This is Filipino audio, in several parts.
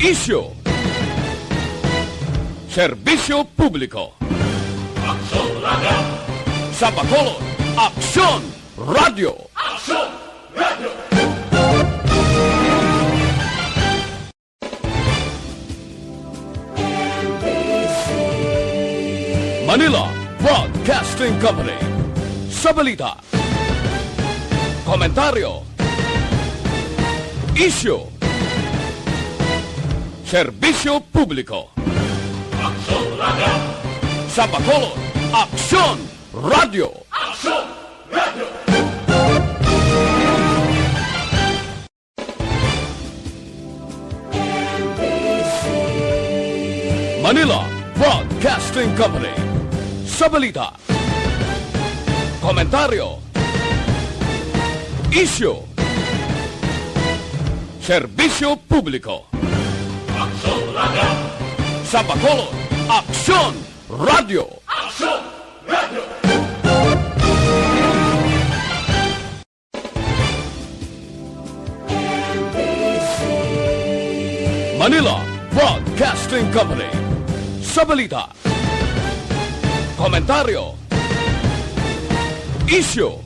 Isyu. Serbisyo publiko. Aksyon Radio! Sa Bacolod, Aksyon Radio. Aksyon Radio! Manila Broadcasting Company. Sa balita, komentaryo, isyu, serbisyo publiko. Aksyon Radio! Sa Bacolod, Aksyon Radio. Aksyon Radio! Manila Broadcasting Company. Sa balita, komentaryo, isyu, serbisyo publiko. Aksyon Radio! Sa Bacolod, Aksyon Radio. Aksyon Radio! Manila Broadcasting Company. Sa balita, komentaryo, isyu,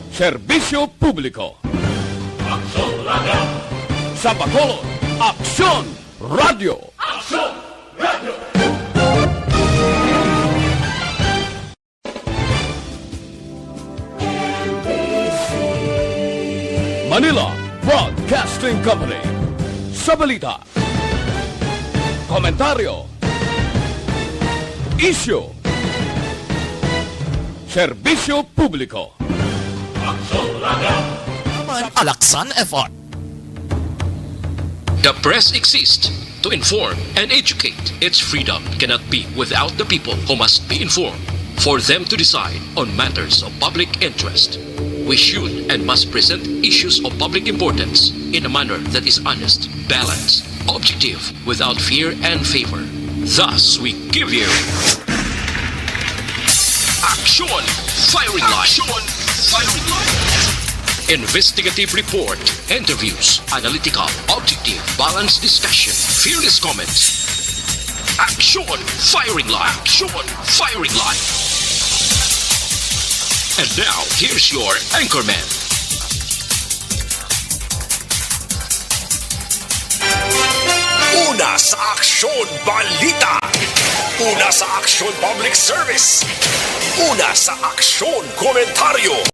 serbisyo publiko. Aksyon Radio! Sa Bacolod, Aksyon Radio. Aksyon Radio! Manila Broadcasting Company. Sa balita, komentaryo, isyu, serbisyo publiko. Aksyon Radio! Alaksan FR. The press exists to inform and educate. Its freedom cannot be without the people who must be informed for them to decide on matters of public interest. We should and must present issues of public importance in a manner that is honest, balanced, objective, without fear and favor. Thus, we give you Action Firing Line. Action Firing Line. Investigative report, interviews, analytical, objective, balanced discussion, fearless comments. Action Firing Line. Action Firing Line. And now, here's your anchorman. Una sa Aksyon Balita. Una sa Aksyon Public Service. Una sa Aksyon Komentaryo.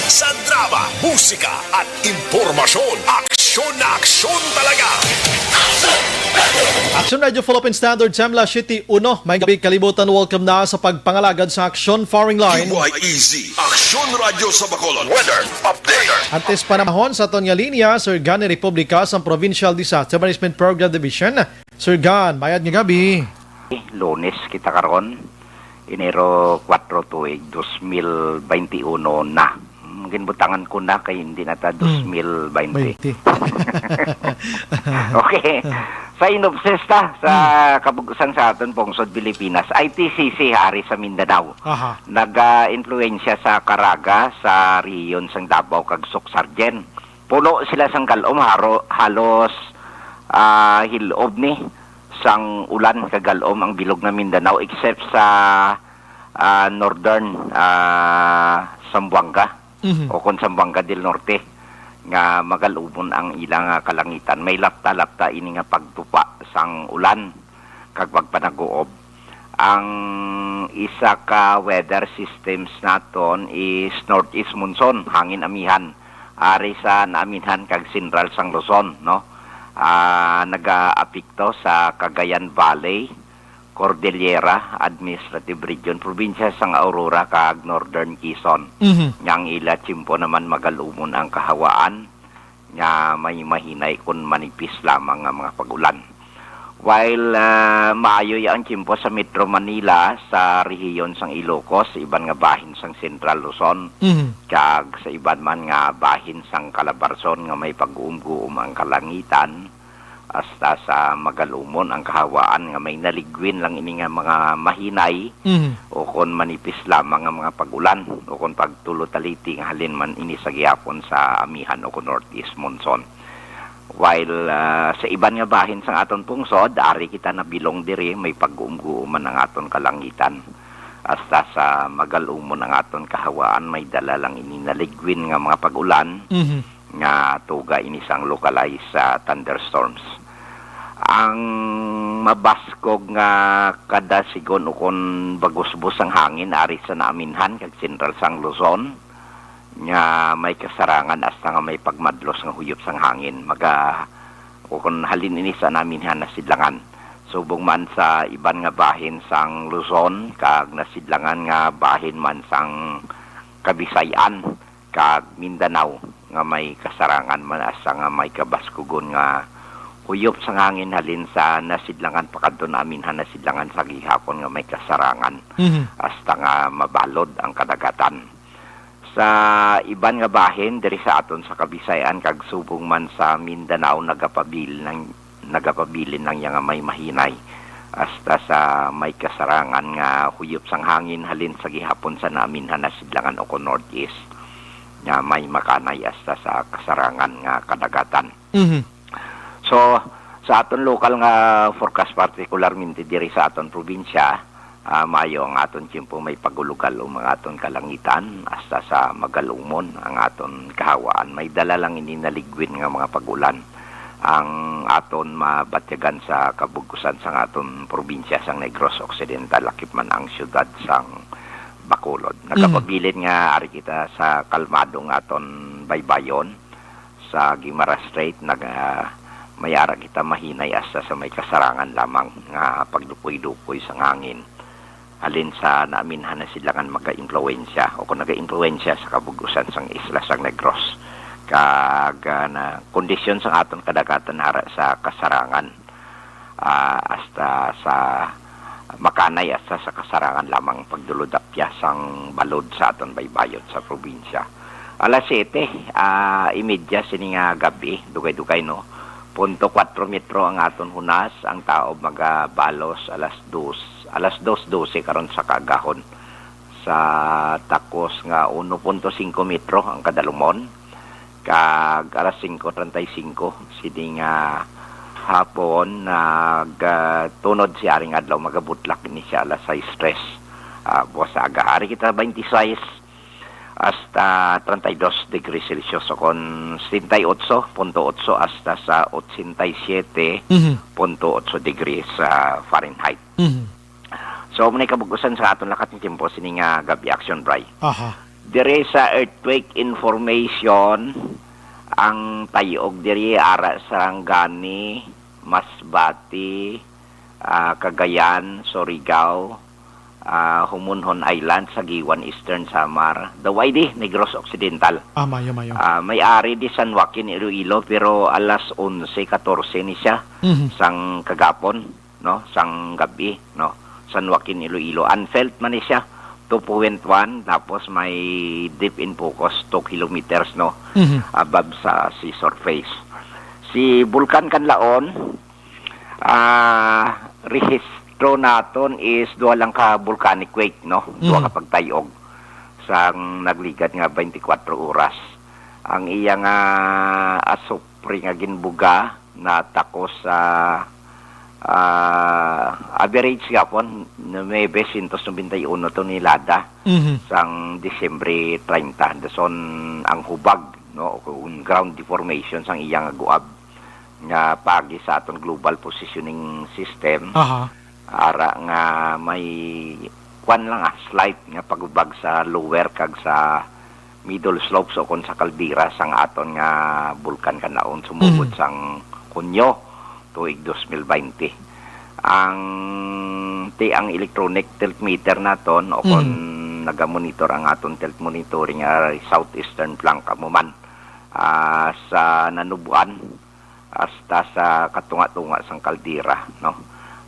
Sa drama, musika at impormasyon, aksyon na aksyon talaga. Action Radio Philippine Standard Semla City 1. May gabi kalibutan, welcome na sa pagpangalagad sa Action Firing Line. QYEZ, Aksyon Radio sa Bacolod. Weather Update. Antes panahon sa Tonya Linya, Sir Gan Republika sa Provincial Disaster Management Program Division. Sir Gan, mayad nga gabi. Lunes kita karon, Enero 4 tuig 2021 na. Ginbutangan ko na kay hindi na ta 2020. 20. Okay. Sa Inobsesta, sa kabugusan sa aton Pungsod, Pilipinas, ITCC hari sa Mindanao. Aha. Nag-influensya sa Caraga, sa riyon sang Davao kag Suksargen. Puno sila sang kalom, halos hilob ni sang ulan kagalom ang bilog na Mindanao except sa northern Zamboanga. O kung Zamboanga del Norte nga magalubon ang ilang kalangitan. May lapta-lapta ini nga pagtupa sang ulan kag pagpanaguob. Ang isa ka weather systems naton is northeast monsoon, hangin amihan. Ari sa naaminhan kag Central sang Luzon, no? Naga-apekto sa Cagayan Valley, Cordillera Administrative Region, probinsya sang Aurora kag Northern Quezon. Yang ila Chimpo naman magalumon ang kahawaan nga may mahinay kun manipis lamang nga mga pagulan. While maayo ang Chimpo sa Metro Manila, sa rehiyon sang Ilocos, iban nga bahin sang Central Luzon, kag sa iban man nga bahin sang Calabarzon nga may pag-uum-guum ang kalangitan, hasta sa magalumon ang kahawaan nga may naligwin lang ini nga mga mahinay o kon manipis lamang ang mga pagulan o kon pagtulo taliti nga halin man ini sa gihapon sa amihan o kon northeast monsoon. While sa iban nga bahin sang aton pungsod, ari kita nabilong diri may pag-uumguuman ang aton kalangitan. Hasta sa magalumon ang aton kahawaan may dala lang ininaligwin nga mga pag-ulan nga tuga inisang localized sa thunderstorms. Ang mabaskog nga kada sigon ukon bagusbus ang hangin ari sa naaminhan kag Central sang Luzon nga may kasarangan hasta nga may pagmadlos nga huyop sang hangin ukon halin ini sa naaminhan na sidlangan. Subong man sa iban nga bahin sang Luzon kag nasidlangan nga bahin man sang Kabisayan kag Mindanao nga may kasarangan man asa nga may kabaskugon nga huyop sang hangin halin sa nasidlangan pakadto namin nasidlangan sa gihapon nga may kasarangan hasta nga mabalod ang kadagatan. Sa iban nga bahin diri sa aton sa Kabisayan kag subong man sa Mindanao nagapabilin ng nga may mahinay hasta sa may kasarangan nga huyop sang hangin halin sa gihapon sa namin nasidlangan o northeast nga may makanay hasta sa kasarangan nga kadagatan. So sa aton lokal nga forecast particularmente diri sa aton probinsya maayo ang aton tiyempo may pagulugal o mga aton kalangitan hasta sa magalumon ang aton kahawaan may dala lang ininaligwin nga mga pagulan ang aton mabatyagan sa kabugusan sang aton probinsya sang Negros Occidental lakip man ang syudad sang Bacolod. Nagapabilin nga ari kita sa kalmadong aton baybayon sa Guimaras Strait mayara kita mahinay hasta sa may kasarangan lamang nga pagdupoy-dupoy sang hangin alin sa naaminhan na silangan maka-impluwensya o kung naga-impluwensya sa kabugusan sang isla sang Negros kag na kondisyon sang aton kadagatan hara sa kasarangan hasta sa makanay hasta sa kasarangan lamang pagdulod-apya sang balod sa aton baybayot sa probinsya. Alas 7 imedya sini nga gabi dugay-dugay no 0.4 metro ang aton hunas ang tao magabalos alas 2:12 karon sa kagahon sa takos nga 1.5 metro ang kadalumon kag alas 5:35 sini nga hapon tunod siya ring adlaw magabutlak ni siya alas 6:03 buwas aga ari kita 26 hasta 32 degrees Celsius o kon 78.8 hasta sa 87.8 degrees Fahrenheit. So munay kabugusan sa aton lakat ng tempo sini nga gabi action bray. Dire sa earthquake information ang tayog diri ara sa Gani, Masbati, Cagayan, Surigao, Humunhon Island, Sagiwan, Eastern Samar, Dawaidi, Negros Occidental. Mayo. May ari di San Joaquin, Iloilo, pero alas 11:14 ni siya sang kagapon, no, sang gabi, no, San Joaquin, Iloilo. Unfelt man ni siya 2.1 tapos may deep in focus 2 kilometers no above sa sea surface. Si Bulkan Kanlaon rehistro naton is duha lang ka volcanic quake no, duha ka pagtayog sang nagligad nga 24 oras. Ang iya nga asupri nga ginbuga na takos sa average gapon may 191 tonelada sang Disyembre 30 dason ang hubag no kung ground deformation sang iyang guab nga pagi sa aton global positioning system ara nga may kwan lang slight nga pagubag sa lower kag sa middle slopes o kon sa kaldera sang aton nga bulkan Kanlaon sumugod sang Hunyo tuig 2020. Ang electronic tilt meter naton o kon nagamonitor ang aton tilt monitoring southeastern flank amuman sa nanubuan hasta sa katunga-tunga sang kaldera no.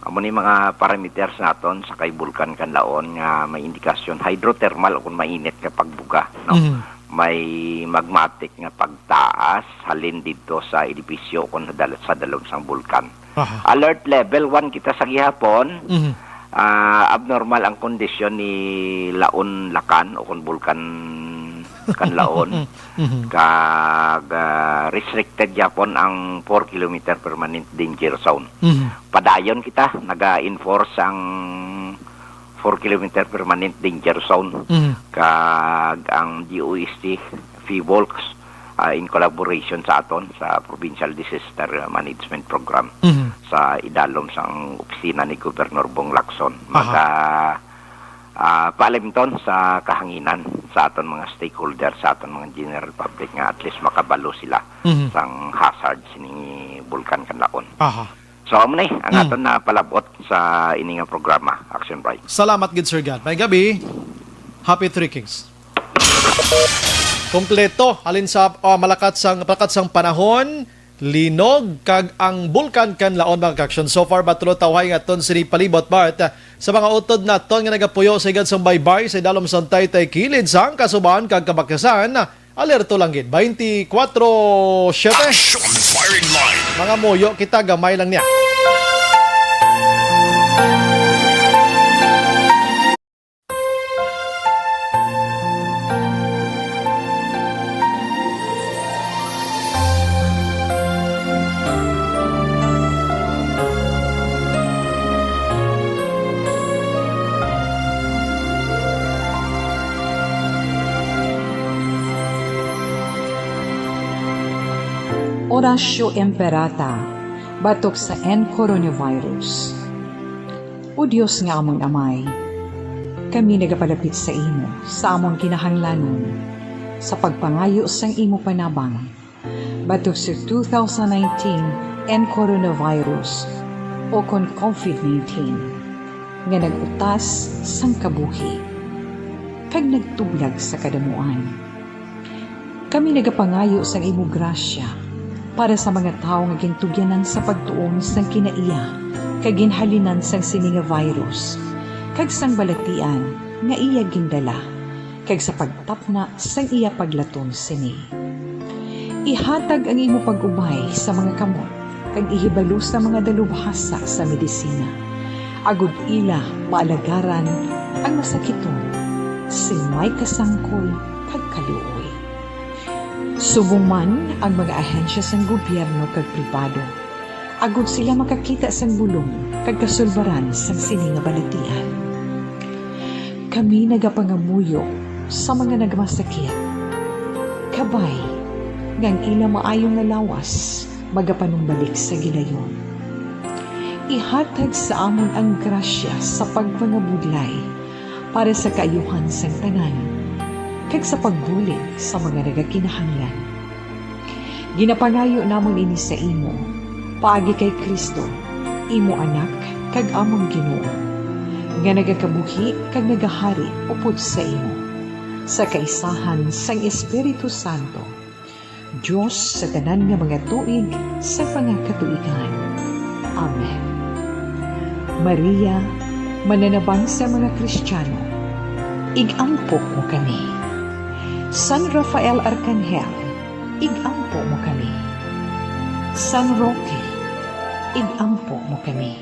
Amo ni mga parameters naton sa kay bulkan Kanlaon nga may indikasyon hydrothermal o kon mainit nga pagbuga no. May magmatic nga pagtaas halin dito sa edipisyo kung sa dalom sang bulkan. Alert level 1 kita sa gihapon. Abnormal ang kondisyon ni Laon Lakan o kung bulkan kanlaon. Kag restricted yapon ang 4 kilometer permanent danger zone. Padayon kita naga-enforce ang 4 kilometer permanent danger zone. Kag ang DOST FIVOLCS in collaboration sa aton sa Provincial Disaster Management Program sa idalom sang opisina ni Governor Bong Lacson. Paalimton sa kahanginan sa aton mga stakeholders, sa aton mga general public nga at least makabalo sila sang hazard sining bulkan kanlaon. So amo ni ang aton na palabot sa ini nga programa Action Bright. Salamat gid Sir God. May gabi. Happy Three Kings. Kompleto halin sa malakat sang panahon, linog kag ang bulkan kanlaon mga kaksyon. So far batulo tawhay nga ton sini palibot part sa mga utod na ton nga nagapuyo sa igad sang baybay sa dalom sang Taytay kilid sang kasubahan kag kabakyasan. Alerto lang gid 24/7. Action Firing Line. Mga moyo kita gamay lang niya. Orasyo Emperata, batok sa coronavirus. O Diyos nga among amay, kami nagapalapit sa imo, sa among kinahanglanon, sa pagpangayo sang imo panabang, batok sa 2019 coronavirus o kon COVID-19, nga nagutas sang kabuhi, kag nagtublag sa kadamuan. Kami nagapangayo sang imo grasya, para sa mga tao nga gintugyanan sa pagtuon sang kinaiya kag ginhalinan sang sini nga virus kag sang balatian nga iya gindala kag sa pagtapna sang iya paglaton sini. Ihatag ang imo pag-ubay sa mga kamot kag ihibalo sa mga dalubhasa sa medisina. Agud ila maalagaran ang masakiton sing may kasangkol kag kaluoy. Subong man ang mga ahensya sang gobyerno kag pribado, agud sila makakita sang bulong kag kasulbaran sang sini nga balatian. Kami nagapangamuyo sa mga nagmasakit. Kabay, ngang ila maayong nga lawas, magapanumbalik sa gilayon. Ihatag sa amon ang grasya sa pagpangabudlay para sa kaayuhan sang tanan, kag sa pagbulig sa mga nagakinahanglan. Ginapangayo namon ini sa imo, paagi kay Kristo, imo anak, kag among Ginoo, nga nagakabuhi kag nagahari upod sa imo, sa kaisahan sang Espiritu Santo, Diyos sa tanan nga mga tuig sa pangakatuigan. Amen. Maria, mananabang sa mga Kristiyano, igampo mo kami. San Rafael Arcangel, igampo mo kami. San Roque, igampo mo kami.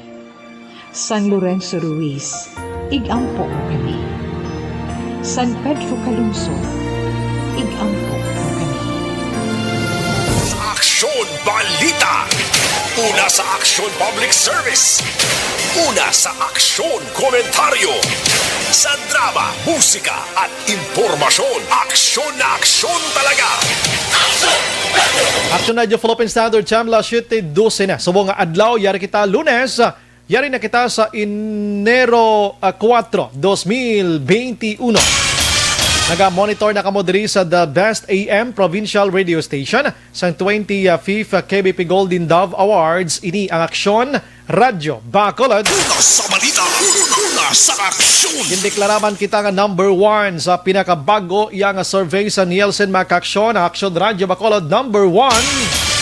San Lorenzo Ruiz, igampo mo kami. San Pedro Calungsod, igampo mo kami. Aksyon Balita. Una sa Aksyon Public Service. Una sa Aksyon Komentaryo. Sa drama, musika at impormasyon. Aksyon na aksyon talaga. Action na Philippine Standard Time la 7:12 na. Subong nga adlaw yari kita Lunes. Yari na kita sa Enero 4, 2021. Naga-monitor na kamo diri sa The Best AM Provincial Radio Station sa 25th KBP Golden Dove Awards. Ini ang Aksyon Radyo Bacolod. Una sa balita. Una sa aksyon. Indeklaraman kita nga number 1 sa pinakabago yang survey sa Nielsen Makaksyon. Aksyon Radyo Bacolod number 1.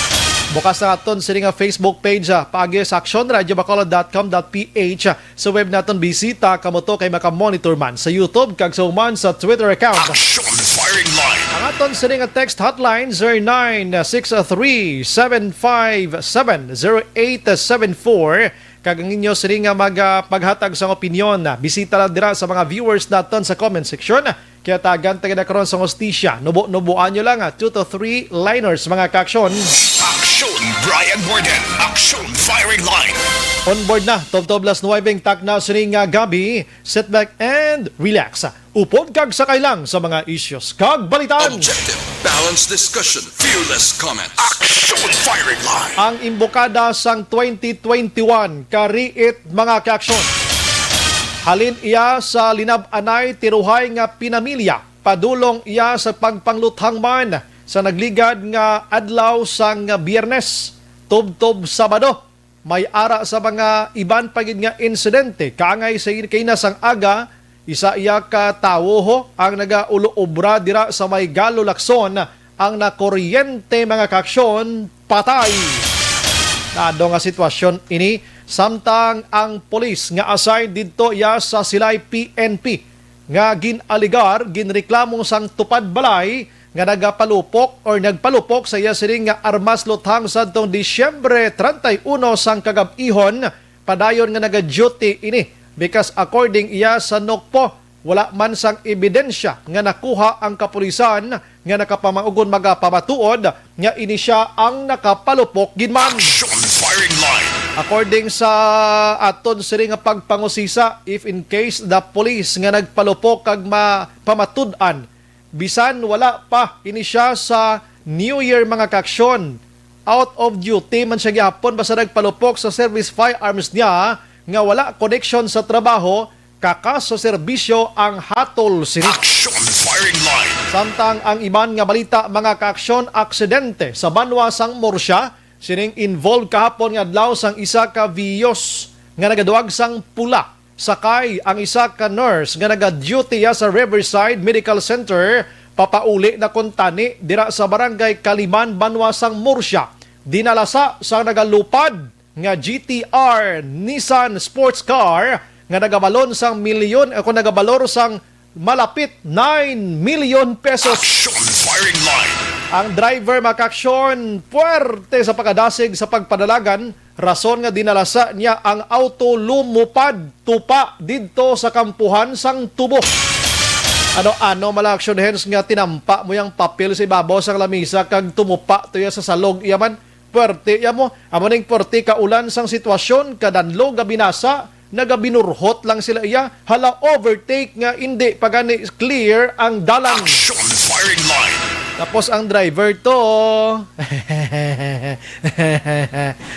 Bukas na aton sa nga Facebook page paagi sa actionradiobacolod.com.ph. Sa web naton bisita kamo to kay makamonitor man sa YouTube kag sa man sa Twitter account. Action Firing Line. Ang aton sa nga text hotline 0963-757-0874. Kag ang inyo sa nga maghatag sa opinyon. Bisita lang dira sa mga viewers naton sa comment section. Kaya tagan taga na karon sa hostisya. Nubo-nubuan nyo lang 2 to 3 liners mga kaaksyon. Aksyon Brian Borden. Aksyon Firing Line. On board na, Top Las 9 takna sining gabi. Sit back and relax. Upod kag sakay lang sa mga issues kag balitan. Objective, balanced discussion, fearless comments. Aksyon Firing Line. Ang imbokada sang 2021 kariit mga kaaksyon. Halin iya sa linab-anay tiruhay nga pinamilya. Padulong iya sa pagpangluthang man sa nagligad nga adlaw sang Biyernes, Tub-tub Sabado. May ara sa mga iban pagid nga insidente. Kaangay sa kinasang aga, isa iya ka tawo ang nagaulo-obra dira sa may Galo Lacson ang nakuryente mga kaaksyon patay. Nado nga sitwasyon ini samtang ang polis nga assigned didto iya sa Silay PNP nga ginaligar ginreklamo sang tupad balay nga nagpalupok sa iya sining nga armas luthang sadtong Disyembre 31 sang kagab-ihon padayon nga naga-duty ini because according iya sa NOCPO wala man sang ebidensya nga nakuha ang kapulisan nga nakapamaugon magapamatuod nga ini siya ang nakapalupok ginman. Aksyon Firing Line. According sa aton siri nga pagpangusisa, if in case the police nga nagpalupok kag pamatud-an bisan wala pa ini siya sa New Year mga kaaksyon, out of duty man siya gyapon basta nagpalupok sa service firearms niya nga wala connection sa trabaho, kakas sa serbisyo ang hatol sini. Aksyon Firing Line. Samtang ang iban nga balita mga kaaksyon, aksidente sa Banwa sang Morsya sining involved kahapon nga adlaw sang isa ka Vios nga nagaduwag sang pula. Sakay ang isa ka nurse nga naga-duty sa Riverside Medical Center papauli na kuntani dira sa barangay Kaliman, Banwa sang Morsya. Dinalasa sa nagalupad nga GTR Nissan sports car nga nagabalon sang milyon ako nagabalor sang malapit 9 million pesos. Aksyon Firing Line. Ang driver makaaksyon puwerte sa pagkadasig sa pagpadalagan, rason nga dinalasa niya ang auto lumupad tupa didto sa kampuhan sang Tubo. Ano malaaksyon hens nga tinampa mo yung papel sa ibabaw sang lamisa kag tumupa to sa salog iyaman. Puwerte iya mo, amo ning puwerte ka ulan sang sitwasyon kadanlo nga binasa nagabinurhot lang sila iya hala overtake nga hindi pagani clear ang dalan. Aksyon Firing Line. Tapos ang driver to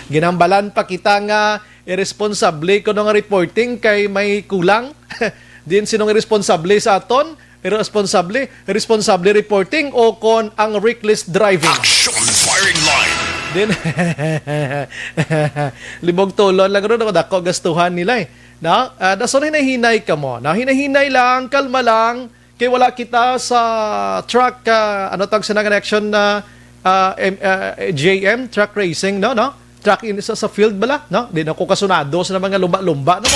ginambalan pa kita nga irresponsable ko nga reporting kay may kulang. Din sinong irresponsable sa aton? Irresponsable reporting o kon ang reckless driving? Aksyon Firing Line. Din libog tulon lang ron ako dako gastuhan nila na daso hinahinay ka mo na hinahinay lang kalma lang kay wala kita sa truck ano tawag sa connection na JM truck racing no truck in sa field bala no di na ko kasunado sa mga lumba-lumba no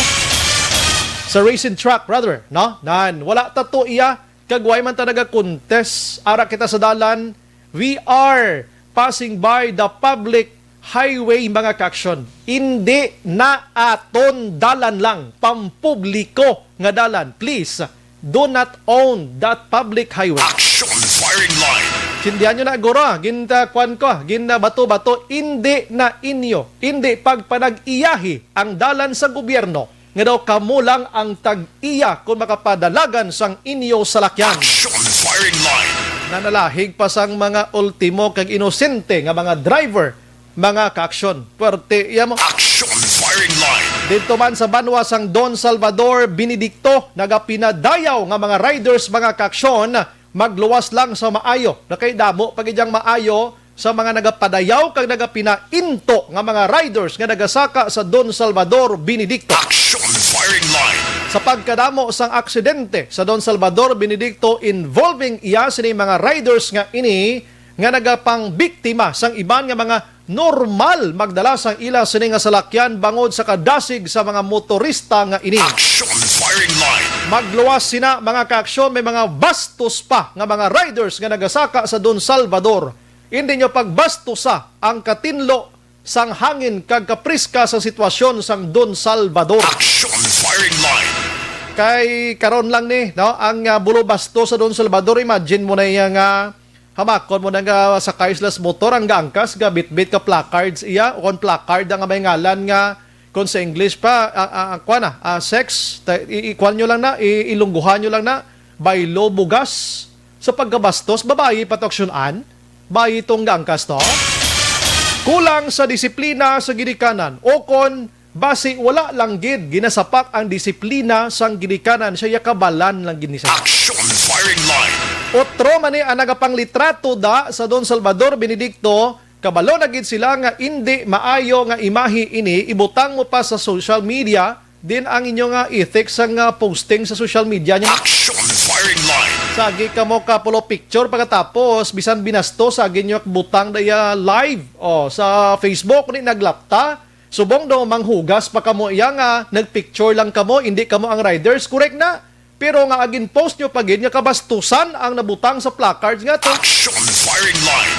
sa racing truck brother no nan wala tato iya kagway man ta naga-contest ara kita sa dalan we are passing by the public highway mga kaaksyon. Hindi na aton dalan lang, pampubliko nga dalan. Please, do not own that public highway. Aksyon Firing Line. Sindihan nyo na agora, ginta kwan ko, ginna bato-bato, hindi na inyo. Hindi pagpanag-iyahi ang dalan sa gobyerno. Nga daw kamo lang ang tag-iya kung makapadalagan sang inyo salakyan. Aksyon Firing Line. Nanalahig pa sang mga ultimo kag inosente nga mga driver, mga kaaksyon. Puwerte iya mo. Aksyon Firing Line. Dito man sa Banwa sang Don Salvador Benedicto, nagapinadayaw nga mga riders, mga kaaksyon, magluwas lang sa maayo. Nakay damo pagidyang maayo sa mga nagapadayaw kag nagapinainto nga mga riders nga nagasaka sa Don Salvador Benedicto. Aksyon Firing Line. Sa pagkadamo sang aksidente sa Don Salvador Benedicto involving iya sini mga riders nga ini nga nagapang biktima sang iban nga mga normal magdala sang ila sini nga salakyan bangod sa kadasig sa mga motorista nga ini. Aksyon Firing Line. Magluwas sina mga kaaksyon, may mga bastos pa nga mga riders nga nagasaka sa Don Salvador. Hindi nyo pagbastosa ang katinlo sang hangin kag kapriska sa sitwasyon sang Don Salvador. Aksyon Firing Line. Kay karon lang ni, no, ang bulo basto sa Don Salvador, imagine mo na yung hamakon mo na nga sa Kaislas motor ang gaangkas ga bit-bit ka placards iya o kon placard ang may ngalan nga kon sa English pa sex ikwal nyo lang na ilungguhan nyo lang na baylo bugas sa pagkabastos babayi patoksyonan bayi itong gaangkas to kulang sa disiplina sa ginikanan o kon base wala lang gid ginasapak ang disiplina sang ginikanan siya kabalan lang ginisa. Action firing line. Otro man ang nagapanglitrato da sa Don Salvador Benedicto kabalo na gid sila nga hindi maayo nga imahe ini ibutang mo pa sa social media din ang inyo nga ethics sang posting sa social media niya. Action firing line. Sagi ka mo kapulo picture pagkatapos bisan binasto sa ginyo butang daya live sa Facebook ni naglapta. Subong daw manghugas pa kamo iya nga nagpicture lang kamo hindi kamo ang riders correct na pero nga agin post nyo pagin nga kabastusan ang nabutang sa placards nga to. Action firing line.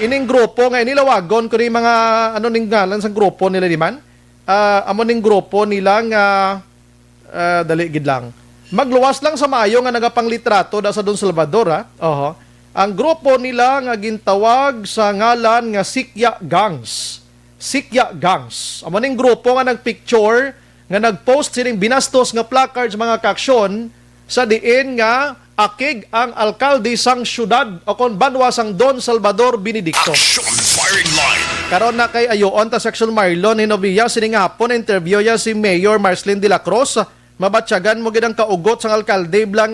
Ining grupo nga inilawagon ko ni mga ning ngalan sa grupo nila di man. Amo ning grupo nila nga dali gid lang. Magluwas lang sa Mayo nga nagapanglitrato da sa Don Salvador Ang grupo nila nga gintawag sa ngalan nga Sikya Gangs. Sikya Gangs. Amo ning grupo nga nagpicture nga nagpost sining binastos nga placards mga kaaksyon sa diin nga akig ang alkalde sang syudad o kon banwa sang Don Salvador Benedicto. Action firing line. Karon na kay ayoon ta section Marlon Hinovia sining hapon interview ya si Mayor Marcelin de la Cruz. Mabatyagan mo gid ang kaugot sang alkalde blang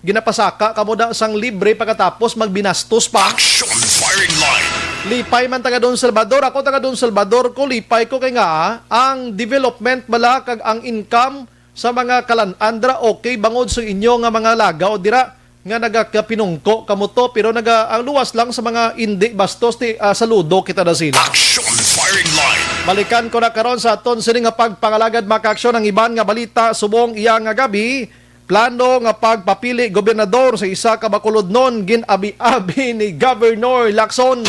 ginapasaka kamo da sang libre pagkatapos magbinastos pa. Action firing line. Lipay man taga Don Salvador, ako taga Don Salvador ko, lipay ko kay nga ang development bala kag ang income sa mga kalanandra okay bangod sa inyo nga mga lagaw dira nga nagakapinungko kamo to pero ang luwas lang sa mga indi bastos ti saludo kita na sila. Action firing line. Balikan ko na karon sa aton sini nga pagpangalagad makaaksyon ang iban nga balita subong iya nga gabi. Plano nga pagpapili gobernador sa isa ka Bacolodnon ginabi-abi ni Governor Lacson.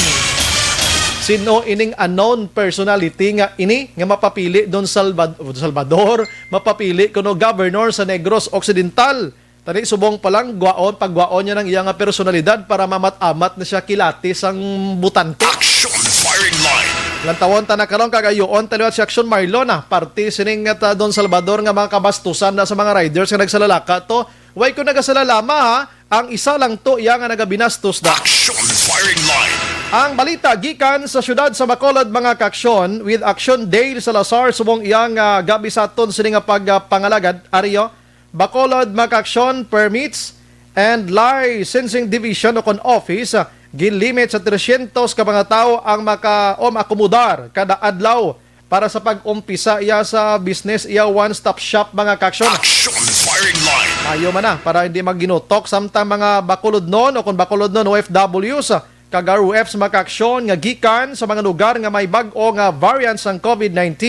Sino ining unknown personality nga ini nga mapapili Don Salvador, mapapili kuno governor sa Negros Occidental. Tani subong pa lang pagwaon niya ng iyang personalidad para mamat-amat na siya kilatis ang butante. Action firing line. Lantawon ta na karon kagayoon taliwat si Action Marlon party sining nga Don Salvador nga mga kabastusan na sa mga riders nga nagsalalaka to. Way ko nagasalalama ang isa lang to iya nga nagabinastos da. Action firing line. Ang balita gikan sa syudad sa Bacolod mga kaaksyon with Action Dale Salazar subong iyang gabi sa aton sini nga pagpangalagad Ario Bacolod mga kaaksyon permits and licensing division o kon office ginlimit sa 300 ka mga tao ang akomodar kada adlaw para sa pag-umpisa iya sa business iya one-stop shop mga kaaksyon. Action firing line. Ayo man na para hindi maginutok samtang mga Bacolodnon o kon Bacolodnon OFWs kag-ROFs makaaksyon nga gikan sa mga lugar nga may bag-o nga variants ng COVID-19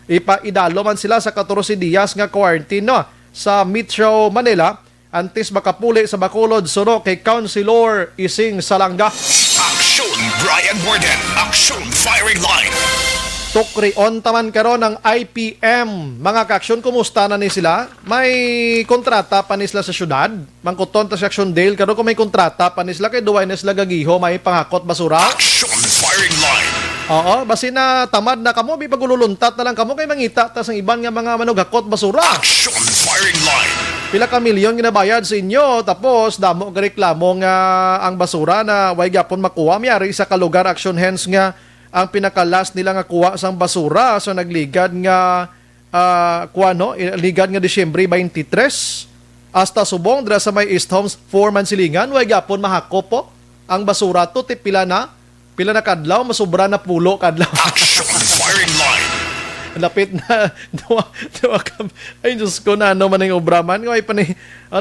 ipaidalo man sila sa 14 diyas nga quarantine sa Metro Manila antes makapuli sa Bacolod suno kay Councilor Ising Salanga. Action Brian Borden. Action firing line. Tukrion taman karon ng IPM. Mga kaaksyon, kumusta na ni sila? May kontrata pa ni sila sa syudad? Mangkuton ta sa Action Dale. Karon kung may kontrata pa ni sila kay duway na sila gagiho, may pangakot basura? Action firing line. Oo, basi na tamad na kamo, may pagululuntat na lang kamo kay mangita ta sang iban nga mga manugakot basura. Action firing line. Pila ka milyon ginabayad sa inyo, tapos damo reklamo nga ang basura na way gyapon makuha. Miyari sa kalugar action hands nga ang pinakalas nila nga kuha sang basura so nagligad nga ligad nga Disyembre 23 hasta subong dira sa may East Homes 4 Mansilingan way gyapon mahakop po ang basura to ti pila na kadlaw masubra na pulo kadlaw. Action firing line. Lapit na duwa ay Diyos ko na man yung obraman ay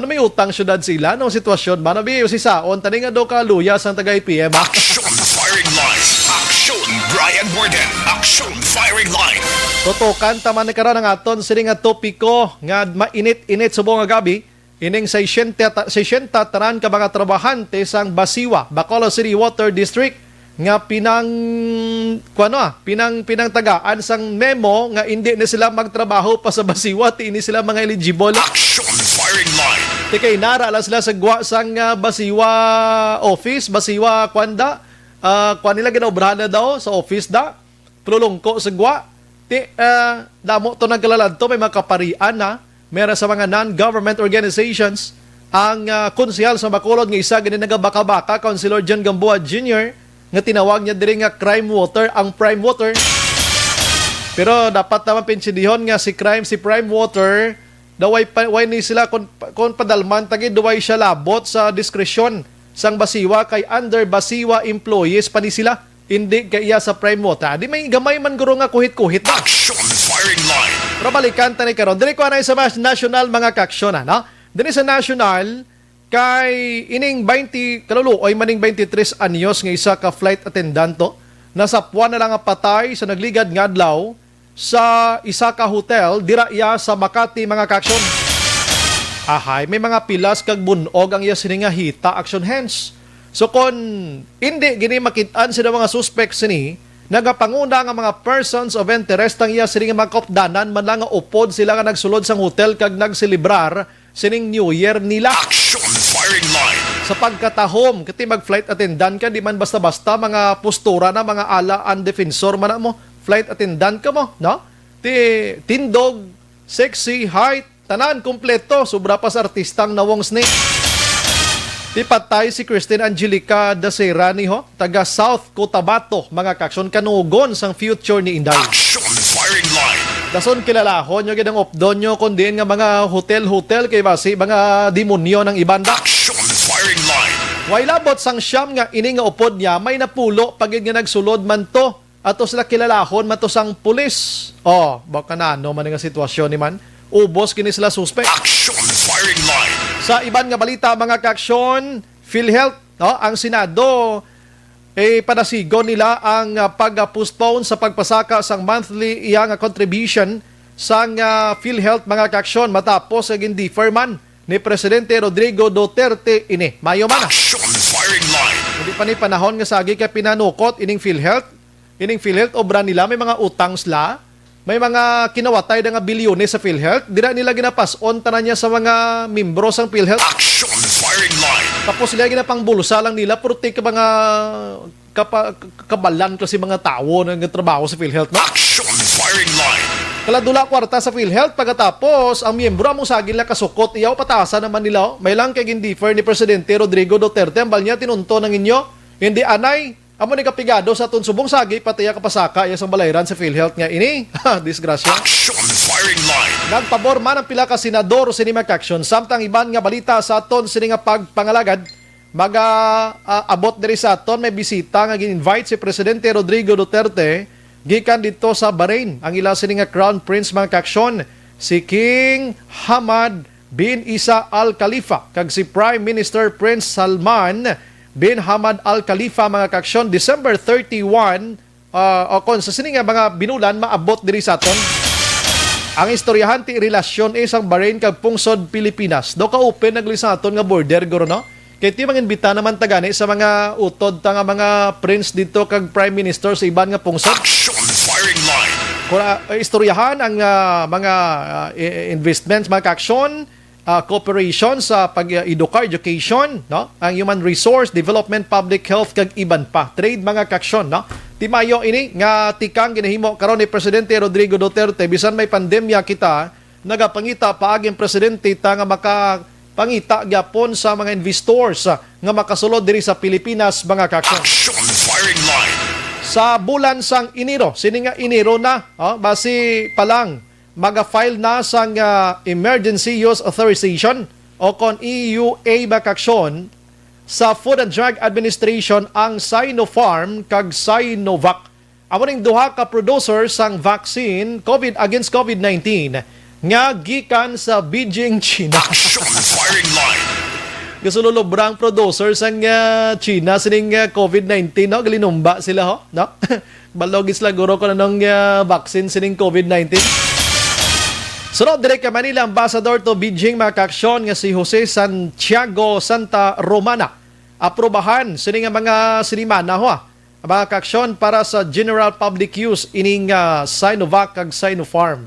may utang syudad sila no sitwasyon man nabi si saon tani nga do ka luya sang taga IPM. Action firing line. Action Brian Borden. Action firing line. Tutukan taman ni karon ang aton sini nga topiko nga mainit-init subong nga gabi ining 60 taran ka mga trabahante sang Basiwa, Bacolod City Water District nga pinangtagaan sang memo nga hindi na sila magtrabaho pa sa basiwa, ti ini sila mga eligible. Action firing line. Ti kay nara ala sila sa gwa sang basiwa office, basiwa kwanda. Kwan nila ginaobrahan na daw sa office da. Prulungko sa gwa. Ti damo to nagkalalad to may mga kaparian na meron sa mga non-government organizations ang konsehal sa Bacolod nga isa gani nagabaka-baka Councilor John Gamboa Jr. nga tinawag niya diri nga crime water ang prime water. Pero dapat naman pinsidihon nga si prime water daway ni sila kon padalman tagi daway siya labot sa diskresyon sang basiwa kay under basiwa employees pa ni sila hindi kaya sa prime water. Di may gamay man guro nga kuhit-kuhit na. Action firing line. Pero balikan tani karon diri ko na sa national mga kaksyon no. Diri sa national kay ining 20 kaluluoy maning 23 anyos nga isa ka flight attendant to nasapwan na lang ang patay sa nagligad nga adlaw sa isa ka hotel dira iya sa Makati mga kaksyon. Ahay, may mga pilas kag bunog ang iya sini nga hita action hands. So kon hindi gini makit-an sila mga suspects sini nagapanguna nga mga persons of interest ang iya sini nga mga kopdanan man lang nga upod sila nga nagsulod sang hotel kag nagselebrar sining New Year nila. Action firing line. Sa pagkatahom, kati mag-flight attendant ka, di man basta-basta mga postura na mga ala ang defensor man na mo. Flight attendant ka mo, no? Tindog, sexy, height, tanan, kompleto. Sobra pa sa artistang nawong snake. Patay si Christine Angelica Dacerani ho, taga South Cotabato, mga kaksyon kanugon sang future ni Inday. Action firing line. Dason kilalahon nyo gidang opdon nyo kundi nga mga hotel-hotel kay basi mga demonyo ng ibanda. Action firing line. Way labot sang siyam nga ini nga upod niya may napulo pagid nga nagsulod man to ato sila kilalahon man to sang pulis. Baka na ano man nga sitwasyon ni man. Ubos kini sila suspect. Action firing line. Sa iban nga balita mga kaksyon, PhilHealth, ang Senado padasigon nila ang pag-postpone sa pagpasaka sang monthly iyang contribution sang PhilHealth mga kaksyon matapos aging defer man ni Presidente Rodrigo Duterte ini. Mayo man. Action firing line. Hindi pa ni panahon nga sagi kay pinanukot ining PhilHealth. Ining PhilHealth obra nila may mga utang sila. May mga kinawatay na nga bilyones sa PhilHealth. Dira nila ginapas-on tanan niya sa mga membro sang PhilHealth. Action firing line. Tapos sila ginapang bulsa lang nila pero ka mga kabalan kasi mga tao na nagtrabaho sa PhilHealth. No? Action firing line. Kaladula kwarta sa PhilHealth pagkatapos ang miyembro among sagil na kasukot iyaw patasa naman nila. May lang kay gindefer ni Presidente Rodrigo Duterte ang bal niya tinunto ng inyo. Hindi anay. Amo ni kapigado sa tunsubong sagi pati ya kapasaka iya sang balayran sa PhilHealth nga ini. Disgrasya. Action firing line. Nagpabor man ang pila ka senador sa Sinima Action samtang iban nga balita sa aton sini nga pagpangalagad abot diri sa aton may bisita nga gin-invite si Presidente Rodrigo Duterte gikan dito sa Bahrain. Ang ila sini nga Crown Prince mga kaksyon si King Hamad bin Isa Al Khalifa kag si Prime Minister Prince Salman bin Hamad Al Khalifa mga kaksyon December 31 kon sa sini nga mga binulan maabot diri sa aton. Ang istoryahan ti relasyon isang Bahrain kag pungsod Pilipinas. Do ka open naglisaton nga border guro no. Kay ti manginbita naman tagani sa mga utod ta nga mga prince dito kag prime minister sa iban nga pungsod. Action firing line. Kung istoryahan ang mga investments mga kaksyon, cooperation sa education, no? Ang human resource development, public health kag iban pa. Trade mga kaksyon, no? Timayo ini nga tikang ginahimo karon ni Presidente Rodrigo Duterte bisan may pandemya kita nagapangita paaging presidente ta nga makapangita gyapon sa mga investors nga makasulod diri sa Pilipinas mga kaksyon. Action firing line. Sa bulan sang Enero, sini nga Enero na, basi pa lang maga-file na sang emergency use authorization o kon EUA bakaksyon sa Food and Drug Administration ang Sinopharm kag Sinovac. Amo ning duha ka producer sang vaccine against COVID-19 nga gikan sa Beijing, China. Action firing line. Kasululubrang producer sang China sining COVID-19 no galinumba sila ho no. Balogis la guro ko nang vaccine sining COVID-19. Sunod direct ka Manila Ambassador to Beijing mga kaksyon nga si Jose Santiago Santa Romana. Aprobahan sini nga mga sinimana ho mga kaaksyon para sa general public use ining Sinovac kag Sinopharm.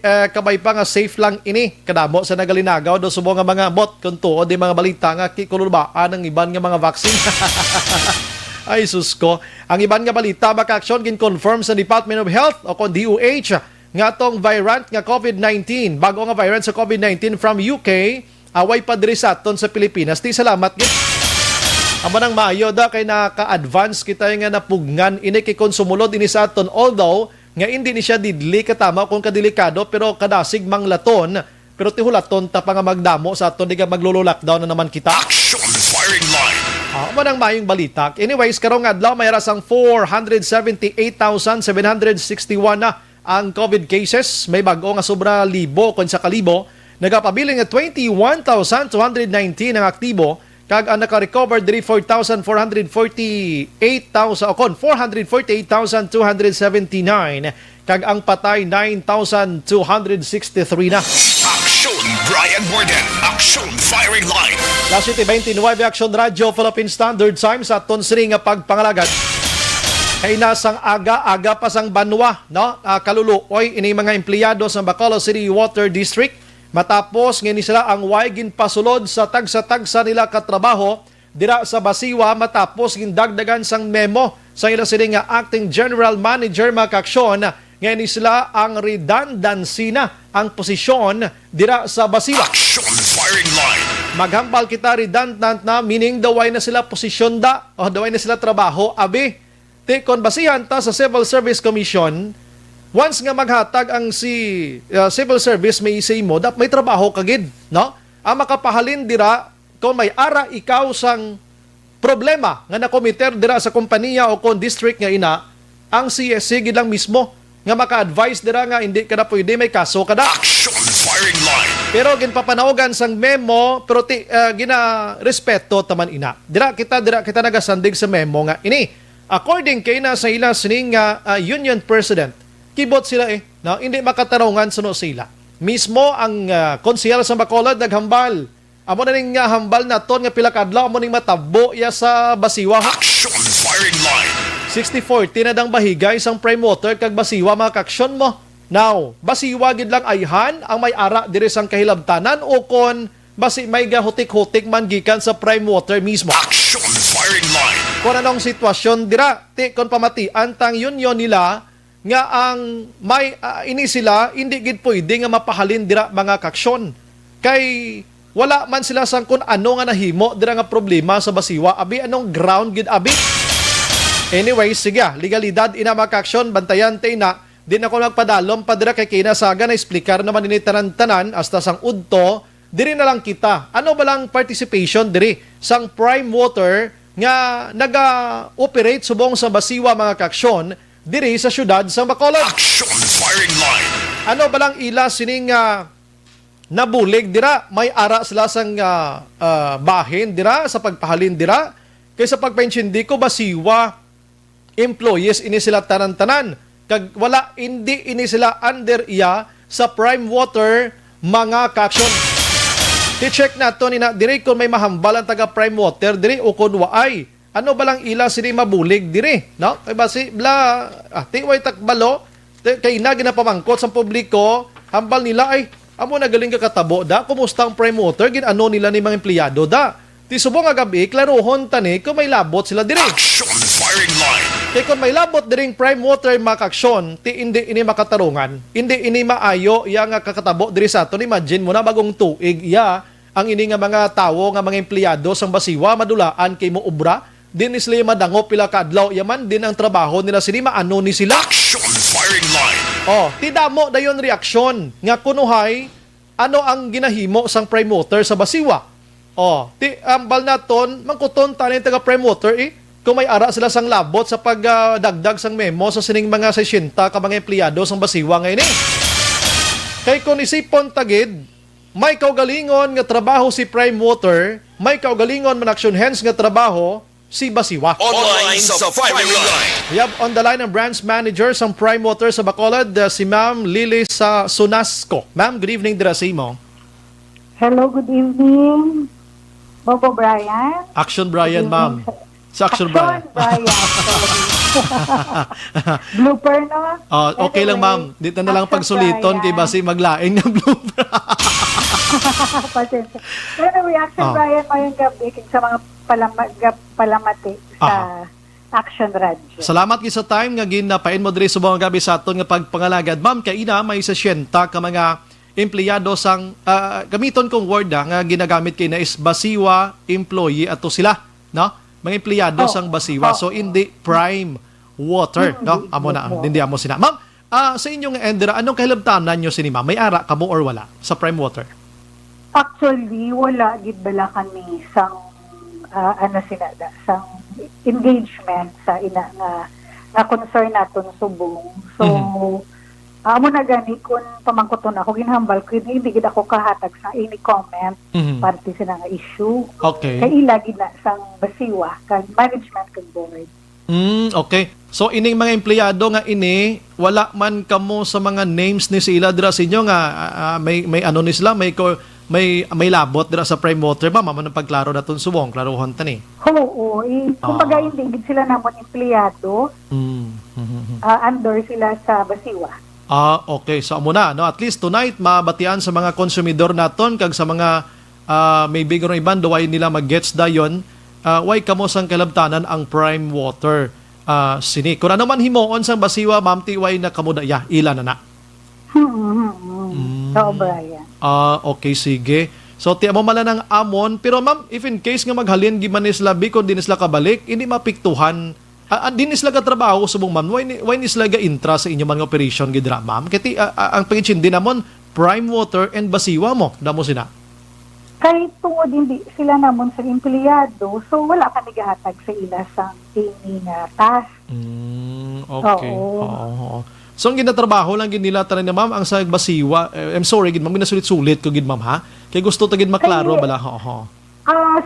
Kabay pa nga safe lang ini kadamo sa nagalinagaw do subo nga mga bot kun tuod di mga balita nga kikulubaan ang iban nga mga vaccine. Ay sus ko. Ang iban nga balita mga kaaksyon gin-confirm sa Department of Health o kon DOH nga tong variant nga COVID-19, bago nga variant sa COVID-19 from UK, away pa diri sa aton sa Pilipinas. Di salamat gid. Amo nang maayo da kay naka-advance kita nga napugngan ini kay konsumulod ini sa aton, although nga hindi ni siya didli katama kung kadelikado pero kadasig mang laton, pero tihulaton ta pa nga magdamo sa aton di ka maglolo-lockdown na naman kita. Action firing line. Amo nang maayong balita. Anyways, karong adlaw may rasang 478,761 na ang COVID cases. May bag-o nga sobra libo kun sa kalibo. Nagapabiling nga 21,219 ang aktibo. Kag ang naka-recover diri 448,279. Kag ang patay 9,263 na. Action Brian Borden. Action firing line. Last 29 Action Radio Philippine Standard Time sa aton sini nga pagpangalagat. Kay nasang aga pa sang banwa, no? Kaluluoy ini mga empleyado sa Bacolod City Water District matapos nga ni sila ang way ginpasulod sa tagsa-tagsa nila katrabaho dira sa Basiwa matapos gindagdagan sang memo sa ila sini nga acting general manager mga kaaksyon nga ni sila ang redundancy na ang posisyon dira sa Basiwa. Action firing line. Maghambal kita redundant na, meaning daway na sila posisyon da o daway na sila trabaho. Abi, kon basihan ta sa Civil Service Commission, once nga maghatag ang civil service may isay mo, dapat may trabaho kagid, no? Ang makapahalin dira kung may ara ikaw sang problema nga nakomiter dira sa kompanya o kon district nga ina, ang CSC gid lang mismo nga maka-advise dira nga hindi ka na pwede may kaso kada. Action firing line. Pero ginpapanaogan sang memo pero gina respeto taman ina. Dira kita nagasandig sa memo nga ini. According kay na sa ila sining union president, kibot sila no, hindi makatarungan suno sila. Mismo ang konsehal sa Bacolod naghambal. Amo na ning hambal naton nga pila ka adlaw amo ning matabo ya sa Basiwa. Action firing line. 60-40 na dang bahigay sang prime water kag Basiwa mga kaaksyon mo. Now, Basiwa gid lang ayhan ang may ara diri sang kahilabtanan o kon basi may gahutik-hutik man gikan sa prime water mismo. Action firing line. Kung anong sitwasyon dira, kon pamatian tang union nila nga ang may ini sila hindi gid pwede nga mapahalin dira mga kaaksyon. Kay wala man sila sang kun ano nga nahimo dira nga problema sa Basiwa, abi anong ground gid abi. Anyway, sige, legalidad ina mga kaaksyon, bantayan tayo na. Di na ako nagpadalom pa dira kay kinasaga na explicar naman ini tanan hasta sang udto, diri na lang kita. Ano ba lang participation diri sang prime water nga naga-operate subong sa Basiwa mga kaaksyon diri sa syudad sa Bacolod. Action firing line. Ano ba lang ila sining nabulig dira, may ara sila sang bahin dira sa pagpahalin dira kaysa pagpaintindi ko Basiwa employees ini sila tanan-tanan kag wala hindi ini sila under iya sa prime water mga kaaksyon. I-check nato ni na diri kung may mahambal ang taga prime water diri o kun waay. Ano ba lang ila sini mabulig diri, no? Kay basi bla tiway takbalo kay ina ginapamangkot sa publiko, hambal nila ay amo nagaling ka katabo da kumusta ang prime water gin-ano nila ni mga empleyado da. Ti subong nga gabi klarohon tani kung may labot sila diri. Action firing line. Kaya kung may labot diring prime water mga kaaksyon, ti hindi ini makatarungan, hindi ini maayo iya nga kakatabo diri sa aton. Imagine mo na bagong tuig iya ang ini nga mga tawo nga mga empleyado sang Basiwa madulaan kay mo obra, din sila madango pila ka adlaw yaman din ang trabaho nila sini maano ni sila. Action firing line. Ti damo dayon reaksyon nga kunuhay ano ang ginahimo sang prime water sa Basiwa. Ti ambal naton mangkuton tanin taga prime water kung may ara sila sang labot sa pagdagdag sang memo sa sining mga 60 ka mga empleyado sang Basiwa ngayon Kay kung isipon tagid, may kaugalingon nga trabaho si prime water, may kaugalingon man action hands nga trabaho si Basiwa. Online sa firing line. We have on the line ang branch manager sang prime water sa Bacolod, si Ma'am Lily sa Sunasco. Ma'am, good evening dira sa imo. Hello, good evening. Bobo Brian. Action Brian, ma'am. Sa Action Brian. Brian. Blooper, no? Okay lang, ma'am. Dito na lang Action pagsuliton kay Brian. Basi maglain ng blooper. Pasensya. Pero anyway, Action Brian, mayong gabi sa mga palamati sa Action Radio. Salamat kay sa time nga ginapain mo diri subong gabi sa aton nga pagpangalagad. Ma'am, kay ina may 60 ka mga empleyado sang gamiton kong word nga ginagamit kay na is basiwa employee ato sila, no? Mga empleyado sang basiwa. So hindi prime water, no? Amo na, hindi amo sina. Ma'am, sa inyong endera, anong kahilabtanan nyo sini ma'am? May ara kamo or wala sa prime water? Actually, wala gid bala kami sang sinada sang engagement sa ina nga concern naton subong. So amo na gani kun pamangkuton ako ginhambal ko hindi gid ako kahatag sa any comment parte sila nga issue. Okay. Kay ila gid na sang basiwa kag management kag board. Okay. So ining mga empleyado nga ini wala man kamo sa mga names ni sila dira sa inyo nga may ano ni sila may labot dira sa prime water ba mama nang pagklaro naton subong klarohon tani. Oo, kumbaga hindi gid sila namon empleyado. Under sila sa basiwa. Okay. So amo na, no? At least tonight mabatian sa mga konsumidor naton kag sa mga may bigger iban duway nila mag-gets dayon. Why kamo sang kalabtanan ang prime water sini. Kung ano man himuon sang basiwa, ma'am, tiway na kamo daya ila na. So, Brian. Okay, sige. So, tiya mo mala ng amon. Pero ma'am, if in case nga maghalin giman sila biko, di sila kabalik, hindi mapiktuhan. Di sila katrabaho subong ma'am. Why ni sila ga-intra sa inyo mga operation gidra, ma'am? Kati, ang pangitsindi namon, prime water and basiwa mo. Damo sina. Kahit tungod hindi sila namon sa empleyado, so wala kami gahatag sa ila sa training task. Okay. Oo. So, ang ginatrabaho lang gid nila tanan na ma'am, ang sa basiwa, I'm sorry, gid ma'am, ginasulit-sulit ko gid ma'am ha. Kay gusto ta gid maklaro bala.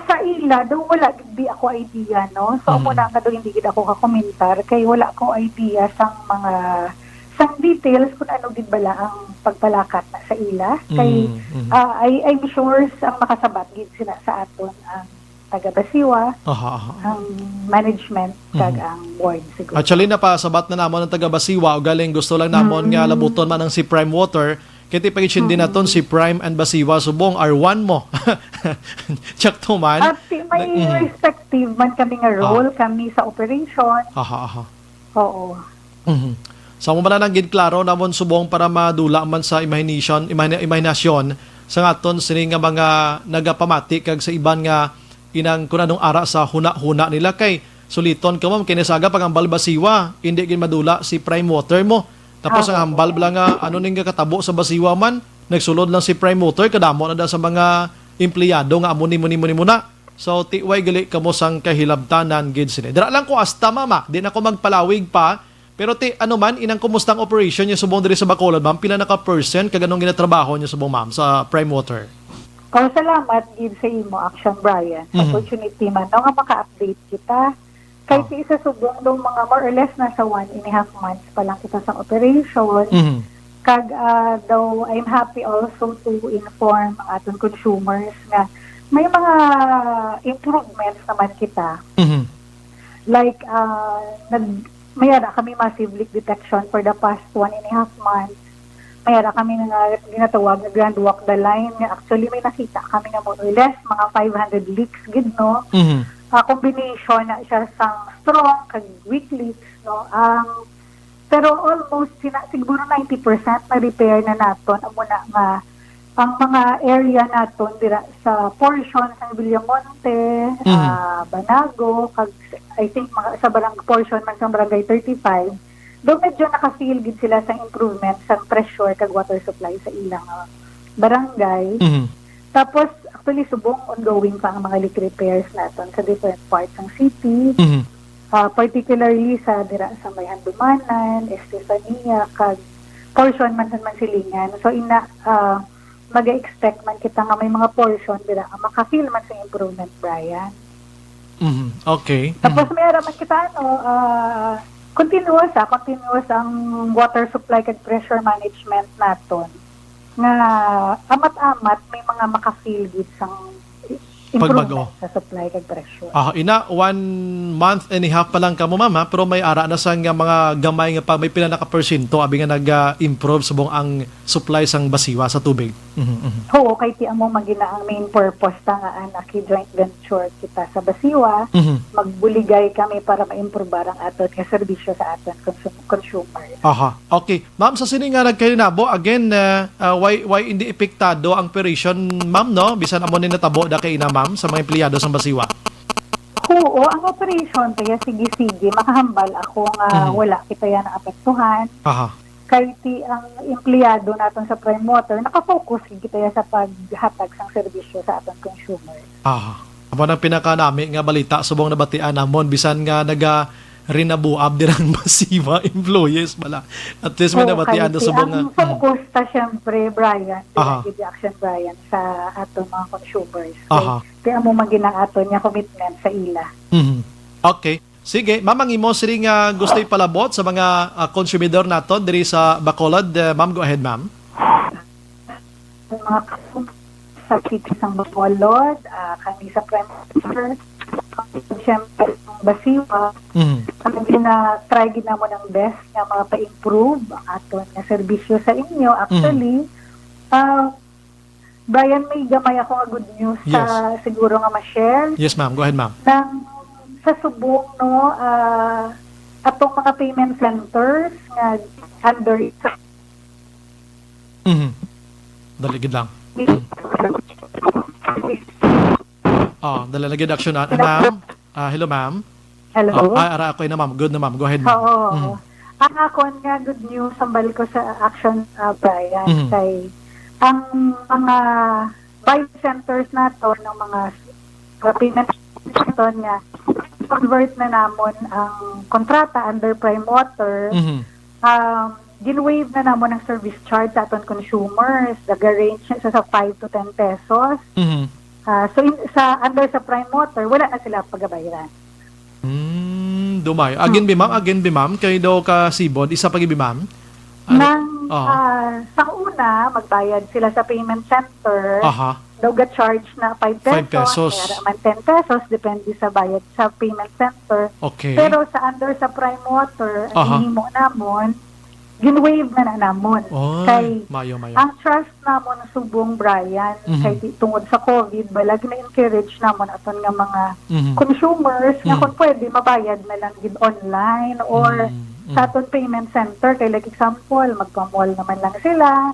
Sa ila, daw wala gid di ako idea, no? So, muna nga daw hindi gid ako kakomentar, kay wala ko idea sang mga sang details kung ano din bala ang pagpalakat na sa ila. Kay I'm sure ang makasabat gid sila sa aton ang taga-basiwa, ang management, kag ang board siguro. Actually, napasabat na namon ang taga-basiwa o galing gusto lang namon nga labuton man ang si Prime Water. Kiti pag-itsin din naton si Prime and Basiwa subong R1 mo. Check to man. At may respective man kami nga role, kami sa operation. Oo. So mo man nang gid klaro namon subong para madula man sa imahinasyon sa aton sini nga mga nagapamati kag sa iban nga inang kunanong ara sa huna-huna nila kay suliton ka ma'am kinisaga pag ang balbasiwa hindi gid madula si prime water mo tapos ang hambal bala nga ano ning katabo sa basiwa man nagsulod lang si prime water kadamo na da sa mga empleyado nga amo ni muna so tiway gali kamo sang kahilabtanan gid sini dira lang ko hasta mama di na ko magpalawig pa pero ano man inang kumustang operation niyo subong diri sa Bacolod ma'am pila na ka percent kaganong ginatrabaho niyo subong ma'am sa prime water. Salamat gid sa imo Action Brian. Opportunity man nga maka-update kita. Kahit isa subong dong mga more or less nasa 1.5 months pa lang kita sa operation. Kag daw I'm happy also to inform ang aton consumers nga may mga improvements naman kita. Like mayara kami massive leak detection for the past 1.5 months. Mayara kami nga ginatawag na Grand Walk the Line. Actually, may nakita kami na more or less mga 500 leaks, gid, no? Combination na siya sang strong, kag weak leaks, no? Pero almost, siguro 90% na repair na naton. Amo na nga, ang mga area naton dira sa portion sa Villamonte, Banago, kag I think mga sa portion man sa Barangay 35, doon medyo naka-feel gid sila sa improvement sa pressure kag water supply sa ilang barangay. Tapos actually subong ongoing pa ang mga leak repairs naton sa different parts ng city. Particularly sa dira sa may Handumanan, Estefania, kag portion man sa Mansilingan. So mag-expect man kita nga may mga portion dira maka-feel man sa improvement, Brian. Okay. Tapos mayroon man kita continuous ang water supply kag pressure management naton nga amat-amat may mga maka-feel gid sang improvement sa supply kag presyo. Ina 1 month and a half pa lang kamo ma'am ha, pero may ara na sa nga mga gamay nga pa may pila na ka porsyento abi nga nag-improve subong ang supply sang basiwa sa tubig. Oo, kay ti amo magina ang main purpose ta nga anak joint venture kita sa basiwa, magbuligay kami para ma-improve ang aton nga serbisyo sa aton consumer. Okay. Ma'am, sa sini nga nagkalinabo again why hindi epektado ang operation ma'am no bisan amo ni natabo da kay ina ma'am sa mga empleyado sa basiwa? Oo, ang operation kaya sige makahambal ako nga wala kita yan naapektuhan. Kay ti ang empleyado naton sa Prime Water nakafocus kita yan sa paghatag sang serbisyo sa aton consumer. Amo nang pinakanami nga balita subong nabatian namon bisan nga rinabuab dirang basiwa employees bala. At least may nabatian do subong nga. Ang focus ta syempre Brian, the action Brian sa aton mga consumers. Kaya mo maginang aton nga commitment sa ila. Okay. Sige, ma'am, ang imo siri nga gusto ipalabot sa mga konsumidor naton diri sa Bacolod. Ma'am, go ahead, ma'am. Mga sa city sang Bacolod, kami sa Prime Water, siyempre basiwa, kami try ginamo ng best nga mapa-improve ang aton nga serbisyo sa inyo. Actually, Brian, may gamay ako nga good news sa siguro nga ma-share. Yes, ma'am. Go ahead, ma'am. Sa subong, no, atong mga payment centers nga under Daligid lang. Daligid action na. Ma'am. Hello, ma'am. Hello. Ara ako na, ma'am. Good na, ma'am. Go ahead, ma'am. Oo. Ang akon nga good news ang balik ko sa action, Brian, kay ang mga buy centers nato ng mga payment centers nga convert na namon ang kontrata under Prime Water. Ginwave na namon ang service charge sa aton consumers. Nag-range sa 5 to 10 pesos. So under sa Prime Water, wala na sila pagabayaran. Dumay. Again bi ma'am, kay daw ka sibod, isa pag ma'am. Sa una, magbayad sila sa payment center. Daw ga-charge na 5 pesos. Kaya man 10 pesos, depende sa bayad sa payment center. Okay. Pero sa under sa Prime Water, ang hinimo namon, ginwave na namon. Kay mayo. ang trust namon subong Brian, kay tungod sa COVID, balag na-encourage namon aton nga mga consumers nga kung pwede, mabayad na lang gid online or sa aton payment center. Kay like example, magpa-mall naman lang sila.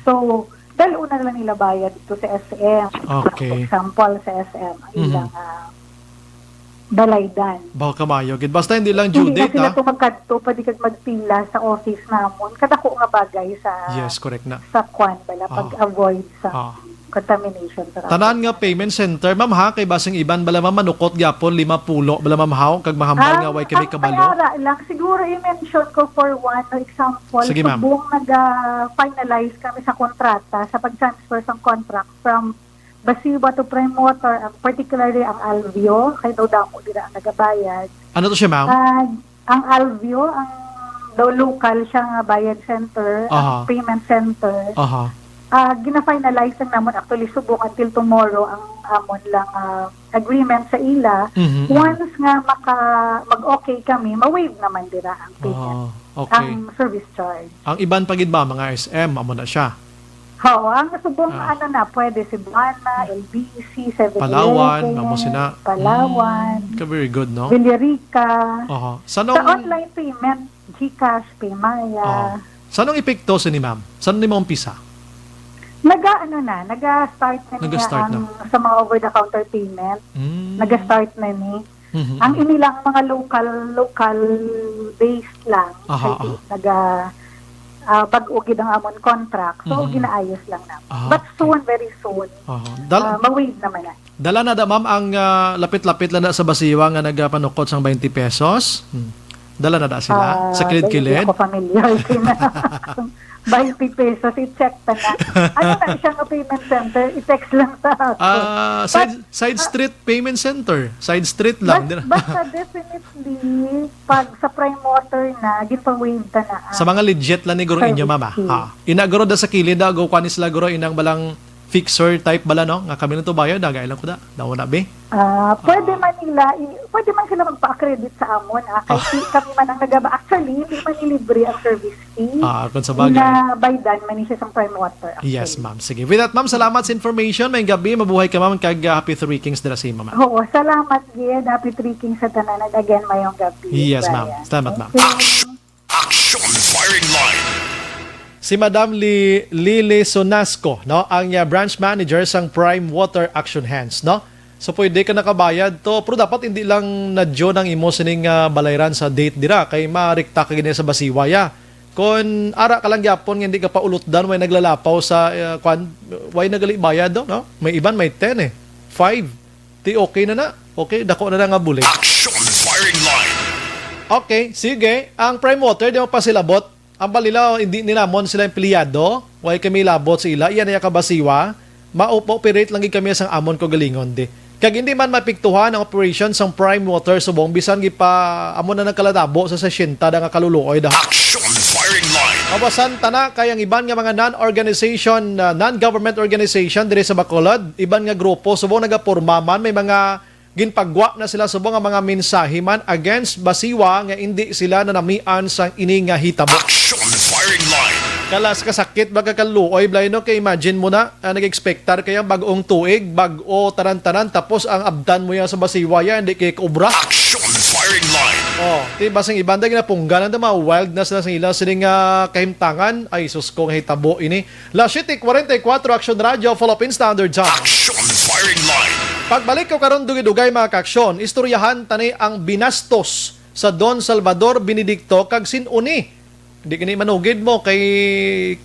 So, dahil una lang nila bayad dito sa SM. Okay. For example, sa SM, ilang balaydan. Baka mayo. Basta hindi lang due date, Hindi na sila tumagkadto, pwede kag magpila sa office namon. Kadako nga bagay sa yes, correct na. Sa kwan bala, pag-avoid sa contamination. Sa tanan nga payment center, ma'am ha, kay basing iban bala ma'am manukot gyapon 50 bala ma'am haw kag mahambal nga way kami kabalo. Lang siguro i-mention ko for one example. Sige, ma'am. Subong nag-finalize kami sa kontrata sa pag-transfer ng contract from Basiwa to Prime Water, particularly ang Alvio, kay daw damo dira ang nagabayad. Ano to siya, ma'am? Ang Alvio, ang daw local siya nga bayad center, payment center. Gina-finalize lang namon actually subong until tomorrow ang amon lang agreement sa ila. Once nga mag-okay kami, ma-waive naman dira ang payment. Ang service charge. Ang iban pagid ba mga SM amo na siya? Oo, ang subong pwede si Buana, LBC, 7-Eleven, Palawan, Mamusina. Palawan. Very good, no? Villarica. Sa Sanong online payment, GCash, Paymaya. Sanong epekto sa ni ma'am? Saan ni mo umpisa? Nag-start na niya sa mga over-the-counter payment. Nag-start na ni. Ang inilang mga local based lang. Pag-ugid ang amon contract. So, ginaayos lang na. But soon, very soon, ma-waive naman na. Dala na da ma'am ang lapit-lapit lang na sa basiwa nga nagapanukot sang 20 pesos. Dala na da sila sa kilid-kilid. Hindi ako familiar. 20 pesos, i-check pa na. Ano na siyang payment center? I-text lang sa ako. Side street payment center. Side street lang. Basta definitely, pag sa Prime Water na, ginpa-wave ta na. Sa mga legit lang ni guro inyo, mama. Inaguro da sa kilid, go kwanis la guro inang balang fixer type bala, no? Nga kami na to bayad, dagay lang ko da. Daw na, be? Pwede man sila magpa-accredit sa amon. Kasi kami man ang nagaba. Actually, hindi man nilibre ang service fee. Kung sa bagay. Na baydan man siya sa prime water. Actually. Yes, ma'am. Sige. With that, ma'am, salamat sa information. May gabi, mabuhay ka, ma'am. Kag Happy Three Kings dira sa ma'am. Oo, salamat, Gid. Happy Three Kings sa tanan. And again, mayong gabi. Yes, Brian. ma'am. Salamat, ma'am. Action Firing Line. Si Madam Lili Sonasco, no, ang branch manager sang Prime Water Action Hands, no? So pwede ka nakabayad to, pero dapat hindi lang nadyo ng imo sining balayran sa date dira kay marikta ka gini sa basiwaya. Kung ara ka lang gyapon hindi ka pa ulotdan way naglalapaw sa way nagali bayad do, no? May iban may 10 5. Ti okay na. Okay, dako na nga bulig. Action Firing Line. Okay, sige. Ang Prime Water di mo pa sila bot. Ang balila, hindi nilamon sila empleyado. Way kami labot sa ila. Iyan na kabasiwa. Ma-operate lang kami sa amon ko galingon di. Kag hindi man mapiktuhan ang operation sang Prime Water subong bisan gipa amon na nagkalatabo sa sesyenta da nga kaluluoy da. Action Firing Line. Abasan tana kayang iban nga mga non-government organization diri sa Bacolod, iban nga grupo subong nagaporma man may mga ginpagwa na sila subong nga mga mensahe man against basiwa nga hindi sila nanamian sang ini nga hitabo. Action Firing Line. Kalas kasakit baga kaluoy blay no kay imagine mo na nag-expectar kaya bagong tuig bago taran-taran tapos ang abdan mo yan sa basiwa yan hindi kay kubra. Action Firing Line. Di basang ibanda ginapungganan da mga wild na sila sa ila sining kahimtangan ay sus ko nga hitabo ini. La City 44 Action Radio Philippine Standard Time. Action Firing Line. Pagbalik ko karon dugay-dugay mga kaaksyon, istoryahan tani ang binastos sa Don Salvador Benedicto kag sinuni. Di kini manugid mo kay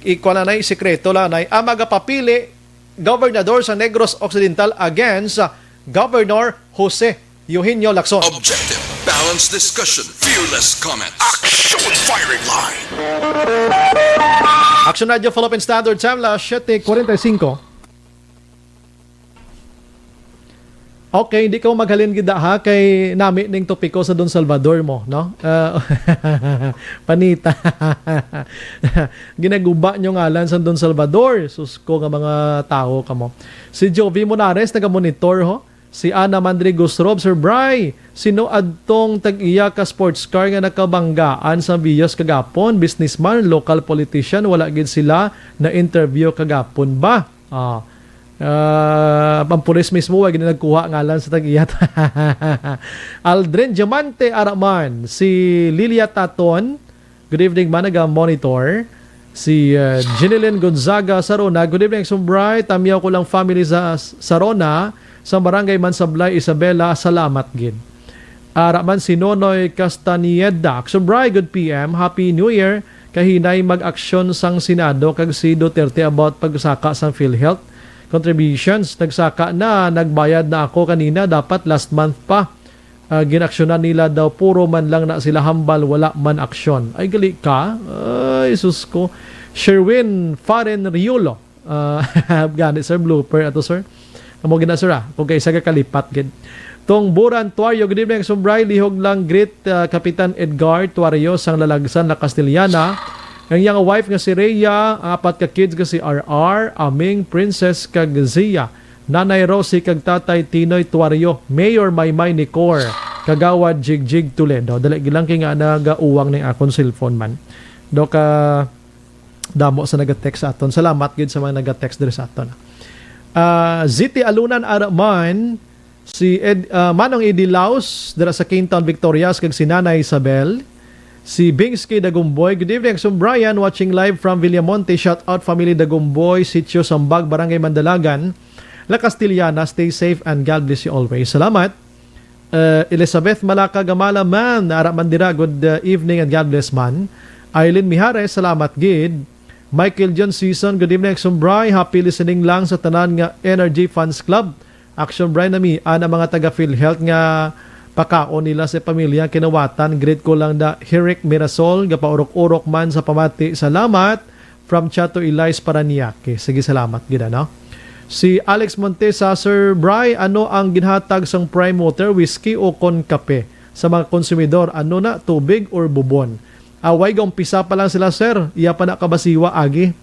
ikuananay sekreto lanay ang magapapili gobernador sa Negros Occidental against Governor Jose Eugenio Lacson. Objective, balanced discussion, fearless comments. Action Firing Line. Action Radio Philippine Standard Time, la 7:45. Okay, hindi ka maghalin gida ha kay nami ning topiko sa Don Salvador mo, no? Panita. Ginaguba nyo ngalan sa Don Salvador. Sus ko nga mga tao kamo. Si Jovi Monares naga-monitor ho. Si Ana Mandrigos Rob, Sir Bry, sino adtong tag-iya ka sports car nga nakabanggaan sa Vios kagapon, businessman, local politician, wala gid sila na interview kagapon ba? Pampulis mismo wag na nagkuha ngalan sa tag-iyat. Aldrin Diamante Araman, si Lilia Taton, good evening man, naga-monitor. Si Jeneline Gonzaga Sarona, good evening Sumbray, tamyaw ko lang family sa Sarona sa Barangay Mansablay, Isabela, salamat gid. Araman si Nonoy Castañeda, Sumbray, good PM, Happy New Year. Kahinay mag-aksyon sang Senado kag si Duterte about pagsaka sang PhilHealth contributions. Nagsaka na, nagbayad na ako kanina, dapat last month pa. Ginaksyonan nila daw, puro man lang na sila hambal, wala man aksyon. Ay, gali ka? Ay, sus ko. Sherwin Faren Riolo. Ganit, sir, blooper. Ato, sir. Amo gina, sir, kung kayo sa kakalipat, gid. Tong Buran Tuario, good evening, Sumbray, lihog lang, great Kapitan Edgar Tuario, sang lalagsan na Castellana. Ang iyang wife nga si Rhea, 4 ka kids nga si RR, Aming, Princess kag Zia, Nanay Rosie kag Tatay Tinoy Tuario, Mayor Maymay Nicor, Kagawad Jigjig Toledo. Dali gilang kay nga nagauwang ning akon cellphone man. Do ka damo sa nagatext aton. Salamat gid sa mga nagatext diri sa aton. Ziti Alunan Araman, si Manong Eddie Laus dira sa Kingtown Victorias kag si Nanay Isabel. Si Bingsky Dagumboy, good evening. So Brian, watching live from Villamonte. Shout out family Dagumboy, Sitio Sambag, Barangay Mandalagan, La Castillana. Stay safe and God bless you always. Salamat. Elizabeth Malaka Gamala man, Aramandira, good evening and God bless man. Eileen Mijares, salamat gid. Michael John Season, good evening. Sumbray, happy listening lang sa tanan nga Energy Fans Club. Action Brian nami, ana mga taga PhilHealth nga pakaon nila sa pamilya kinawatan. Great ko lang da Hirik Mirasol gapaurok-urok man sa pamati. Salamat from Chato Elias Paranaque. Sige, salamat gid no. Si Alex Montesa, Sir Bry, ano ang ginhatag sang Prime Water, whiskey o kon kape sa mga konsumidor? Ano na, tubig or bubon? Away umpisa pa lang sila, sir. Iya pa na kabasiwa agi.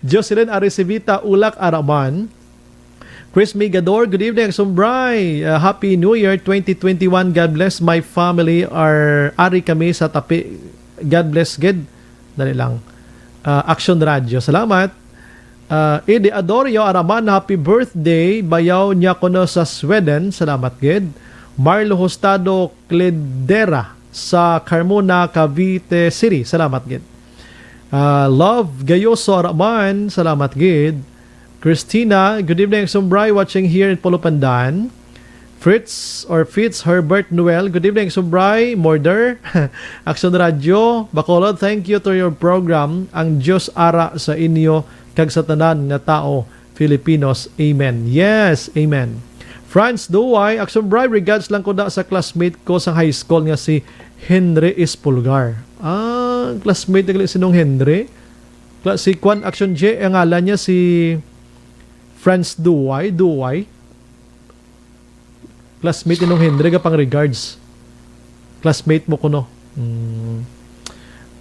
Jocelyn Arisivita Ulak Araman. Chris Migador, good evening, Sumbray. Happy New Year 2021. God bless my family. Ari kami sa Tapi. God bless, good. Dali lang. Action Radio. Salamat. Edi Adorio Araman, happy birthday. Bayaw niya ko no sa Sweden. Salamat, good. Marlo Hostado Cledera sa Carmona, Cavite City. Salamat, good. Love Gayoso Araman. Salamat, good. Christina, good evening, Sumbray, watching here in Pulupandan. Fritz Herbert Noel, good evening, Sumbray, Morder, Action Radio, Bacolod, thank you to your program. Ang Diyos ara sa inyo, kag sa tanan nga tao, Filipinos. Amen. Yes, amen. Franz Duway, Action Bray, regards lang ko da sa classmate ko sa high school nga si Henry Espulgar. Classmate nga sinong Henry? Si Kwan Action J, ang ngalan niya si Franz Duway. Classmate inong Henry ka pang regards. Classmate mo ko no.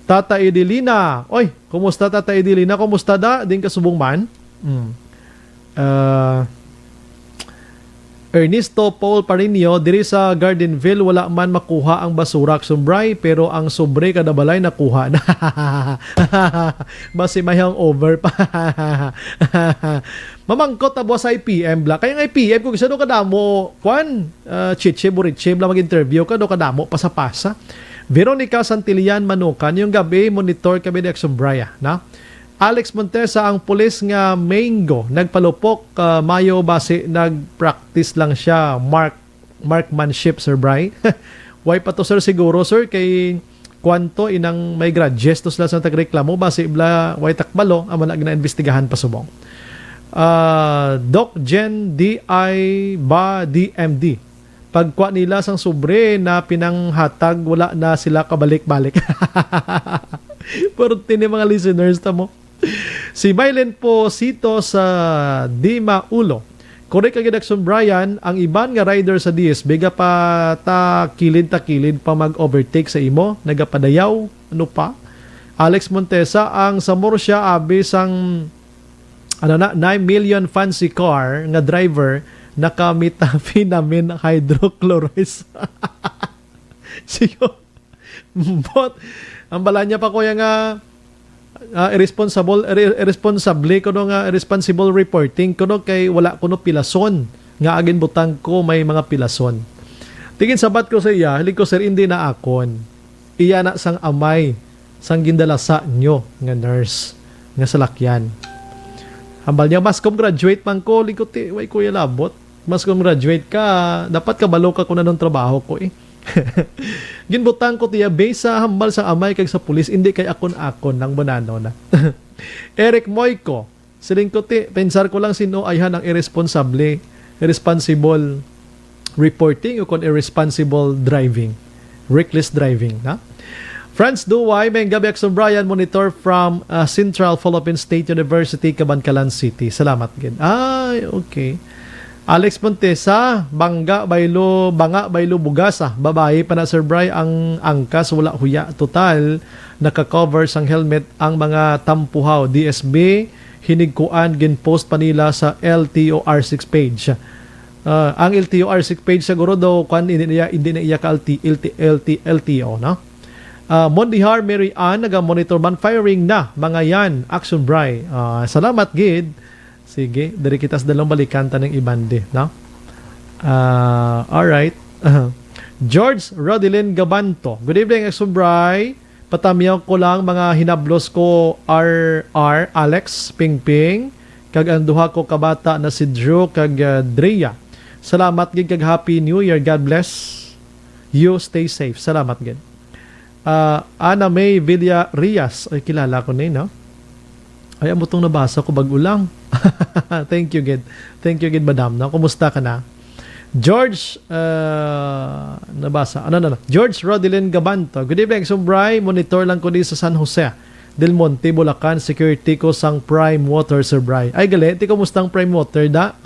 Tata Edilina. Oy, kumusta Tata Edilina? Kumusta da? Din ka subong man? Ernesto Paul Parinio, diri sa Gardenville wala man makuha ang basura Sumbray, pero ang sobre kada balay nakuha na. Basi may over pa. Mamangkot na buwas sa IPM bla. Kaya nga IPM kung gusto kadamo kwan, chiche buriche bla mag-interview ka do kadamo pasa-pasa. Veronica Santillan Manukan, yung gabi monitor kami ni Sumbray, na. Alex Montesa, ang pulis nga Mango, nagpalupok, Mayo base, nagpractice lang siya, markmanship, Sir Bry. Why pa to, sir, siguro, sir, kay kwanto inang may grudges, to sila sa tagreklamo, base, bla, why takbalo, ang mga na-investigahan pa subong. Doc Jen D.I. ba DMD, pagkwa nila sang sobre na pinanghatag, wala na sila kabalik-balik. Pero tini mga listeners tamo. Si Mylen po Sito sa Dima Ulo. Correct ang Gidakson Brian, ang iban nga rider sa DSB pa takilid pa mag-overtake sa imo, nagapadayaw, ano pa? Alex Montesa, ang sa Murcia abis ang 9 million fancy car nga driver nakamitaminamin hydrochloride. Siyo. But ang bala niya pa ko yung irresponsible kuno nga irresponsible reporting kuno kay wala kuno pilason nga agin butang ko may mga pilason. Tingin sabat ko sa iya, hili ko sir hindi na akon. Iya na sang amay sang gindalasa nyo nga nurse nga salakyan. Hambal niya mas graduate man ko, likuti way kuya labot. Mas graduate ka, dapat kabalo ka kuno ng trabaho ko eh. Ginbutang ko tiya base sa hambal sa amay kag sa pulis, hindi kay akon-akon ng banano na. Eric Moyko, siling ko ti, pensar ko lang sino ayhan ang irresponsible reporting o kon irresponsible driving, reckless driving, na? Franz Duway, may gabi Akson Brian, monitor from Central Philippine State University, Cabancalan City. Salamat gid. Ay, okay. Alex Montesa, banga baylo bugasa, babae pa na Sir Bry, ang angkas wala huya total, naka-cover sang helmet ang mga tampuhaw. DSB hinigkuan ginpost pa nila sa LTOR6 page. Ang LTOR6 page siguro daw kan hindi na iya ka LTO, no? Mondihar Mary Ann, naga-monitor man firing na mga yan Action Bry. Salamat gid. Sige, dari kita sa dalawang balikan tanong ibande, no? Alright. George Rodilin Gabanto. Good evening, Exubray. Patamiyaw ko lang mga hinablos ko RR, Alex, Pingping, kag ang duha ko kabata na si Drew, kag Drea. Salamat gid kag Happy New Year. God bless you. Stay safe. Salamat gid. Ana May Villa Rias. Ay, kilala ko na no? Ay, amo tong nabasa ko bagulang. Thank you, Gid. Thank you, Gid, madam. No? Kumusta ka na? George, nabasa. George Rodilin Gabanto. Good evening, Sumbray. Monitor lang ko din sa San Jose Del Monte, Bulacan. Security ko sang Prime Water, Sir Bray. Ay, galit. Kumusta ang Prime Water, da?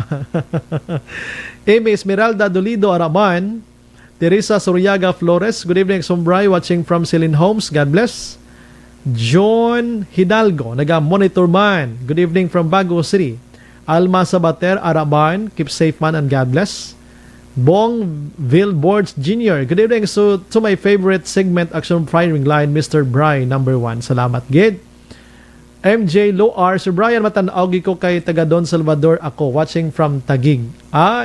Amy Esmeralda Dolido Araman. Teresa Suryaga Flores, good evening, Sombray, watching from Celine Homes, God bless. John Hidalgo, naga-monitor man, good evening from Baguio City. Alma Sabater, Araban, keep safe man and God bless. Bong Vilboards Jr., good evening to my favorite segment, Action Firing Line, Mr. Bry, number 1. Salamat, Gid. MJ Loar, Sir Brian, matanawgi ko kay taga Don Salvador ako, watching from Taguig.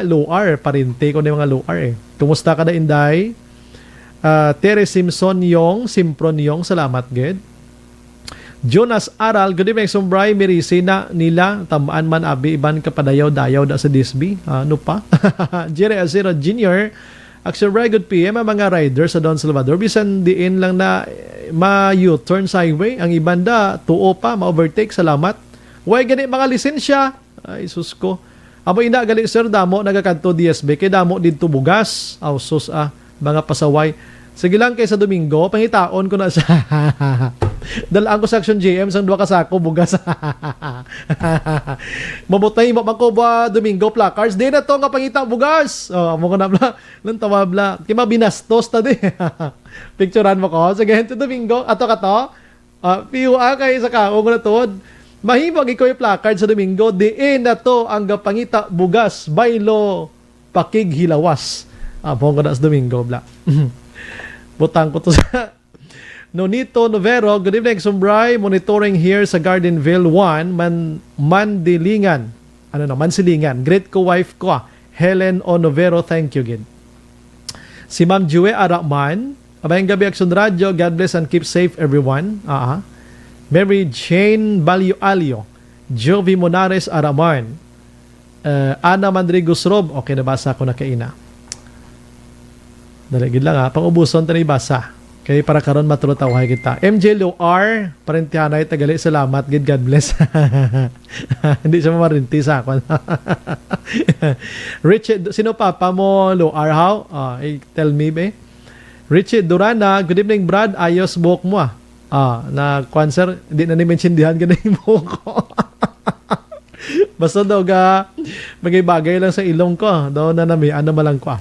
Loar, parinte ko na yung mga Loar eh. Kumusta ka na, Inday? Tere Simpson Yong, Simpron Yong, salamat, Gid. Jonas Aral, good evening, Sombray, Mirisi na nila, tamaan man abi, iban kapadayaw-dayaw da sa Disby. Ano pa? Jerry Azero Jr., Action Bray, good PM, ang mga rider sa Don Salvador, bisan diin lang na ma-U-turn sa highway, ang ibanda, tuo pa, ma-overtake, salamat. Way gani mga lisensya, ay sus ko. Amo ina gali sir, damo, nagakanto DSB, kay damo dito bugas, sus mga pasaway. Sige lang kay sa Domingo, pangitaon ko na siya. Dalaan ko sa Action JM sang duha ka sako bugas. Mabutay mo man ko ba Domingo placards di na to nga pangita bugas. Amo ko na bla nang tawabla kay mabinastos ta di. Picturean mo ko sige hento Domingo ato ka to. PUA kay sa kao ko na tuod. Mahimog ikaw yung placard sa Domingo di na to ang pangita bugas baylo pakig hilawas. Amo ko na sa Domingo bla. Butang ko to sa Nonito Novero, good evening, Sombray, monitoring here sa Gardenville 1, Mandilingan. Mansilingan. Great ko wife ko, Helen O. Novero, thank you, Gid. Si Ma'am Jue Arakman, abayang gabi, Action Radio, God bless and keep safe, everyone. Mary Jane Balio-Alio, Jovi Monares Arakman, Ana Mandrigos Rob, okay, nabasa ko na kaina. Daligid lang pang-ubuson ta na ibasa. Kaya para karon matulutaw kita. MJ Loar, parentihanay tagali, salamat, gid, God bless. Hindi siya mamarinti sa akin. Richard, sino papa mo, Loar, how? Tell me, be. Richard Durana, good evening, Brad, ayos buhok mo na cancer, hindi na ni-mentiondihan ka na yung buhok ko. Basta daw bagay-bagay lang sa ilong ko, daw na nami, ano malang ko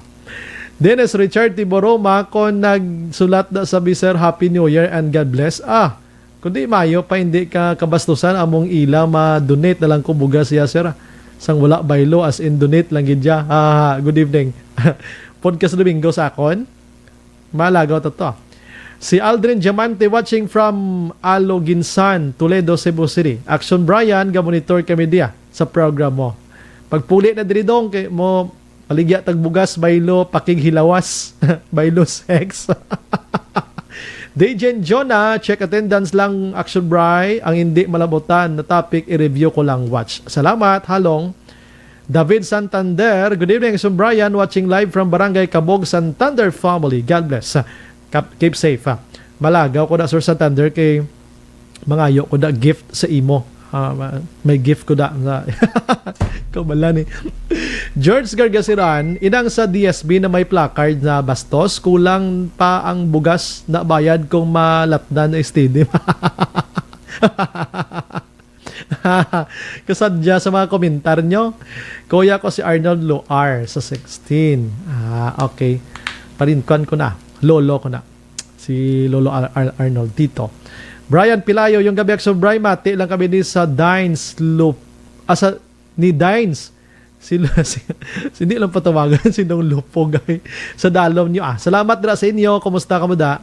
Dennis Richard Tiboroma ko nagsulat na sabi sir, Happy New Year and God bless. Kundi Mayo pa hindi ka kabastusan among ila ma-donate na lang ko bugas siya sir. Sang wala baylo as in donate lang gidya. Good evening. Podcast Domingo sa akon. Malagaw to. Si Aldrin Diamante watching from Aloginsan, Toledo, Cebu City. Action Brian, ga-monitor kami diya sa program mo. Pagpuli na diri dong kay mo paligya tagbugas, baylo, pakig hilawas, baylo sex. Dejen Jonah, check attendance lang, Action Bry. Ang hindi malabutan na topic, i-review ko lang watch. Salamat, halong. David Santander, good evening, Action Brian, watching live from Barangay Cabog, Santander family. God bless. Keep safe. Malagaw ko na, Sir Santander, kay mangayo ko na gift sa imo. May gift ko na. Kabala ni. George Gargasiran, inang sa DSB na may placard na bastos, kulang pa ang bugas na bayad kung malatdan na stadium. Kasadya sa mga komentar nyo. Kuya ko si Arnold Loar sa 16. Okay. Parinkuan ko na. Lolo ko na. Si Lolo Arnold Tito. Brian Pilayo, yung gabi so Brian, mati lang kami ni sa Dines Loop. Ni Dines. Hindi lang patawagan sinong lupo guy. Sa dalom nyo. Salamat na sa inyo. Kumusta ka mo da?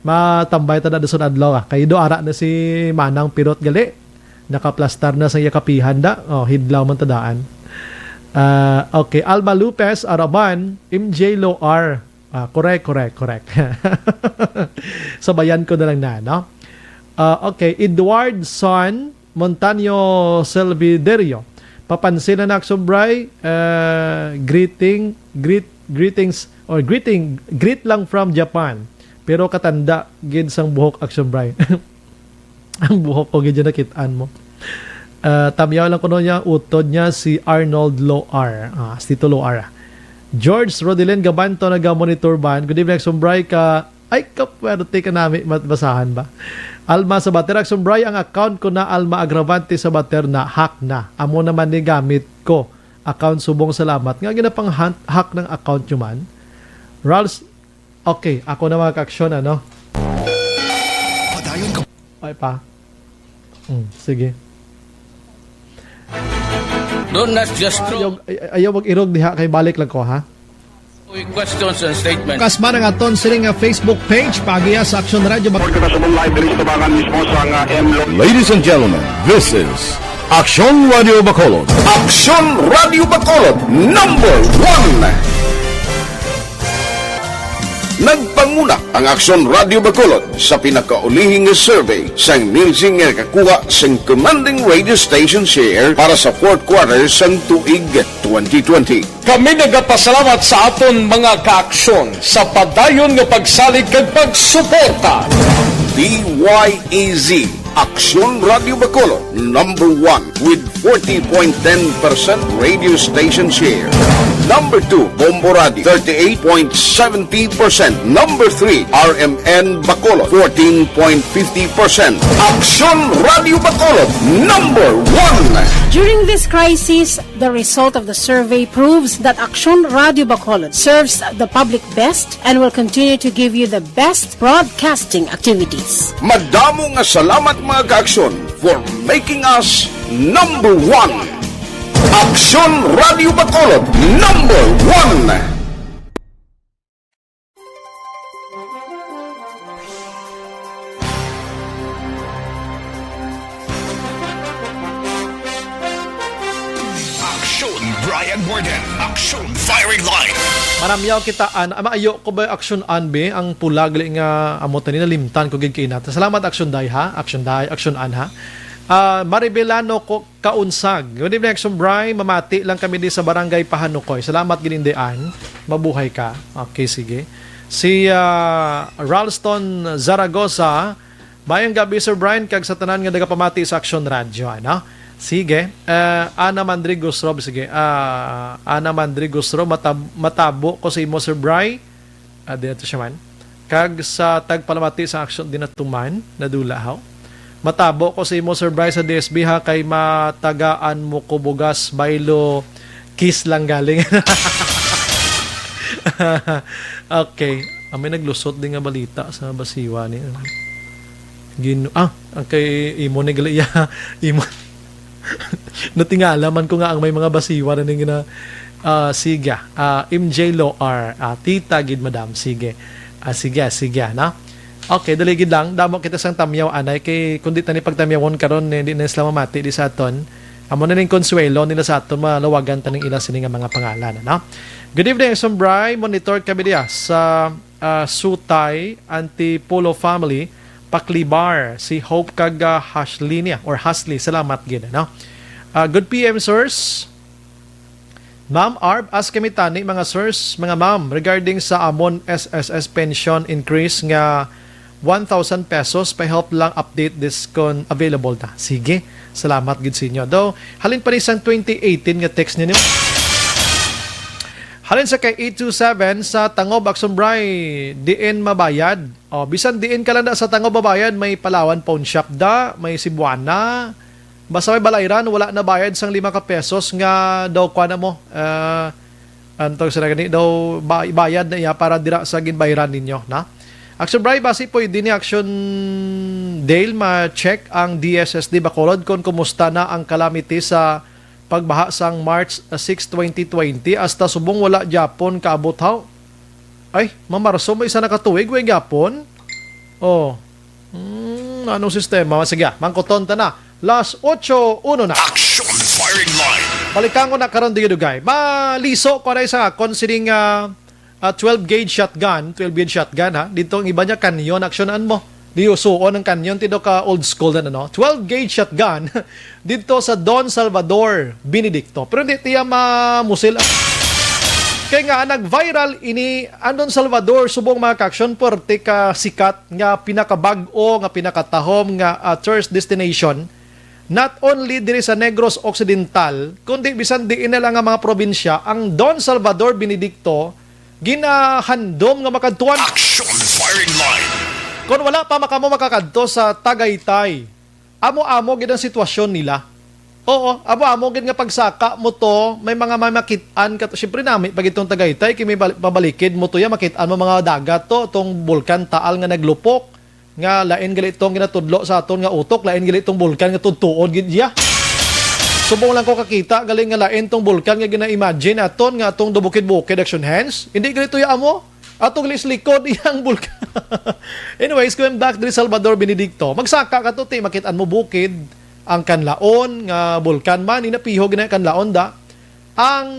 Matambay ta na doon sa adlaw. Kayo do ara na si Manang Pirot gali. Nakaplastar na sa yakapihan da. Hidlaw man tadaan. Okay. Alma Lopez, Araban, MJ Loar. Correct. Sabayan ko na lang na, no? Okay. Edward Son Montaño Selviderio. Papansin na Action Bry, greet lang from Japan. Pero katanda gid sang buhok Action Bry. Ang buhok ko gid nakitaan mo. Tamyaw lang kuno niya utod niya si Arnold Loar. Si Tito Loar. George Rodelen Gabanto naga-monitor ban. Good evening Action Bry ka. Ay kapwerte ka namin matbasahan ba? Alma sa Bater, Action Bry, ang account ko na Alma Agravante sa Bater na hack na. Amo naman ni gamit ko. Account subong salamat. Nga ginapang hack ng account nyo man. Rals, okay, ako na mga ka-aksyon, ano? Padayon ka. Ay pa. Sige. Don't not just throw Ayaw mag-irog diha kay balik lang ko, ha? questions and statements. Kasma ng aton siling nga Facebook page pagiya sa Aksyon Radio. Ladies and gentlemen, this is Aksyon Radio Bacolod. Aksyon Radio Bacolod number 1. Nagpanguna ang Aksyon Radio Bacolod sa pinakaulihing survey sa nilsing nga kakuha sa commanding radio station share para sa fourth quarter sa tuig 2020. Kami nagapasalamat sa aton mga kaaksyon sa padayon nga pagsalig kag pagsuporta. DYEZ Aksyon Radio Bacolod number 1 with 40.10% radio station share. Number 2, Bombo Radio, 38.70%. Number 3, RMN Bacolod, 14.50%. Aksyon Radio Bacolod, number 1. During this crisis, the result of the survey proves that Aksyon Radio Bacolod serves the public best and will continue to give you the best broadcasting activities. Madamo nga salamat mga kaaksyon for making us number 1. Aksyon Radio Bacolod, number 1. Aksyon Brian Borden, Aksyon Firing Line. Maramyaw kita maayo ko ba Aksyon Anbe ang pula gali nga amo tani nalimtan ko gid kay nata. Salamat Aksyon Day ha, Aksyon Day, Aksyon An ha. Maribelano ko kaunsag. Good evening, Aksyon Bry. Mamati lang kami di sa barangay Pahanukoy. Salamat ginindian. Mabuhay ka. Okay, sige. Si Ralston Zaragoza. Bayang gabi, Sir Brian, kag sa tanan nga nagapamati sa Aksyon Radio. Ano? Sige. Ana Mandrigos Rob. Sige. Ana Mandrigos Rob. Matabo ko sa imo, Sir Bry. Dito siya man. Kag sa tagpalamati sa Aksyon dinatuman. Nadulahaw. Matabo ko si mo, Sir Bryce, sa DSB ha, kay matagaan mo ko bugas, baylo, kiss lang galing. Okay. May naglusot din nga balita sa basiwa ni. Kay imo ni Galaya. Imo. Natingalaman ko nga ang may mga basiwa na ning na sige. MJ Loar, tita gid madam, sige. Sige, na. Okay, daligid lang. Damo kita sang tamyaw anay kay kundi tani pagtamyawon karon di na sila mamati di sa aton. Amo na ning konsuelo nila sa aton malawagan taning ila sini nga mga pangalan, no? Good evening, Sombray. Monitor kami diya sa Sutay Antipolo family Paklibar si Hope kag Haslinia or Hasley. Salamat gid, no? Good PM, sirs. Ma'am Arb, ask kami tani mga sirs, mga ma'am regarding sa amon SSS pension increase nga 1,000 pesos, pa-help lang update this kon available ta. Sige, salamat gid sa inyo. Daw, halin pa ni sang 2018 nga text ninyo. Halin sa kay 827 sa Tangob, Aksumbray, diin mabayad. Bisan diin ka lang na sa Tangob mabayad, may Palawan Pawn Shop da, may Cebuana. Basta may Balayran, wala na bayad sang 5 ka pesos nga daw kwa na mo. Antong sila gani, daw bayad na iya para dira sa ginbayran ninyo, na? Action Bray, basi po din ni Action Dale ma-check ang DSSD Bacolod kung kumusta na ang calamity sa pagbaha sang March 6, 2020 hasta subong wala Japon kaabot haw. Ay, mamarso may isa nakatuig way Japon. Anong sistema? Sige, mangkoton ta na. Last 8-1 na. Action Firing Line. Balikan ko na karon digay. Maliso ko na isa considering 12-gauge shotgun ha. Dito ang iba niya kanyon, aksyonan mo. Di usuon ng kanyon, tido ka old school na 12-gauge shotgun dito sa Don Salvador, Benedicto. Pero hindi tiya mamusil. Kaya nga, nag-viral ini Don Salvador, subong mga kaksyon, porte ka sikat nga pinakabag-o, nga pinakatahom, nga tourist destination. Not only diri sa Negros Occidental, kundi bisan diin na lang ang mga probinsya, ang Don Salvador, Benedicto, ginahandom nga makadtuan. Action Firing Line. Kung wala pa makamo makakadto sa Tagaytay, amo-amo gid ang sitwasyon nila. Oo, amo gid nga pagsaka mo to, may mga makitaan ka to. Syempre nami pag itong Tagaytay, kimi pabalikid mo to ya makitaan mo mga dagat to, tong bulkan Taal nga naglupok, nga lain gali itong ginatudlo sa aton nga utok, lain gali itong bulkan nga tudtuod gid ya. Subong lang ko kakita galing nga lain tong bulkan nga gina-imagine aton nga atong dubukid-bukid action hands. Hindi gali to ya amo. Atong lislikod iyang bulkan. Anyways, going back to Salvador Benedicto, magsaka ka to ti makitaan mo bukid ang kanlaon nga bulkan man inapihog na kanlaon da ang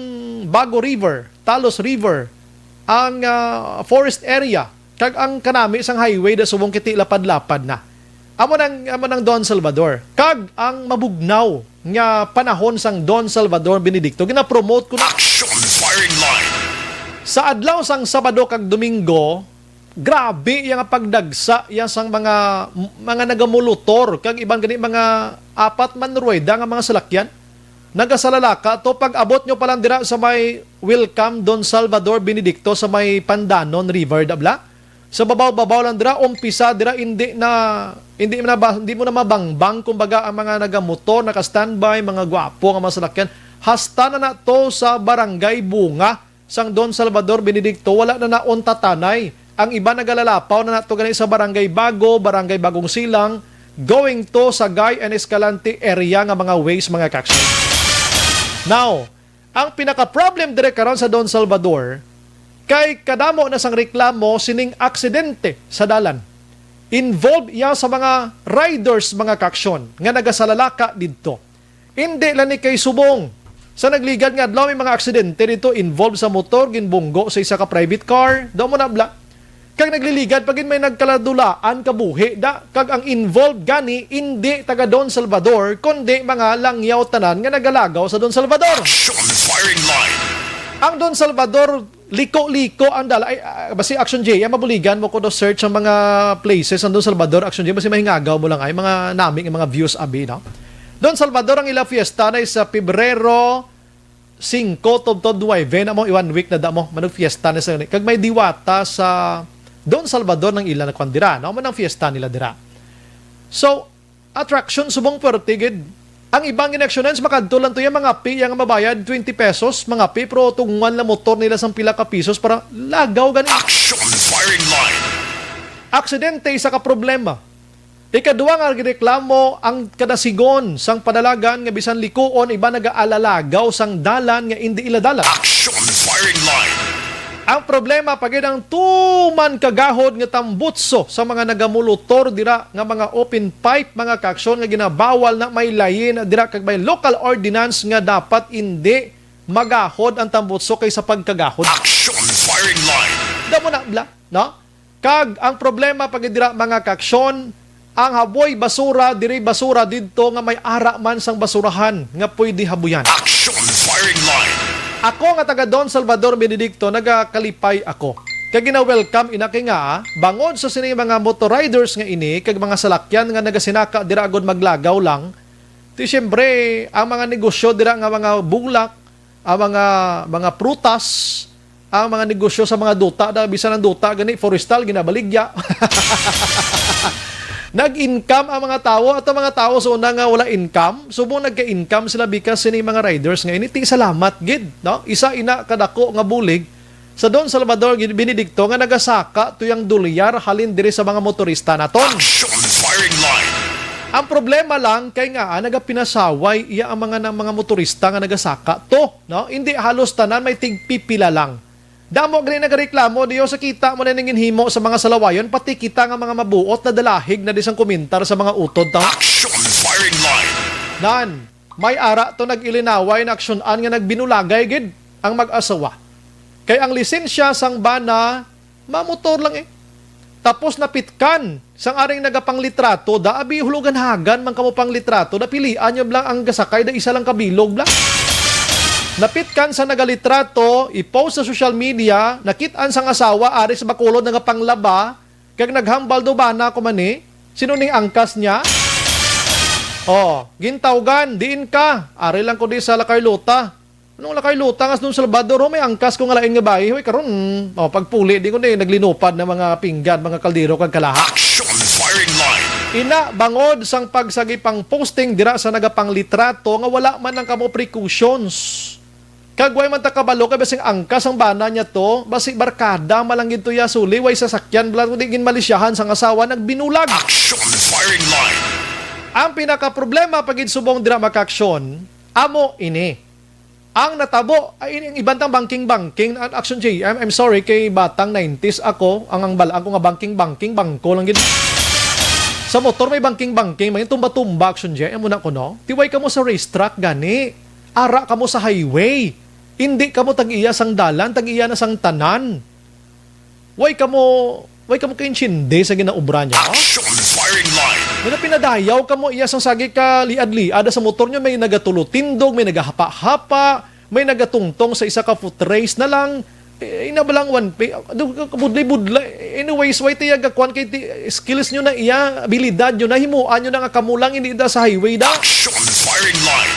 Bago River, Talos River, ang forest area kag ang kanami isang highway da subong kiti lapad-lapad na. Amo nang Don Salvador. Kag ang mabugnaw nga panahon sang Don Salvador Benedicto gina-promote ko na Action Firing Line. sa adlaw sang Sabado kag Domingo, grabe yang pagdagsa yang sang mga nagamulutor kag ibang gani mga apat man rueda nga mga salakyan. Nagasalalaka to pag abot nyo palang dira sa may Welcome Don Salvador Benedicto sa may Pandanon River dabla. Sa babaw-babaw lang dira umpisa dira hindi mo na mabangbang kumbaga ang mga nagamotor naka-standby mga gwapo nga mga salakyan. Hasta na to sa Barangay Bunga sang Don Salvador Benedicto, wala na naon tatanay. Ang iba nagalalapaw na nato gani sa Barangay Bago, Barangay Bagong Silang, going to sa Gay and Escalante area nga mga ways mga kaksyon. Now, ang pinaka-problem dire karon sa Don Salvador, kay kadamo na sang reklamo sining aksidente sa dalan. Involved iya sa mga riders mga kaksyon nga nagasalalaka didto. Hindi lang ni kay subong. Sa nagligad nga adlaw may mga aksidente dito involved sa motor ginbunggo sa isa ka private car. Daw mo na bla. Kag nagliligad pagin may nagkaladulaan kabuhi da kag ang involved gani hindi taga Don Salvador kundi mga langyaw tanan nga nagalagaw sa Don Salvador. Action Firing Line. Ang Don Salvador liko-liko ang dala ay basi Action J mabuligan mo ko do search ang mga places ang Don Salvador Action J basi mahingagaw mo lang ay mga naming mga views abi no. Don Salvador ang ila fiesta na sa Pebrero 5 to 9 na mo 1 week na damo manug fiesta na sa kag may diwata sa Don Salvador ng ila na kwandira no man ang fiesta nila dira. So attraction subong pertigid ang ibang inaksyonan makadto lang to yung mga pi yang mabayad 20 pesos mga pi pero tunguan la motor nila sang pila ka pisos para lagaw gani. Action Firing Line. Aksidente isa ka problema. Ikaduwa nga gireklamo ang kadasigon sang padalagan nga bisan likuon iba nagaalalagaw sang dalan nga hindi ila dalan. Action Firing Line. Ang problema pagid ang tuman kagahod nga tambutso sa mga nagamulutor dira nga mga open pipe mga kaksyon nga ginabawal na may layin dira kag may local ordinance nga dapat hindi magahod ang tambutso kaysa pagkagahod. Action Firing Line. Damo na bla, no? Kag ang problema pagid dira mga kaksyon ang haboy basura diri basura didto nga may ara man sang basurahan nga pwede habuyan. Action Firing Line. Ako nga taga Don Salvador Benedicto nagakalipay ako. Kag gina-welcome inaki nga bangod sa sini mga motor riders nga ini kag mga salakyan nga nagasinaka dira agud maglagaw lang. Ti syempre ang mga negosyo dira nga mga bulak, ang mga prutas, ang mga negosyo sa mga duta da bisan ang duta gani forestal ginabaligya. Nag-income ang mga tao at ang mga tao so una nga wala income, subong nagka-income sila because sini mga riders nga ini salamat gid, no? Isa ina kadako nga bulig sa Don Salvador Benedicto nga nagasaka tuyang dolyar halin diri sa mga motorista naton. Action Firing Line. Ang problema lang kay nga nagapinasaway iya ang mga motorista nga nagasaka to, no? Hindi halos tanan may tigpipila lang. Damo gani nagareklamo diyo sa kita mo na ningin himo sa mga salawayon pati kita nga mga mabuot na dalahig na disang komentar sa mga utod ta. Action Firing Line. Nan, may ara to nag-ilinaway na aksyonan nga nagbinulagay gid ang mag-asawa. Kay ang lisensya sang bana mamotor lang Tapos napitkan sang aring nagapang-litrato da abi hulugan hagan man kamo pang-litrato da pilian nyo lang ang gasakay da isa lang kabilog bla. Napitkan sa nagalitrato, i-post sa social media, nakitaan sang asawa, ari sa bakulod nga panglaba, kag naghambal do ba na kumani, sino ning angkas niya? Oh, gintawgan, diin ka, ari lang ko di sa Lacarlota. Anong Lacarlota, ngas nung Salvador, may angkas ko nga laing nga bahay, karon pagpuli, di ko na naglinupad na mga pinggan, mga kaldero, kag kalaha. Action Firing Line. Ina bangod sang pagsagi pang posting dira sa nagapang-litrato nga wala man ang kamo precautions. Kagway man ta kabalo kay basing angkas ang bana niya to, basi barkada malanggid to ya suli way sasakyan bala kundi gin malisyahan sang asawa nagbinulag. Action firing line. Ang pinaka problema pagid subong dira makaksyon, amo ini. Ang natabo ay ang ibang banking action J. I'm sorry kay batang 90s ako, ang bala ako nga banking bangko lang gid. Sa motor may banking may tumba action J. Amo na ko no. Tiway ka mo sa racetrack gani. Ara ka mo sa highway. Hindi ka mo tag-iya sang dalan, tag-iya na sang tanan. Way ka mo kainchinde sa ginaubra niya. Action firing line. May pinadayaw ka mo iya sang sagi ka liad-liada sa motor niyo, may nagatulotindog, may nagahapa-hapa, may nagatungtong sa isa ka foot race na lang. Inabalang one pay. Budlay-budlay. Anyways, way tiya gakwan kay skills nyo na iya, abilidad nyo na, himuan nyo na nga kamulang hindi da sa highway da. Action firing line.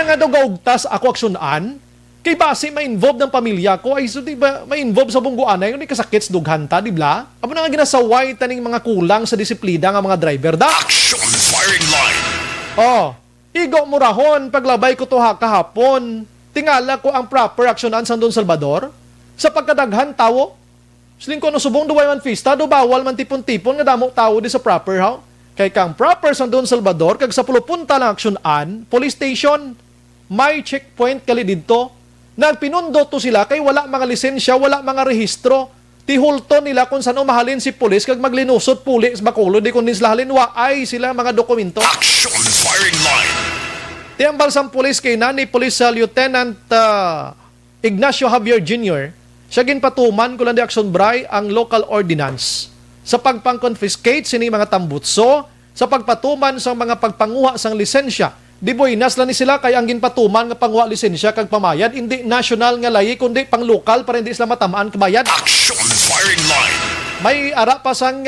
Nga daw gaugtas ako aksyonan. Kay base ma-involve ng pamilya ko ay so diba ma-involve sa bungguanay kundi kasakits dughanta di bla. Amo na nga ginasaway taning mga kulang sa disiplina nga mga driver da. Action firing line. Oh, igo murahon paglabay ko to kahapon. Tingala ko ang proper aksyonan sa Don Salvador sa pagkadaghan tawo. Siling ko no subong duway man fiesta do bawal man tipon-tipon nga damo tawo di sa proper ha. Kay kang proper sa Don Salvador kag sa pulupunta lang aksyonan, police station, may checkpoint kali didto. Nagpinundo to sila kay wala mga lisensya, wala mga rehistro. Tihulton nila kung saan mahalin si pulis kag maglinusot pulis bakulo di kun sila halin wa ay sila mga dokumento. Action firing line. Tiambal sang pulis kay nani Police Lieutenant Ignacio Javier Jr. Siya ginpatuman ko lang di action bray ang local ordinance sa pagpang-confiscate sini mga tambutso, sa pagpatuman sa mga pagpanguha sang lisensya. Di boynas lang ni sila kay ang ginpatuman nga panguha lisensya kag pamayad hindi national nga layi kundi pang lokal para hindi sila matamaan kabayad. Action firing line. May ara pa sang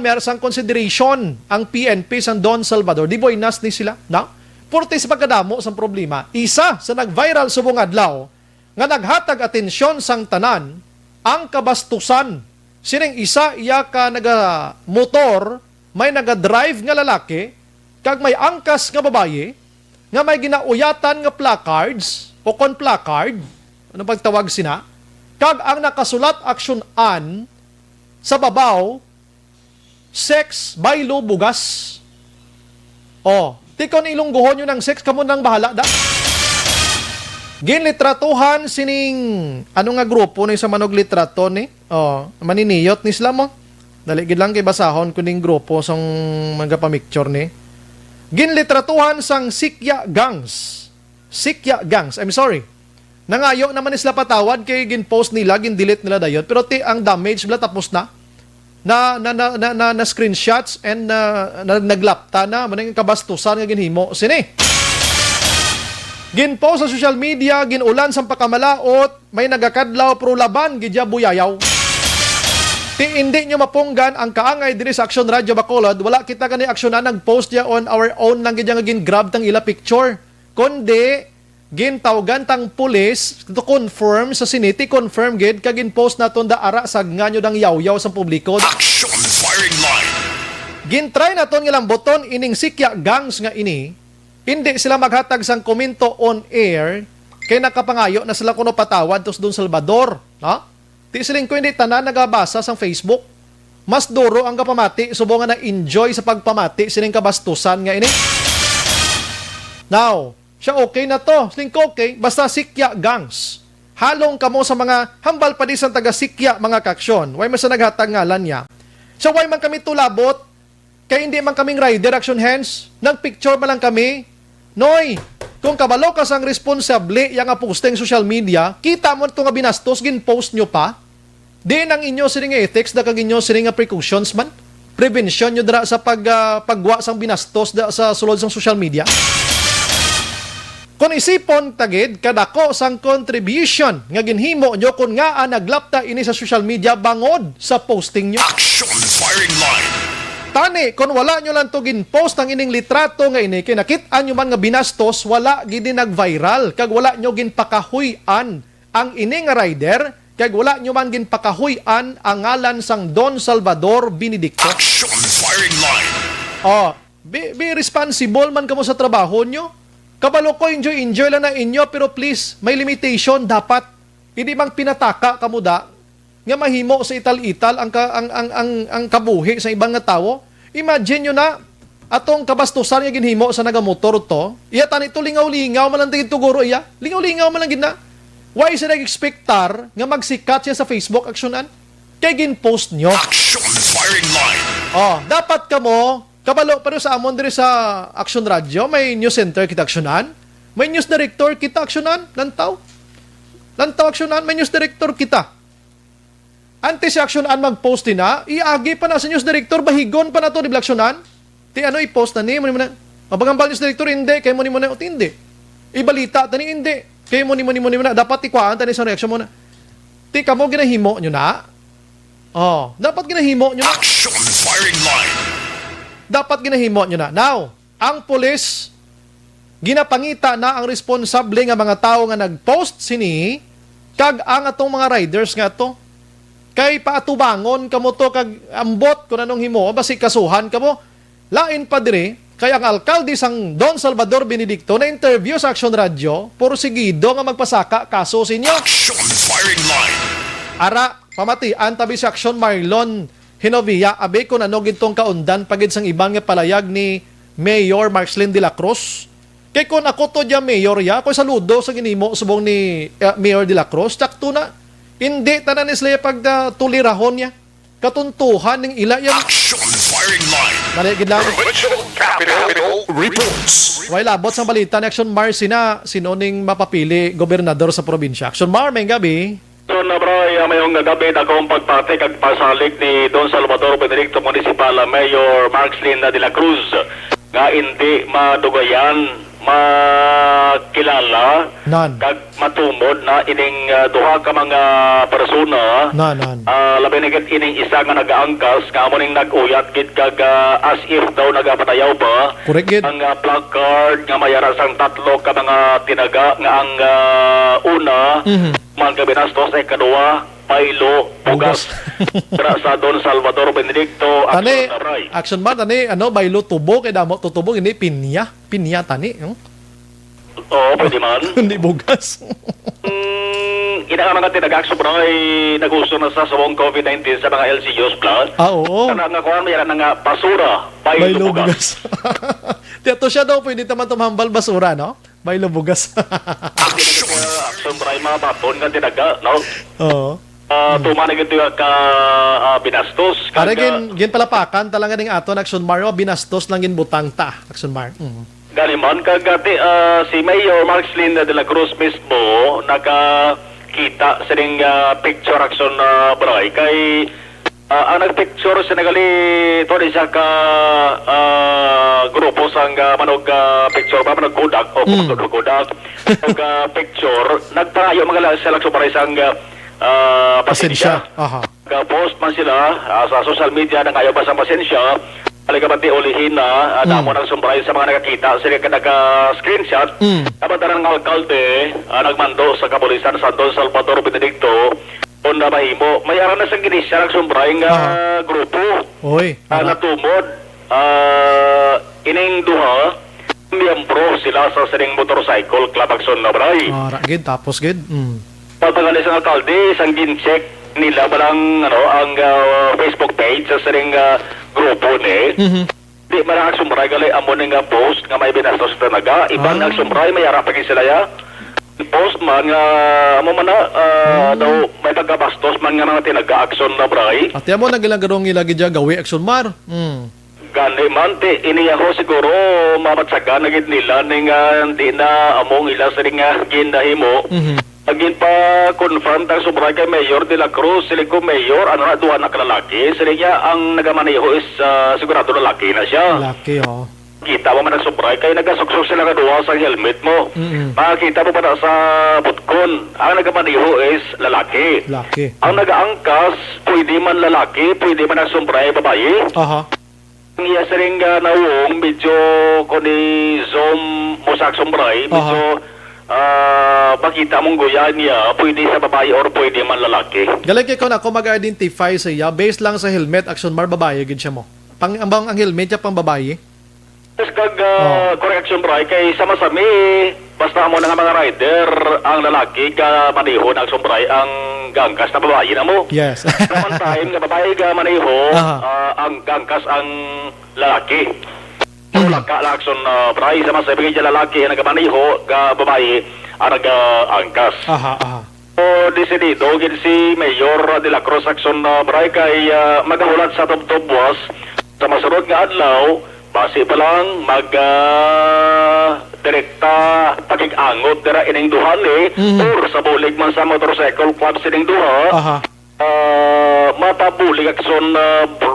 may sang consideration ang PNP sang Don Salvador. Di boynas ni sila, na? Porte sa pagkadamo sang problema. Isa sa nag-viral subong adlaw nga naghatag atensyon sang tanan ang kabastusan. Sining isa iya ka naga-motor, may naga-drive nga lalaki kag may angkas nga babaye nga may ginauyatan nga placards o kon placard ano pagtawag sina kag ang nakasulat action an sa babaw sex baylo bugas tikon ilungguhon nyo ng sex kamo nang bahala da ginlitratuhan sining ano nga grupo ni sa manog litrato ni maniniyot ni sila mo daligid lang kay basahon kuning grupo sang mga pamicture ni ginlitratuhan sang Sikya Gangs. Sikya Gangs. I'm sorry. Nangayo naman sila patawad kay ginpost nila, gindelete nila dayon. Pero ang damage bla tapos na. Na screenshots and naglapta na. Manang kabastusan nga ginhimo. Sini. Ginpost sa social media, ginulan sang pakamalaot, may nagakadlaw pro laban, gidya buyayaw. Hindi nyo mapunggan ang kaangay diri sa Action Radio Bacolod, wala kita kani aksyonan nag-post ya on our own lang gid nga gin-grab tang ila picture. Kundi gintawgan tang pulis to confirm sa siniti confirm gid kag gin-post naton da ara sa nganyo dang yaw-yaw sa publiko. Action firing line. Gintry naton nga lamboton ining Sikya Gangs nga ini. Hindi sila maghatag sang komento on air kay nakapangayo na sila kuno patawad tos Don Salvador, ha? Ti siling ko hindi tanan nagabasa sa Facebook. Mas duro ang kapamati subong nga na-enjoy sa pagpamati sining kabastusan nga ini. Now, siya okay na to. Siling ko okay, basta Sikya Gangs. Halong kamo sa mga hambal pa di sa taga Sikya mga kaksyon. Way man sa naghatag ngalan niya. So way man kami tulabot kay hindi man kaming rider action hands. Nagpicture man lang kami. Noy, kung kabalo ka sang responsable yang nga posting social media, kita mo ito nga binastos, gin-post nyo pa. Di nang inyo sining ethics, da kag inyo sining precautions man. Prevention nyo dira sa pagwa sang binastos da sa sulod sang social media. Kung isipon tagid, kadako sang contribution nga ginhimo nyo kung nga naglapta ini sa social media bangod sa posting nyo. Action firing line. Tani, kung wala nyo lang to gin-post ang ining litrato nga ini, kinakit-an nyo man nga binastos, wala gini nag-viral, kag wala nyo ginpakahuyan ang ining rider, kag wala nyo man ginpakahuyan ang ngalan sang Don Salvador Benedicto. Action firing line. Oh, be responsible man kamo sa trabaho nyo. Kabalo ko, enjoy lang na inyo, pero please, may limitation dapat. Hindi mang pinataka kamo da nga mahimo sa ital-ital ang kabuhi sa ibang nga tawo. Imagine nyo na, atong kabastusan nga ginhimo sa nagamotor to, iya tani ito lingaw-lingaw man lang tingin tuguro iya. Lingaw-lingaw man lang gid na. Why siya nag-expectar nga magsikat siya sa Facebook aksyonan? Kaya gin-post nyo. Action Firing Line. Oh, dapat kamo, kabalo, pero sa amon diri sa Action Radio, may news center kita aksyonan. May news director kita aksyonan. Lantaw aksyonan, may news director kita. Ante si aksyonan mag-post na, iagi pa na sa news director, bahigon pa na to di aksyonan. Ti ano i-post na ni, mo na. Mabagambal news director, hindi. Kaya mo ni mo na, hindi. Ibalita, tani hindi. Kaya mo ni mo na. Dapat ikwaan, tani sa reaction mo na. Ti, kamo ginahimo nyo na. Oh, dapat ginahimo nyo na. Action Firing Line. Dapat ginahimo nyo na. Now, ang pulis, ginapangita na ang responsable nga mga tao nga nag-post sini, kag ang atong mga riders nga to. Kay paatubangon kamo to, kag ambot kung anong himo, basi kasuhan kamo. Lain pa dire, kaya ang alkalde sang Don Salvador Benedicto na interview sa Action Radio, puro sigido nga magpasaka kaso sa inyo. Action Firing Line. Ara, pamatian tabi sa Action Marlon Hinovia, abe kung ano gitong kaundan pagid sang ibang nga palayag ni Mayor Marcelin de la Cruz. Kay kung ako to dya Mayor ya, ako saludo sa ginimo subong ni Mayor de la Cruz, takto na. Hindi tanan ni sila tulirahon niya. Katuntuhan ng ila yan. Action Firing Line. Maligid lang. Capital Reports. Way labot sa balita ni Action Mar sinoning mapapili gobernador sa probinsya. Action Mar, may gabi. So na bro, mayong gabi na akong pagpati kag pasalig ni Don Salvador Benedicto Municipal Mayor Marcelin de la Cruz nga hindi madugayan, makilala kag matumod na ining duha ka mga persona. Labi na gid ining isa nga nagaangkas nga amo ning nag-uyat gid kag as if daw nagapatayaw pa. Correct gid. Ang placard nga mayara sang tatlo ka mga tinaga nga ang una mga binastos ay kadua Pailo Bugas para sa Don Salvador Benedicto Action Mar tani Bailo tubo kay damo tutubo ini pinya tani. Oo, pwede man. Hindi bugas. Ina nga tinag-action bro ay nagusto na sa subong COVID-19 sa mga LCUs plus. Oo. Kana nga kuan mayara nga basura, Bailo Bugas. Tiyato siya daw pwede taman tumambal basura, no? Bailo Bugas. Action bro ay mga baton nga tinaga, no? Oo. Tumanag ito ka binastos. Para gin palapakan talaga ning aton Action Mar, binastos lang gin butang ta Action Mar. Ganiman kagati si Mayor Marcelin de la Cruz mismo nakakita sa ning picture action bray kay ang nagpicture sa nagali to di siya ka grupo sang manog picture pa manog kodak o kodak picture nagparayo mga sila sa para isang pasensya. Post man sila sa social media nang ayaw pa sa pasensya. Aligabati ulihin na damo ng sumbray sa mga nakakita sila ka naka-screenshot. Kabantaran ng alkalde nagmando sa kapulisan sa Don Salvador Benedicto kung na mahimo. May aran na sa ginisya ng sumbray nga grupo. Natumod. Ining duha miyembro sila sa sining motorcycle club action na bray. Gid tapos gid. Pagpagalis ng alkalde isang gin-check nila balang ang Facebook page sa sining grupo ni. Di marang aksumray gali amo nga post nga may binastos talaga. Ibang aksumray may harap pagin sila ya. Post man nga amo man daw may pagkabastos man nga mga tinaga-aksyon na bray. At mo nagilang ilagi dya gawi Action Mar. Gani man te iniya ho siguro mamatsaga na gid nila ning hindi na among ila sa nga ginahimo. Agin pa confirm tang sobra kay Mayor de la Cruz, sila ko Mayor, ano na duha na kalalaki, sila niya ang nagamaneho is sigurado lalaki na siya. Lalaki, Kita mo man ang sobra kay nagasuksok sila kaduha sa helmet mo. Makikita mo pa na sa putkon, ang nagamaneho is lalaki. Ang nagaangkas, pwede man lalaki, pwede man ang sobra babae. Ang iya siring nawong, medyo kuni zoom mo sa sombray, medyo makita mong guyan niya, pwede sa babae or pwede man lalaki. Galing kay ko na ako mag-identify sa iya, based lang sa helmet Action Mar, babae, gid siya mo. Ang bang Angel, medya pang babae? Yes, kag correction bro, kay sama-sami, basta mo na nga mga rider, ang lalaki ka maniho ng sombray, ang gangkas na babae na mo. Yes. Naman time nga babae ka maniho, ang gangkas ang lalaki. So, lakson bray, sama-sami ka lalaki na maniho, ka babae, ang nag-angkas. So, desidido, gid si Mayor de la Cruz Action bray, kay magahulat sa tubtubwas, sa masunod nga adlaw, base pa lang direkta pagig-angot dira ining duha ni or sa bulig man sa motorcycle club sining duha matabulig akson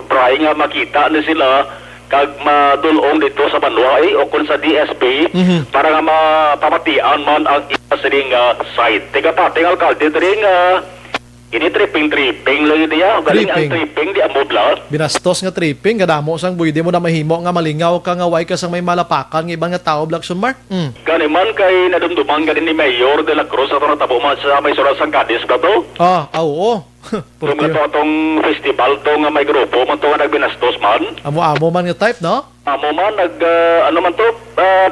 bray nga makita ni sila kag madulong dito sa Banway o kung sa DSP para nga mapamatian man ang isa sining site. Tiga pa, tingal alkalde diri nga ini tripping lang niya. Galing ang tripping di amobla. Binastos nga tripping, kadamo sang buide mo na mahimo nga malingaw ka nga way ka sang may malapakan nga ibang nga tao Blackson Mark. Gani man kay nadumduman ganin ni Mayor de la Cruz ato natabo man sa may surat sang Cadiz ba to? Oo. Kung ito atong festival to nga may grupo man to nga nagbinastos man. Amo man nga type, no? Amo man ano man to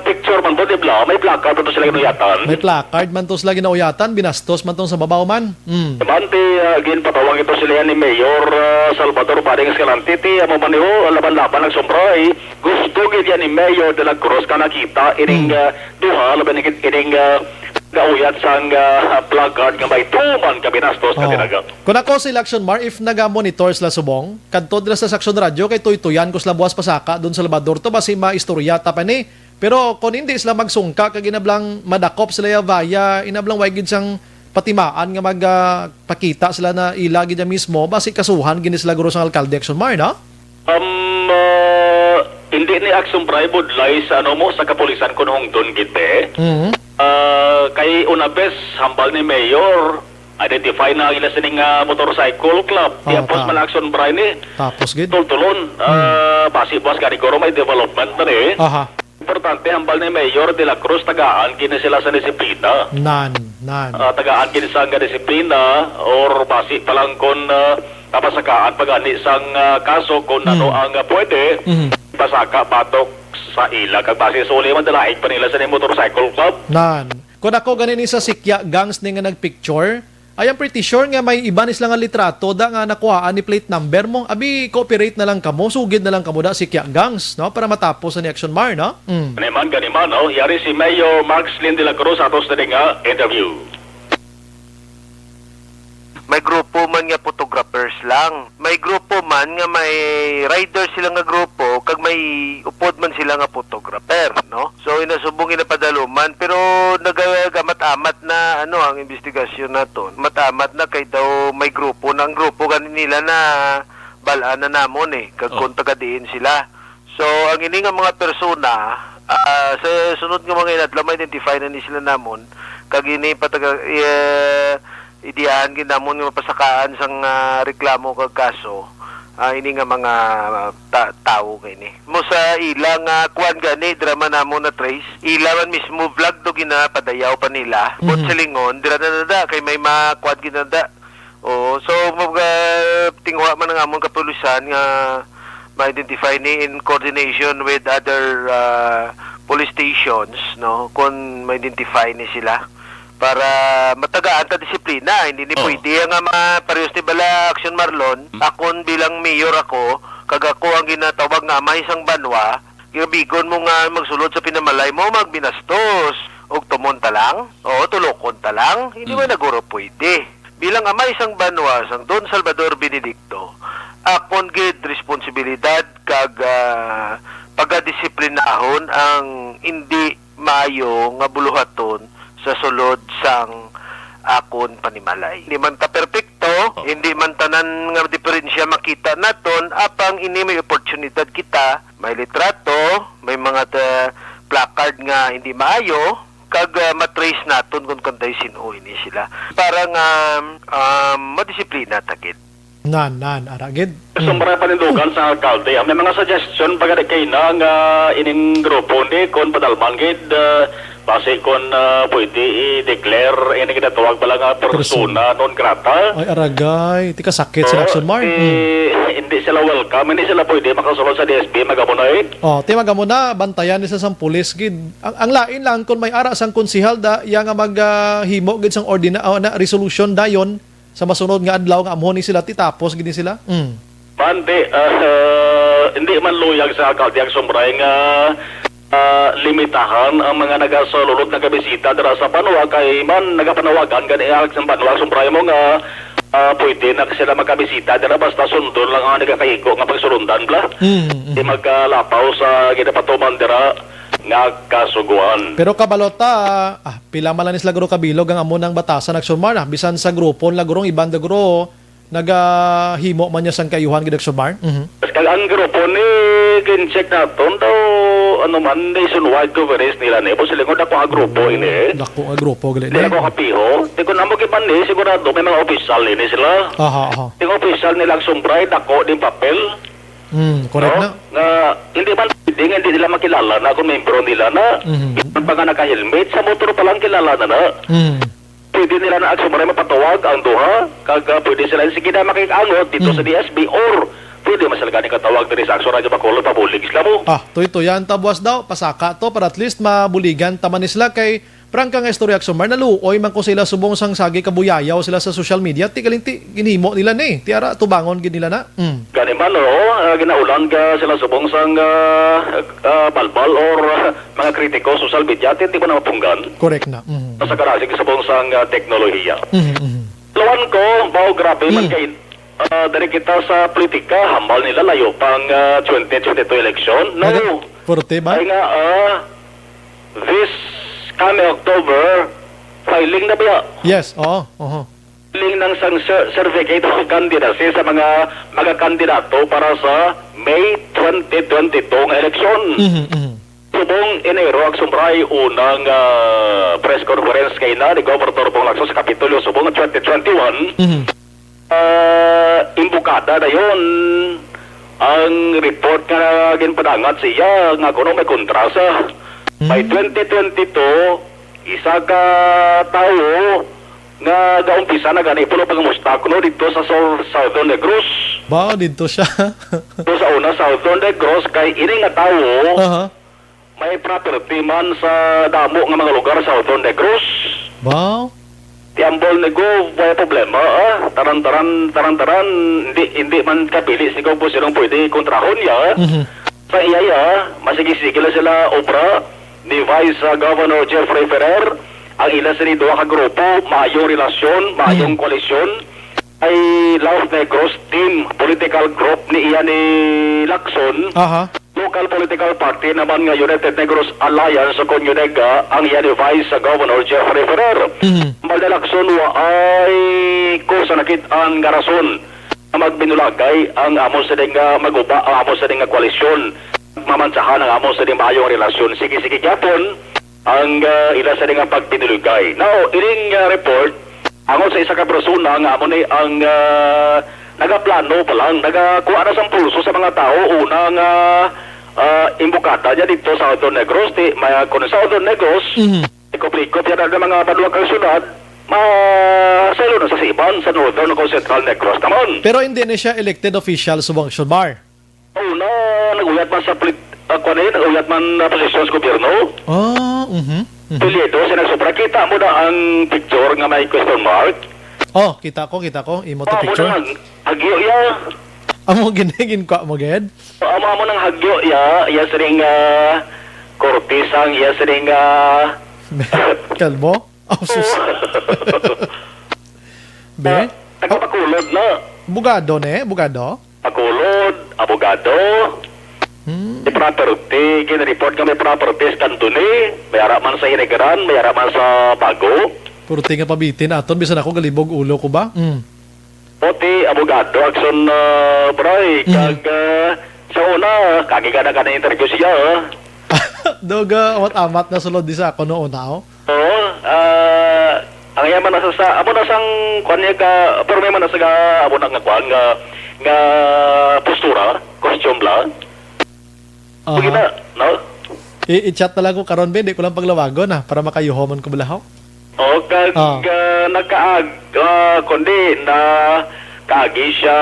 picture man to di bla may placard to sila ginuyatan. May placard man to sila ginauyatan, binastos man tong sa babaw man. Manti again patawag ito sila ni Mayor Salvador Pading Escalante ti amo man niho laban-laban nagsombray. Gusto gid yan ni Mayor de la Cruz ka nakita ining duha laban ining gauyat sang placard nga may tuman ka binastos ka tinaga. Kung ako sa election mar, if naga-monitor sila subong, kadto dira sa Saksyon Radio kay tuytuyan ko sila buwas pasaka doon sa Labrador to basi maistorya ta pa ni. Pero kung hindi sila magsungka kag inablang madakop sila ya via inablang waygid sang patimaan nga magpakita sila na ilagi niya mismo basi kasuhan gini sila guro sang alkalde action mar na? Hindi ni action bribe budlay sa ano mo sa kapulisan kun hongdon gite. Kay una bes hambal ni Mayor identify na ila sining motorcycle club di apos man action bribe ni tapos gid tulon basi boss gani guro may development na ni importante hambal ni Mayor de la Cruz tagaan kini sila sa disiplina tagaan kini sa disiplina or basi palang kon tapasakaan pagani sang kaso kung ano ang pwede pasaka patok sa ila kag base suli man dalaig pa nila sa motorcycle club kung ako ganin sa sikya gangs ni nga nagpicture I am pretty sure nga may iba nis lang nga litrato da nga nakuhaan ni plate number mo abi cooperate na lang kamo sugid na lang kamo da sikya gangs no para matapos ni action mar no Ganiman no yari si Mayor Markslin de la Cruz atos na nga interview. May grupo man nga photographers lang. May grupo man nga may rider sila nga grupo kag may upod man sila nga photographer, no? So inasubong inapadaluman pero nagagamat-amat na ano ang investigasyon naton. Matamat na kay daw may grupo ng grupo kanila na balaan na namon kag kung taga-diin sila. So ang ini nga mga persona sa sunod nga mga inadlaw ma-identify na ni sila namon kag ini pataga idiyan ginamon nga mapasakaan sang reklamo kag kaso ini nga mga tao kay ni mo sa ilang kuan gani drama namon na trace ila man mismo vlog do ginapadayaw pa nila but sa lingon dira na kay may makuan ginada so tingwa man nga amon kapulisan nga ma-identify ni in coordination with other police stations no kung ma-identify ni sila para matagaan ta disiplina hindi ni pwede nga maparehas ni bala action Marlon akon bilang mayor ako kag ako ang ginatawag nga may isang banwa gibigon mo nga magsulod sa pinamalay mo magbinastos og tumonta lang tulokon ta lang hindi man naguro pwede bilang amay isang banwa sang Don Salvador Benedicto akon gid responsibilidad kag pagadisiplinahon ang hindi maayo nga buluhaton sa sulod sang akon panimalay. Hindi man ta perpekto, hindi man tanan nga diferensya makita naton, apang ini may oportunidad kita, may litrato, may mga placard nga hindi maayo, kag matrace naton kung kanday sino ini sila. Para nga madisiplina tagid. Aragid. Sumbara panindugan sa alkalde. May mga suggestion pagkada kay na nga ining grupo ni kon padalman gid base kung pwede i-declare ini kinatawag pala nga persona non grata. Ay, aragay. Tika sakit sila Action Mar. Hindi sila welcome, hindi sila pwede makasulod sa DSB magamunay. Timaga mo na, bantayan ni sa pulis gid. Ang lain lang kung may ara sang konsihal da, iya nga maghimo gid sang na resolution dayon sa masunod nga adlaw nga amon ni sila titapos gid sila. Pante, hindi man luyag sa alkalde ang sombray nga limitahan ang mga nagasulod na kabisita dira sa Banwa kay man nagapanawagan gani ang Banwa sombray mo nga pwede na sila magkabisita dira basta sundon lang ang nagakahigo nga pagsulundan bla. Di magkalapaw sa ginapatuman dira nga kasuguan. Pero kabalota, pila man lang sila guro kabilog ang amon ng batasan Action Mar bisan sa grupon la gurong ibang guro nagahimo man niya sang kayuhan gid Action Mar. Kag ang grupo ni kin-check naton daw ano man nationwide coverage nila ni po sila ko dako nga grupo ini. Dako nga grupo gali. Di ko kapiho. Di ko namo giban ni sigurado may mga official ini sila. Di ko official nila sumbray dako din papel. Correct na. Nga hindi man hindi nila makilala na kung membro nila na. Pag naka-helmet sa motor pa lang kilala na. Pwede nila na Action Mar mapatawag ang duha kag pwede sila sige na makikangot dito sa DSB or pwede masalagani katawag diri sa Action Radio Bacolod pabulig isla mo. Tuy-tuyan tabuas daw pasaka to para at least mabuligan taman sila kay prangka nga istorya Action Mar naluoy man ko sila subong sang sagi kabuyayaw sila sa social media ti kalinti ginhimo nila ni tiara tubangon gid nila na. Gani man ginaulan ka sila subong sang balbal or mga kritiko social media ti ko na mapunggan. Correct na. Sa karasig subong sang teknolohiya. Lawan ko bao grabe man kay dari kita sa politika, hambal nila layo pang 2022 election. No. Forte ba? Ay nga, this coming October, filing na ba? Yes, Filing ng certificate of candidacy sa mga kandidato para sa May 2022 ng election. Subong Enero, Action Mar unang press conference kay na ni Governor Bong Lacson sa Kapitolyo subong 2021. Imbukada na yun ang report nga ginpadangat siya nga kuno may kontrasa. By 2022 isa ka tao nga gaumpisa na gani puno pagmustakno dito sa Southern Negros. Ba dito siya. Dito sa una Southern Negros kay ini nga tao may property man sa damo nga mga lugar sa Southern Negros. Ba Tiambol nego may problema taran hindi man kapili sigaw po silang pwede kontrahon ya. Sa iya masigil sila obra ni Vice Governor Jeffrey Ferrer ang ila sa duha ka grupo maayong relasyon maayong koalisyon ay Laos Negros team political group ni iya ni Lacson. Local political party naman nga United Negros Alliance o Conyunega ang iya ni Vice Governor Jeffrey Ferrer. Lacson ay ko sa nakitaan nga rason na magbinulagay ang amo sa nga maguba ang amo sa nga koalisyon mamansahan ang amo sa maayong relasyon sige gyapon ang ila sa nga pagpinulagay. Now ining report angon sa isa ka persona nga amo ni ang nagaplano pa lang nagakuha na sang pulso sa mga tao unang imbukata niya dito sa Southern Negros kung sa Southern Negros ikoplikop yan ang mga paduwag kang syudad salo na sa Siban sa Northern o Central Negros naman. Pero hindi na siya elected official sa Action Mar. Na naguyat man sa naguyat man posisyon sa gobyerno. Pilyedo siya nagsupra. Kita mo na ang picture nga may question mark. Kita ko. Imo to picture. Hagyo ya. Amo ginigin ko mo ged. Amo nang hagyo ya. Iya sering kortisang, iya sering kalmo. Sus. Be? Nagpakulod na. Bugado. Pakulod, abogado. Di property, kinareport kami properties kanto ni. Mayara man sa Hinigaran, mayara man sa Bago. Purti nga pabitin aton bisan ako galibog ulo ko ba? Poti abogado Action Bray kag sa una kagigana ka na interview siya. Doga amat na sulod di sa ako noon na ang yaman na sa amo na sang kanya ka pero may man na sa amo na nga kwan nga postura costume la. Bugina no? I-chat na lang ko karon Ben, di ko lang paglawagon para makayuhomon ko balahaw. O nagkaag kundi na kaagi siya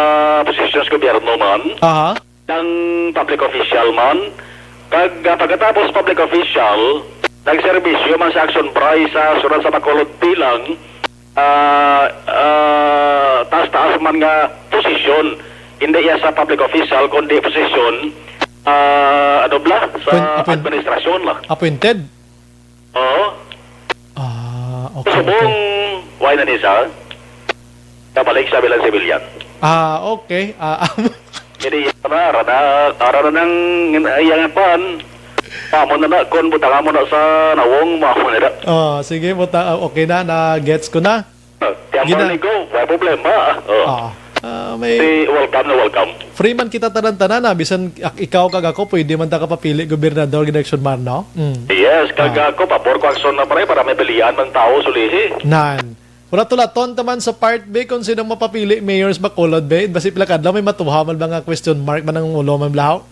posisyon sa gobyerno man. Aha. Ng public official man. Pagkatapos public official, nagserbisyo man sa Action Bray sa Surat sa Bacolod bilang taas-taas man nga posisyon. Hindi iya sa public official kundi posisyon sa administrasyon lang. Appointed? Oo. Okay. Subong why na nisa? Kabalik sa bilang civilian. Okay. Jadi ara nang iyang pan. Pamo na kon butang mo na sa nawong mo na. Sige, okay na gets ko na. Tiyan ni go, wala problema. May welcome. Free man kita tanan-tanan bisan ikaw kag ako pwede man ta ka papili gobernador election man no. Yes, kag ako pabor ko aksyon na para may bilian ng tao sulihi. Nan. Wala tulaton taman sa part B kung sinong mapapili mayors Bacolod be basi pila kadlaw may matuhaman ba nga question mark man ang ulo man blahaw.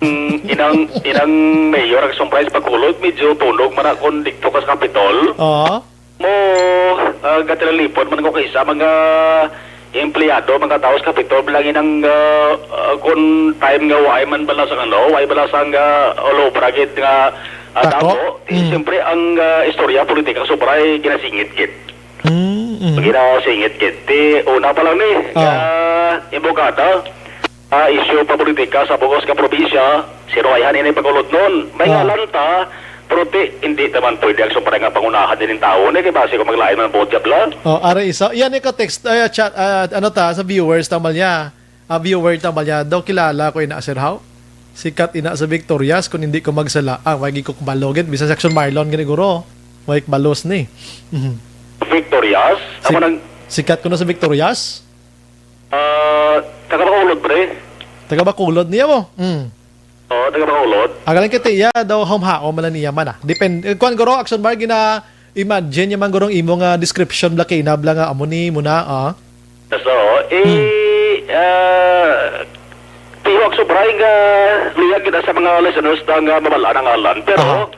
Inang mayor ang surprise Bacolod medyo tunog man akong dikto ka sa Kapitol. Mo gatilipod man ko kaysa mga empleyado mga tao sa Kapitol bilangin ang kung time nga way man bala sa way bala sa olo bragit nga damo. Siyempre ang istorya politika sobray ginasingit-git. Ginasingit-git. Una pa lang ni imbokada isyu pa politika sa bugos ka probinsya sinuayhan ini Bacolod nun. May ngalan ta pero hindi naman pwede ang sobray nga pangunahan din ng tao ni kay base ko maglain ng bodjab lang. Are isa. Yan ka text chat sa viewers tamal niya. Viewer tamal niya daw kilala ko ina Sir How. Sikat ina sa Victorias kung hindi ko magsala. Wagi ko balogit bisa section Marlon ganiguro. Wag balos ni. Victorias? Sikat ko na sa Victorias? Taga Bacolod pre. Taga Bacolod niya mo. Taga Bacolod. Agalan kita iya daw humhao man niya man Depende kuan guro action bar gina imagine yaman gurong imo nga description bla kay nabla nga amo ni muna So, tihok sobray nga liyag kita sa mga listeners nga mabala ng ngalan pero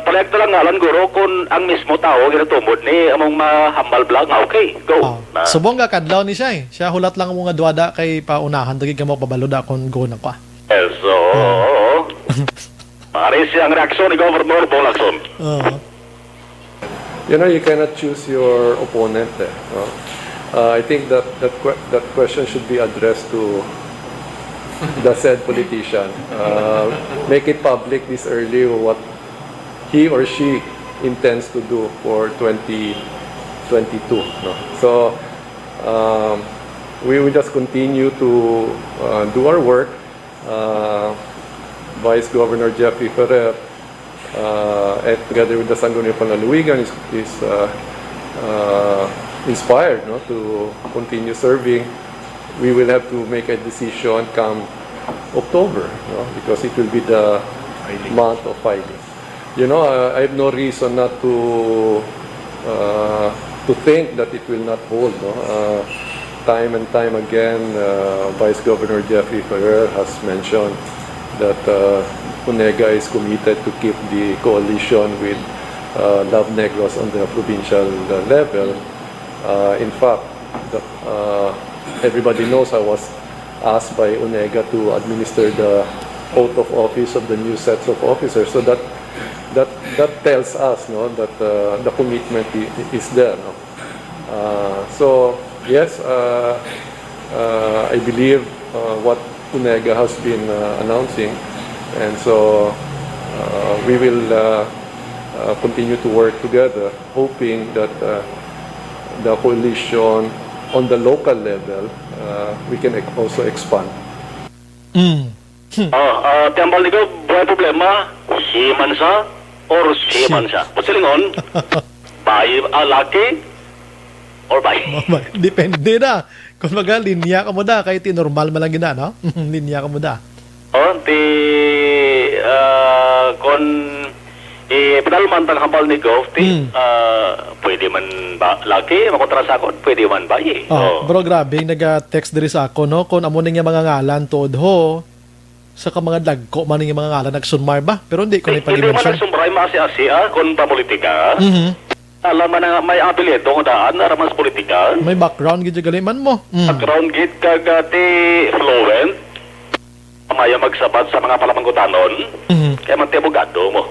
palayag na lang ngalan guro kung ang mismo tao ginatumod ni among mahambal vlog nga okay go. Subong nga kadlaw ni siya siya hulat lang mo nga duwada kay paunahan dagig ka mo pabaloda kung go na ka. So, pare siyang reaksyon ni Governor Bolakson. You know, you cannot choose your opponent. I think that question should be addressed to the said politician. Make it public this early what he or she intends to do for 2022. No? So, we will just continue to do our work. Vice Governor Jeffrey Ferrer and together with the Sangguniang Panlalawigan is inspired to continue serving. We will have to make a decision come October because it will be the month of filing. You know, I have no reason not to think that it will not hold. Time and time again, Vice Governor Jeffrey Ferrer has mentioned that UNEGA is committed to keep the coalition with Love Negros on the provincial level. In fact, everybody knows I was asked by UNEGA to administer the oath of office of the new sets of officers. So that tells us that the commitment is there. So yes, I believe what UNEGA has been announcing, and so we will continue to work together, hoping that the coalition on the local level we can also expand. Tiambal niko buhay problema si mansa or si mansa. Pasilingon, bayi laki or bayi. Depende na. Kung maga, linya ka mo da. Kahit normal man lang gina, no? Linya ka mo da. Kung pinalman tang hambal ni Gov, pwede man laki, makontra sa akon, pwede man bayi. Bro, grabe, nag-text diri sa ako, no? Kung amo nga mga ngalan, tod ho, sa mga dagko man yung mga ngalan nagsunmar ba? Pero hindi ko na Hindi man ipag-mention. nagsumbray maasi-asi kung papolitika. Alam mo na may apelyido ko daan na ramang politika. May background gid galiman mo. Background gid kagati fluent. Maya magsabat sa mga palamangutanon. Kaya man ti abogado mo.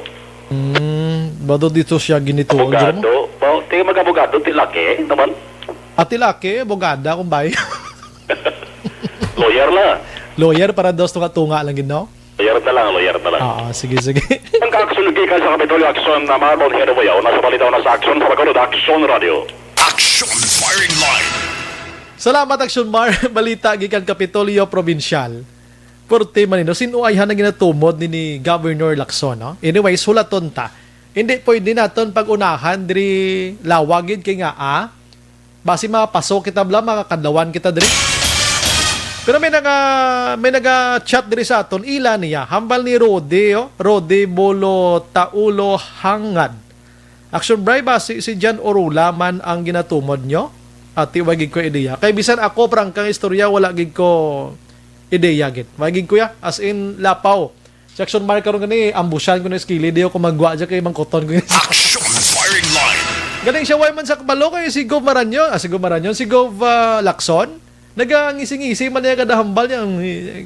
Bado dito siya ginituon mo? Abogado. Ti mag-abogado ti laki naman. Ati laki, abogada kung bay. Lawyer la. Lawyer para dos tunga lang gid no? Lawyer na lang. Sige. Ang ka-action ka sa Kapitolyo Action na mga mga hero bayaw. Nasa balitaw na sa action sa Bacolod Action Radio. Action Firing Line. Salamat Action Mar, balita gikan Kapitolyo Provincial. Porte manino sinuayhan na ginatumod ni Governor Lacson, no? Anyway, sulaton ta. Hindi pwede naton pag-unahan diri lawagid kay nga basi mapasok kita bla makakadlawan kita diri. Pero may naga-chat diri sa aton ila niya hambal ni Rode Bolo Taulo Hangad. Action Bray ba si Jan Orula man ang ginatumod nyo? At iwagig ko ideya. Kay bisan ako prangkang istorya wala gig ko ideya gid. Wagig ko ya as in lapaw. Section mark karon gani ambushan ko na skili di ko magwa dya kay mangkoton ko. Action Firing Line. Galing siya way man sa kabalo kay si Gov Maranyon, si Gov Lacson. Nagangisi-ngisi man niya kada hambal niya.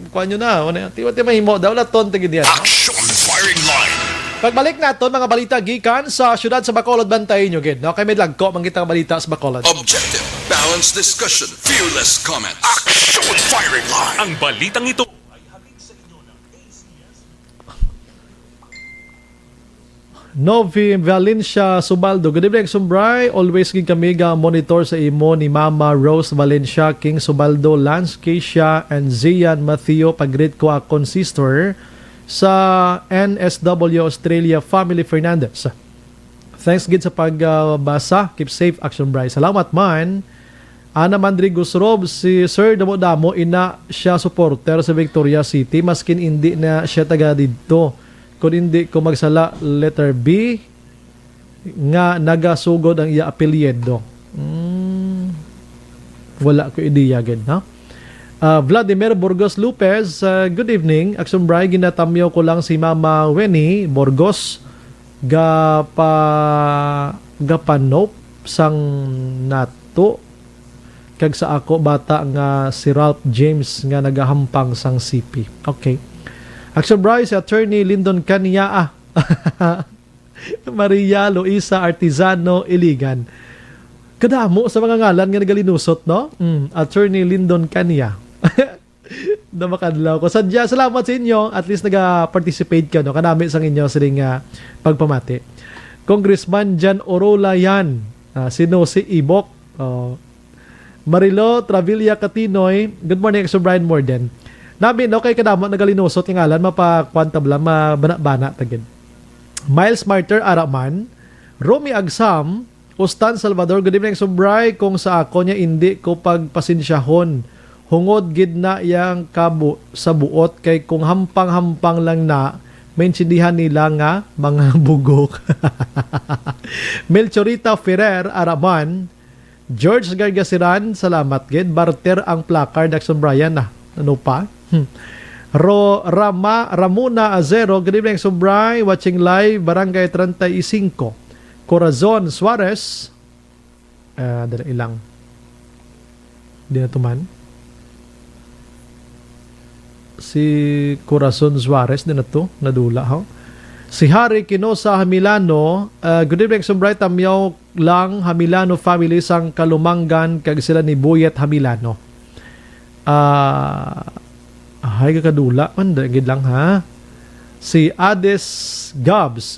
Kuha nyo na. Tiwati mahimo daw. Laton tigid yan. Action Firing Line. Pagbalik naton mga balita gikan sa syudad sa Bacolod bantayin nyo gid. No? Kay may lagko mangita balita sa Bacolod. Objective, balanced discussion, fearless comment. Action Firing Line. Ang balitang ito Novi Valencia Subaldo. Good evening, Sumbray. Always gid kami ga monitor sa imo ni Mama Rose Valencia, King Subaldo, Lance Keisha, and Zian Matheo. Pag-greet ko akong sister sa NSW Australia Family Fernandez. Thanks gid sa pagbasa. Keep safe, Action Bray. Salamat man. Ana Mandrigos Rob, si Sir Damo-Damo, ina siya supporter sa Victoria City, maskin hindi na siya taga dito. Kung hindi ko magsala, letter B, nga nagasugod ang iya apelyido. Wala ko ideya agad, ha? Vladimir Burgos Lopez, good evening. Action Bray, ginatamyo ko lang si Mama Winnie Burgos, gapanop sang nato. Kag sa ako bata nga si Ralph James nga nagahampang sang CP. Okay. Action Bryce, Attorney Lyndon Cania, Maria Luisa Artizano Iligan. Kadamo sa mga ngalan nga nagalinusot, no? Attorney Lyndon Cania. Namakadlaw ko. Sadya, salamat sa inyo. At least nag-participate ka, no? Kanami sa inyo sa pagpamati. Congressman Jan Orola yan. Sino si Ibok? Marilo Travilla Catinoy. Good morning, Action Brian Morden. Nabi, no, kay kadamo nagalinusot yung ngalan, mapakwantabla, mabana-bana tagin. Miles Martyr Araman, Romy Agsam, Ustan Salvador, good evening, Sumbray, kung sa ako niya hindi ko pagpasensyahon. Hungod gid na yang kabo sa buot, kay kung hampang-hampang lang na, maintindihan nila nga mga bugok. Melchorita Ferrer Araman, George Gargasiran, salamat gid. Barter ang placard, Action Brian na. Ano pa? Ramona Azero, good evening, Sumbray, watching live, Barangay 35. Corazon Suarez, dala ilang. Di na tuman. Si Corazon Suarez, di na to, nadula, ha? Si Harry Quinosa Hamilano, good evening, Sumbray, tamyaw lang, Hamilano family sang Kalumangan, kag sila ni Buyet Hamilano. Ay kakadula man dagid lang, ha. Si Ades Gabs,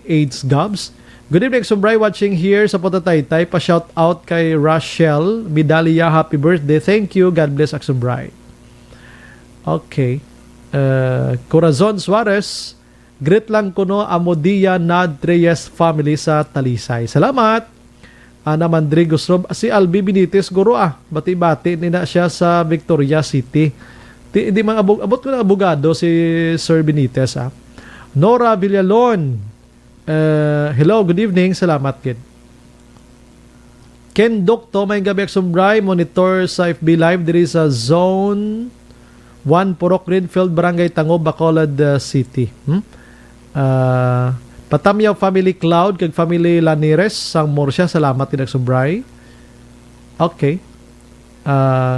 AIDS Gabs. Good evening, Sumbray, watching here sa Potataytay. Pa-shout out kay Rachel Midalia, happy birthday. Thank you, God bless, Sumbray. Okay. Corazon Suarez, greet lang ko no Amodia Nad Reyes family sa Talisay. Salamat. Ana Mandrigos Rob, si Albi Benitez guro bati-bati nina siya sa Victoria City. Di mga abot ko na abogado si Sir Benitez, Nora Villalon, hello, good evening, salamat kid. Ken Dokto, may gabi, Sumbray, monitor sa FB Live diri sa Zone 1 Purok Greenfield, Barangay Tango, Bacolod City. Patamyaw Family Cloud kag Family Lanires sang Morsya, salamat tinag subray. Okay.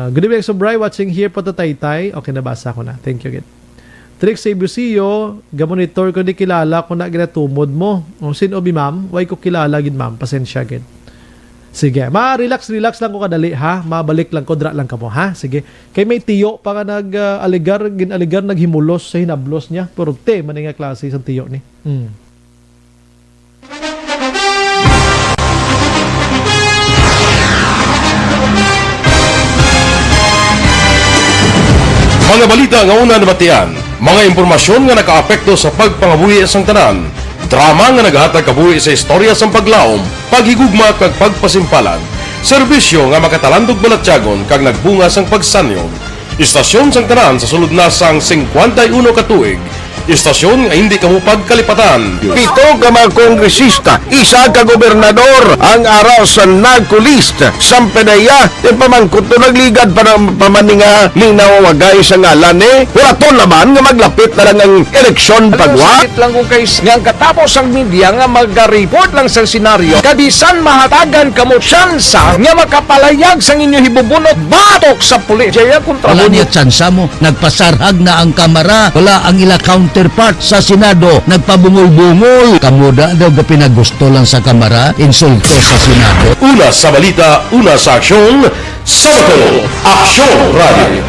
Good evening subray, watching here po Taytay. Okay, nabasa ko na. Thank you again. Trix sa Ibusio, gamonitor ko di kilala kung na ginatumod mo. Sino bi ma'am? Why ko kilala gid ma'am? Pasensya gid. Sige, relax lang ko kadali ha. Mabalik lang ko, dra lang ka mo ha. Sige. Kay may tiyo pa nga nag-aligar, naghimulos sa hinablos niya. Pero man nga klase sa tiyo ni. Mga balita nga una nabatian, mga impormasyon nga nakaapekto sa pagpangabuhi sang tanan, drama nga naghatag kabuhi sa istorya sang paglaom, paghigugma kag pagpasimpalan, serbisyo nga makatalandog balatyagon kag nagbunga sang pagsanyon, istasyon sang tanan sa sulod na sang 51 ka tuig, istasyon nga hindi kamupag kalipatan. 7 ka mga kongresista, 1 ka gobernador ang araw sa nagkulist sa Pedaya di pamangkot to nagligad para pamaninga linawagay sa ngalan wala to naman nga maglapit na lang ang eleksyon pagwa. Sakit lang kung kays nga katapos ang media nga mag-report lang sa senaryo kabisan mahatagan kamo tsansa nga makapalayag sang inyo hibubunot batok sa pulis. Jaya kontra wala niya tsansa mo, nagpasarhag na ang kamara, wala ang ila counterpart sa Senado, nagpabungol-bungol. Kamuda daw ga pinagusto lang sa kamara, insulto sa Senado. Una sa balita, una sa aksyon, Sabado, Aksyon Radio.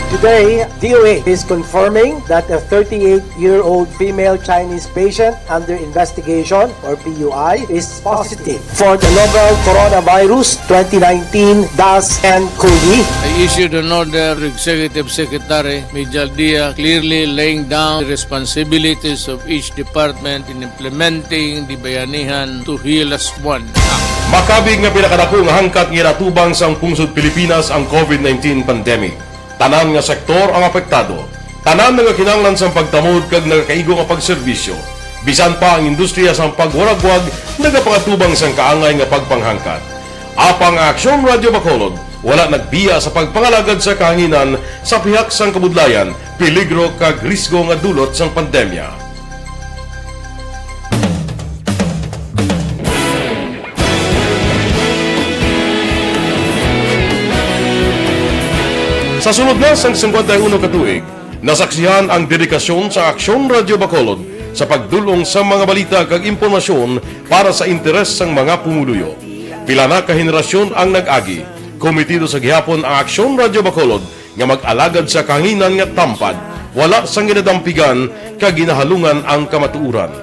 Today, DOA is confirming that a 38-year-old female Chinese patient under investigation, or PUI, is positive for the novel coronavirus 2019 DAS-CoV. I issued an order to Executive Secretary Mijal Dia clearly laying down the responsibilities of each department in implementing the Bayanihan to Heal as One Act. Makabig nga pinakadako nga hangkat nga natubang sang pungsod Pilipinas ang COVID-19 pandemic. Tanan nga sektor ang apektado. Tanan nga kinahanglan sang pagtamod kag nagakaigo nga pagserbisyo. Bisan pa ang industriya sang pagwaragwag nagapangatubang sang kaangay nga pagpanghangkat. Apang Aksyon Radio Bacolod wala nagbiya sa pagpangalagad sa kahanginan sa pihak sang kabudlayan, peligro kag risgo nga dulot sang pandemya. Sa sunod na sang 51 ka tuig, nasaksihan ang dedikasyon sa Aksyon Radio Bacolod sa pagdulong sa mga balita kag impormasyon para sa interes sang mga pumuluyo. Pila na ka henerasyon ang nag-agi, komitido sa gihapon ang Aksyon Radio Bacolod nga mag-alagad sa kahanginan nga tampad, wala sang ginadampigan kag ginahalungan ang kamatuuran.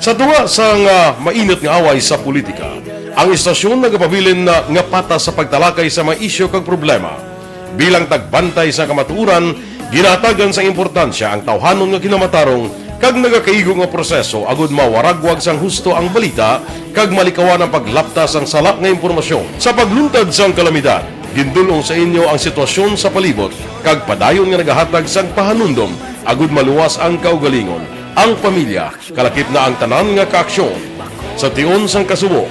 Sa duwa sang mainit nga away sa politika, ang istasyon nagapabilin na nga patas sa pagtalakay sa mga isyu kag problema. Bilang tagbantay sa kamatuuran, ginatagan sa importansya ang tawhanon nga kinamatarong kag nagakaigo nga proseso agud mawaragwag sang husto ang balita kag malikawan ang paglaptas ang salak nga impormasyon. Sa pagluntad sang kalamidad, gindulong sa inyo ang sitwasyon sa palibot kag padayon nga nagahatag sang pahanundom agud maluwas ang kaugalingon. Ang pamilya, kalakip na ang tanan nga kaaksyon. Sa tion sang kasubo,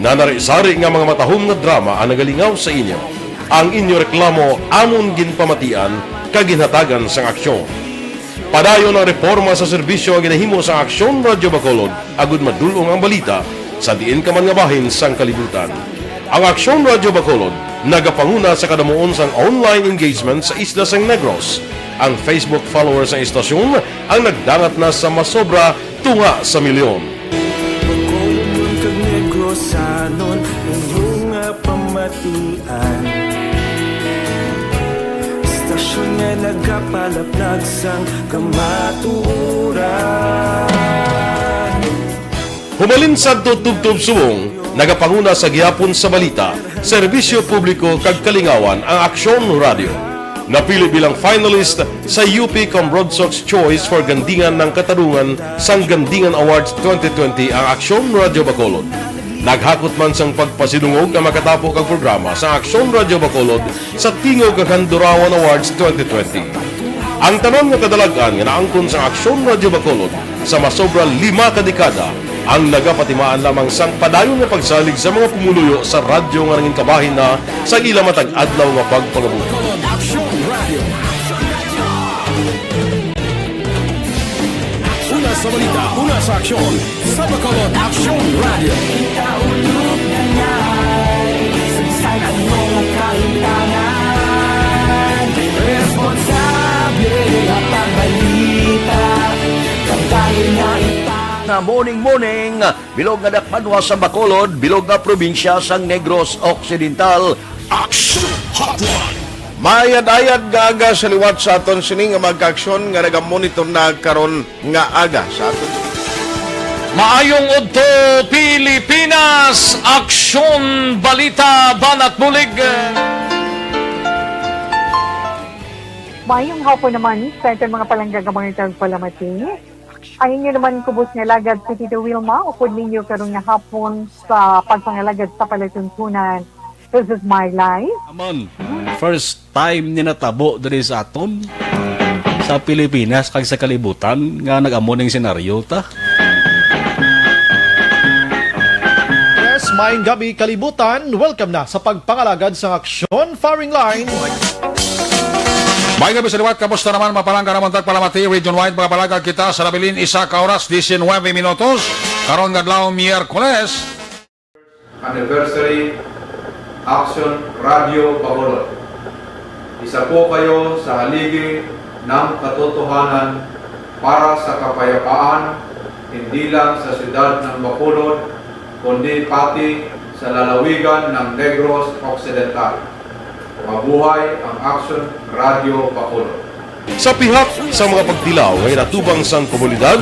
nanari-sari nga mga matahom nga drama ang nagalingaw sa inyo. Ang inyo reklamo amon ginpamatian kaginhatagan sang aksyon. Padayon ang reforma sa serbisyo ang ginahimo sa Aksyon Radio Bacolod agud madulong ang balita sa diin ka man nga bahin sang kalibutan. Ang Aksyon Radio Bacolod nagapanguna sa kadamuon sang online engagement sa isla sang Negros. Ang Facebook followers sa istasyon ang nagdangat na sa masobra tunga sa milyon. Istasyon nga nagapalaplag sang kamaturan. Humalin sa tutubtub subong, nagapanguna sa gihapon sa balita, serbisyo publiko kag kalingawan ang Aksyon Radio. Napili bilang finalist sa UP Cambrodsoc's Choice for Gandingan ng Katarungan sang Gandingan Awards 2020 ang Aksyon Radio Bacolod. Naghakot man sang pagpasidungog ang makatapo kang programa sa Aksyon Radio Bacolod sa Tingog kag Handurawan Awards 2020. Ang tanon nga kadalagan nga naangkon sa Aksyon Radio Bacolod sa masobra 5 ka dekada ang nagapatimaan lamang sang padayon nga pagsalig sa mga pumuluyo sa radyo nga nangin kabahin na sa ila matag adlaw nga pagpangabuhi. sa balita, una sa aksyon, sa Bacolod Action Radio. Na morning, bilog nga dakpanwa sa Bacolod, bilog nga probinsya sang Negros Occidental. Action Hotline! Mayad-ayad nga aga sa liwat sa aton sining nga magka-aksyon nga nagamonitor na karon nga aga sa aton. Maayong udto Pilipinas, aksyon balita banat mulig. Mayong hapon naman sa itong mga palanggagamangitan palamati. Ayun nyo naman kubos nga lagad si Tito Wilma, upod ninyo karong nga hapon sa pagpangalagad sa palatuntunan. This is my life. Amon, first time ni natabo diri sa aton sa Pilipinas kag sa kalibutan nga nag-amo ning senaryo ta. Yes, maayong gabi kalibutan. Welcome na sa pagpangalagad sa aksyon firing line. May gabi sa liwat, kamusta naman mapalangga naman tagpalamati, region-wide mga palagag kita sa labilin isa ka oras, 19 minutos, karon gadlaw Miyerkules. Anniversary Action Radio Bacolod. Isa po kayo sa haligi ng katotohanan para sa kapayapaan, hindi lang sa siyudad ng Bacolod, kundi pati sa lalawigan ng Negros Occidental. Mabuhay ang Action Radio Bacolod. Sa pihak sa mga pagtilaw ay natubang sang komunidad,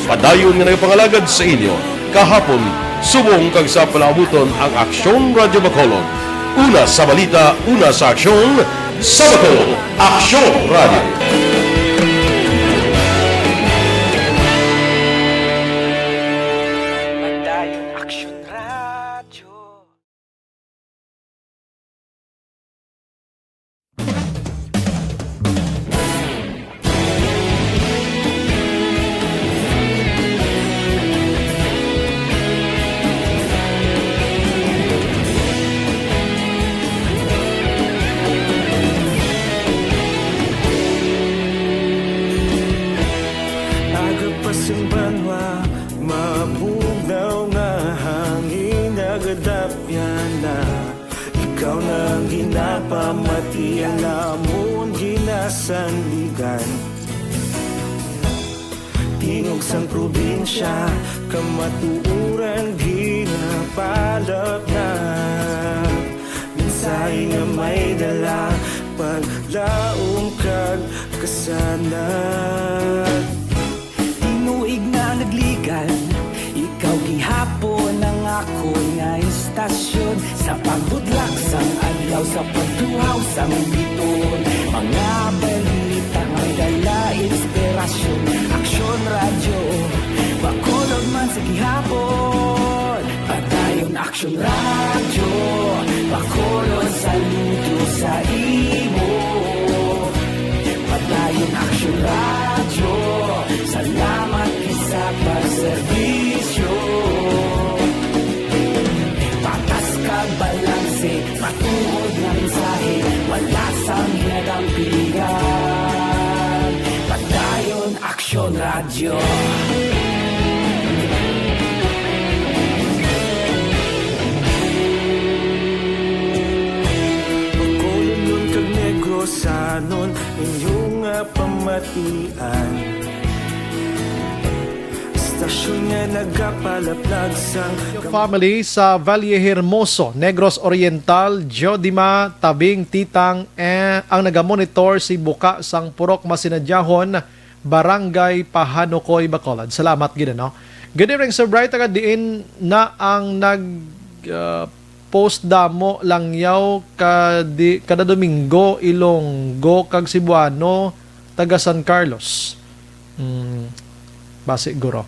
padayon nga nagpangalagad sa inyo. Kahapon, subong kag sa palabuton ang Aksyon Radio Bacolod. Una sa balita, una sa aksyon, sa Bacolod, Aksyon Radio. Tingog sang probinsya, kamatuuran ginapalap na. Minsay nga may dala, paglaong kag kasanat. Tinuig na nagligan, ikaw gihapon ang ako nga istasyon. Sa pagbudlak sang adlaw, sa pagduhaw sang biton. Mga balita may dala inspirasyon. Aksyon Radio, Bacolod man sa gihapon. Padayon Aksyon Radio, Bacolod saludo sa imo. Padayon Aksyon Radio, salamat isa pagserbisyo. Patas ka balanse, matuod na mensahe, wala sang hinagampingan. Padayon Aksyon Radio. Bacolod nun kag Negrosanon, inyong pamatian. Stasyon nga nagapalaplag sang Family sa Valle Hermoso, Negros Oriental, Jodima, Tabing, Titang, ang nagamonitor si Buka sang Purok Masinadyahon, Barangay Pahanokoy, Bacolod. Salamat gina, no? Good evening, Sir Bright. Diin na ang post damo lang yaw kada Domingo, Ilonggo, kag Cebuano, taga San Carlos. Base guro.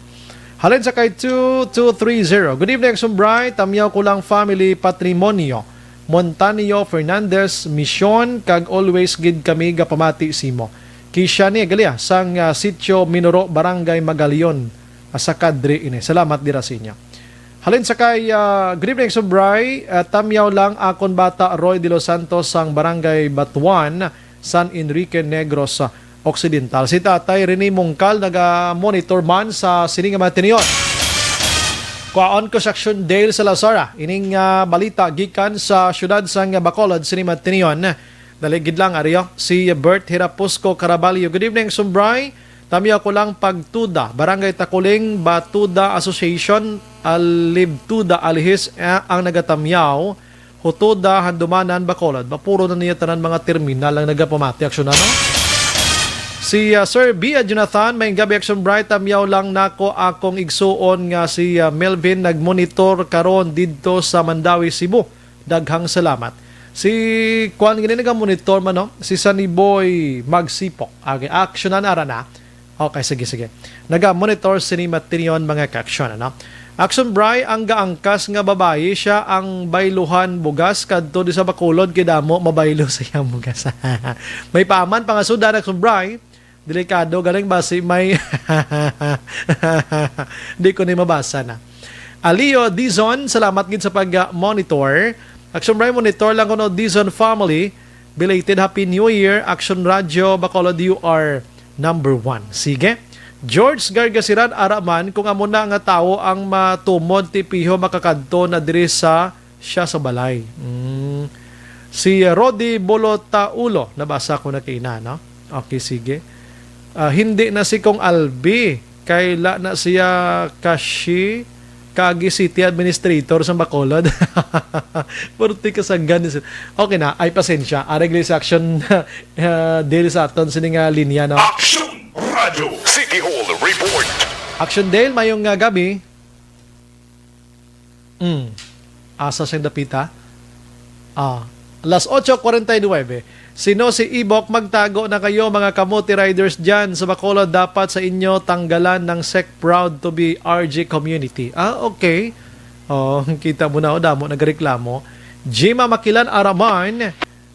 Halin sa kay 2230. Good evening, Sumbray. Tamyaw ko lang family patrimonio. Montanio Fernandez, Mission, kag always gid kami gapamati simo. Kisya ni Galia, sang sitio Minoro, Barangay Magalion, sa kadre ini. Salamat dira sa inyo. Halin sa kay good evening, Sumbray. Tamyaw lang akon bata Roy de los Santos, sang Barangay Batuan, San Enrique Negros. Occidental. Si Tatay Rene Mongkal naga-monitor man sa sining matiniyon. Kuaon Construction Dale Salazar, ining balita gikan sa syudad sang Bacolod sining matiniyon. Daligid lang ariyo si Bert Hirapusco Caraballo. Good evening, Sumbray. Tamiya ko lang pagtuda, Barangay Takuling, Batuda Association, Alibtuda Alihis ang nagatamyaw, Hutuda, Handumanan, Bacolod. Mapuro na niya tanan mga terminal ang nagapamati aksyon na, no? Si Sir Bia Jonathan, may gabi action bright, tamyaw lang nako akong igsuon nga si Melvin nagmonitor karon didto sa Mandawi, Cebu. Daghang salamat. Si Kwan gini naga-monitor man, no? Si Sunny Boy Magsipok. Okay, action na na. Okay, sige. Naga-monitor sinima tiniyon mga ka-action, ano? Action Bry, ang gaangkas nga babae, siya ang bayluhan bugas kadto di sa Bacolod, kidamo mabaylo sa iyang bugas. May paaman pa nga sudan, Action Bry. Delikado, galing basi may di ko ni mabasa na. Alio Dizon, salamat gid sa pag-monitor. Action Bry, monitor lang ko no Dizon family. Belated Happy New Year. Action Radio Bacolod, you are number 1. Sige. George Gargasiran Araman, kung amo na nga tao ang matumod tipiho makakadto na diri sa siya sa balay. Si Rodi Bolotaulo, nabasa ko na kina, no? Okay, sige. Hindi na si Kong Albi, kaila na siya Kashi Kagi City Administrator sa Bacolod. Purti ka sa ganis. Okay na, ay pasensya. Arreglis action dili sa aton sining linya, no? Action Radio City Hall Report. Action Dale, mayong gabi. Asa siyang dapita? Alas 8:49. Sino si Ibok, magtago na kayo mga kamote riders dyan sa Bacolod. Dapat sa inyo tanggalan ng SEC Proud to be RG community. Okay. Kita mo na damo nagreklamo. Jima Makilan Araman.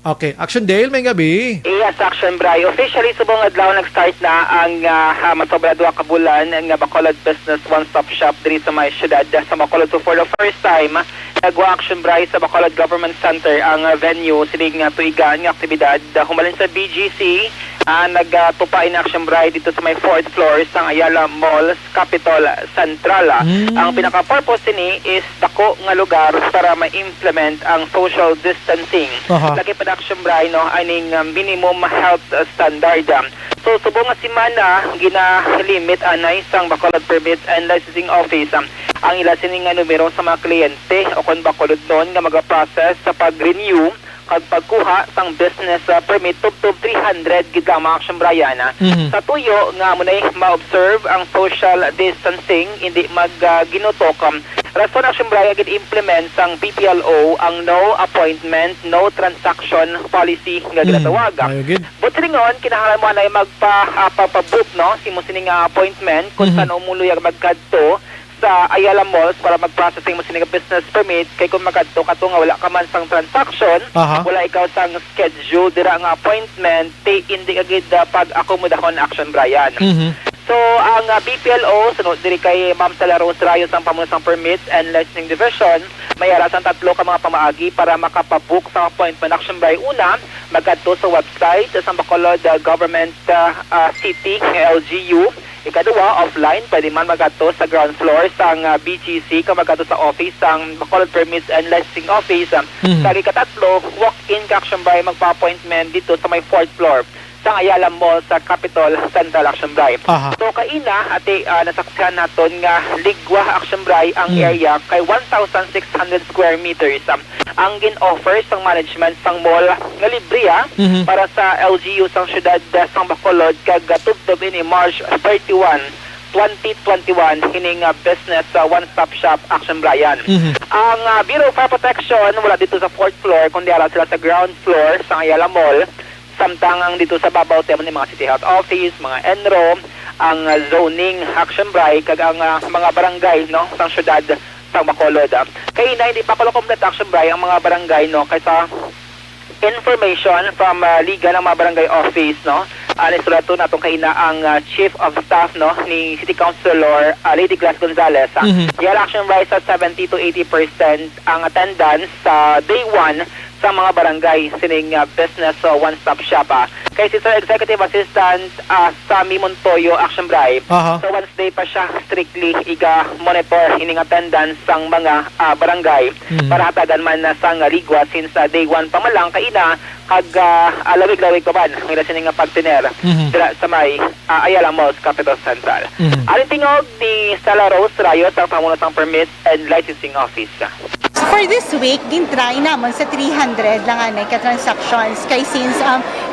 Okay, Action Dale, may gabi. Yes, Action Bray. Officially, subong adlaw nag-start na ang matobra duha ka bulan ang Bacolod Business One-Stop Shop diri sa may syudad sa Bacolod. So for the first time, nagwa Action Bray sa Bacolod Government Center ang venue sining tuigan nga aktibidad. Humalin sa BGC, nagtupa in Action Bray dito sa may 4th floor sa Ayala Mall, Capitol Central. Ang pinaka-purpose ni is dako nga lugar para ma-implement ang social distancing. Lagi pa Action Bray, no, aning minimum health standard. So subong nga semana gina-limit anay sang Bacolod Permits and Licensing Office ang ila sining nga numero sa mga kliyente o kon Bacolod noon nga maga-process sa pag-renew kag pagkuha sang business permit tub 300 gid ka mga Action Bryan. Sa tuyo nga mo nay ma-observe ang social distancing, hindi mag-ginutok. Rason Action Bryan gid implement sang BPLO ang no appointment, no transaction policy nga ginatawag. But ringon kinahanglan mo na magpa-book, no, simo sining appointment kung saan umuloy ang magkadto sa Ayala Malls para mag-processing mo sining business permit. Kay kung magkadto kato nga wala ka man sang transaction, wala ikaw sang schedule dira nga appointment, hindi agad pag-akomodahon Action Bryan. So, ang BPLO, sunod diri kay Ma'am Stella Rose Rayos ang pamunang permits and licensing division, may arasan 3 ka mga pamaagi para makapabook sa appointment Action Bray. Una, magkadto sa website sa Bacolod Government City, LGU. Ikaduwa, offline, pwede man magkadto sa ground floor sang BGC, kung magkadto sa office sang Bacolod Permits and Licensing Office. Sa ikatatlo, walk-in ka Action Bray magpa-appointment dito sa may 4th floor sa Ayala Mall sa Capitol Central Action Bray. So kaina ate nasaksihan naton nga ligwa Action Bray ang area kay 1,600 square meters. Ang gin-offer sang management sang mall nga libre para sa LGU sang syudad sang Bacolod kag tubtob ini March 31 2021 hining business one-stop shop Action Bryan. Ang Bureau of Fire Protection wala dito sa 4th floor kundi ara sila sa ground floor sa Ayala Mall. Samtang dito sa babaw temo ni mga City Health Office, mga ENRO, ang zoning Action Bray kag ang mga barangay, no, sang syudad sa Bacolod. Kay hindi pa pala complete Action Bray ang mga barangay, no, kaysa information from Liga ng mga barangay office, no. Anisulato natong kaina ang Chief of Staff, no, ni City Councilor Lady Glass Gonzales. Yung Action Bray sa 70 to 80% ang attendance sa day 1 sa mga barangay sining business one-stop shop. Kay si Sir Executive Assistant Sammy Montoyo Action Bribe. So once day pa siya strictly iga-monitor ining attendance sang mga barangay para hatagan man na sang ligwa since day 1 pa man lang kaina kag alawig-lawig pa man ang ila sining pagtiner dira sa may Ayala Malls, Capital Central. Aling tingog ni Stella Rose Rayos ang pamuno sang Permit and Licensing Office. For this week, gintry namon sa 300 lang anay ka-transactions. Kay since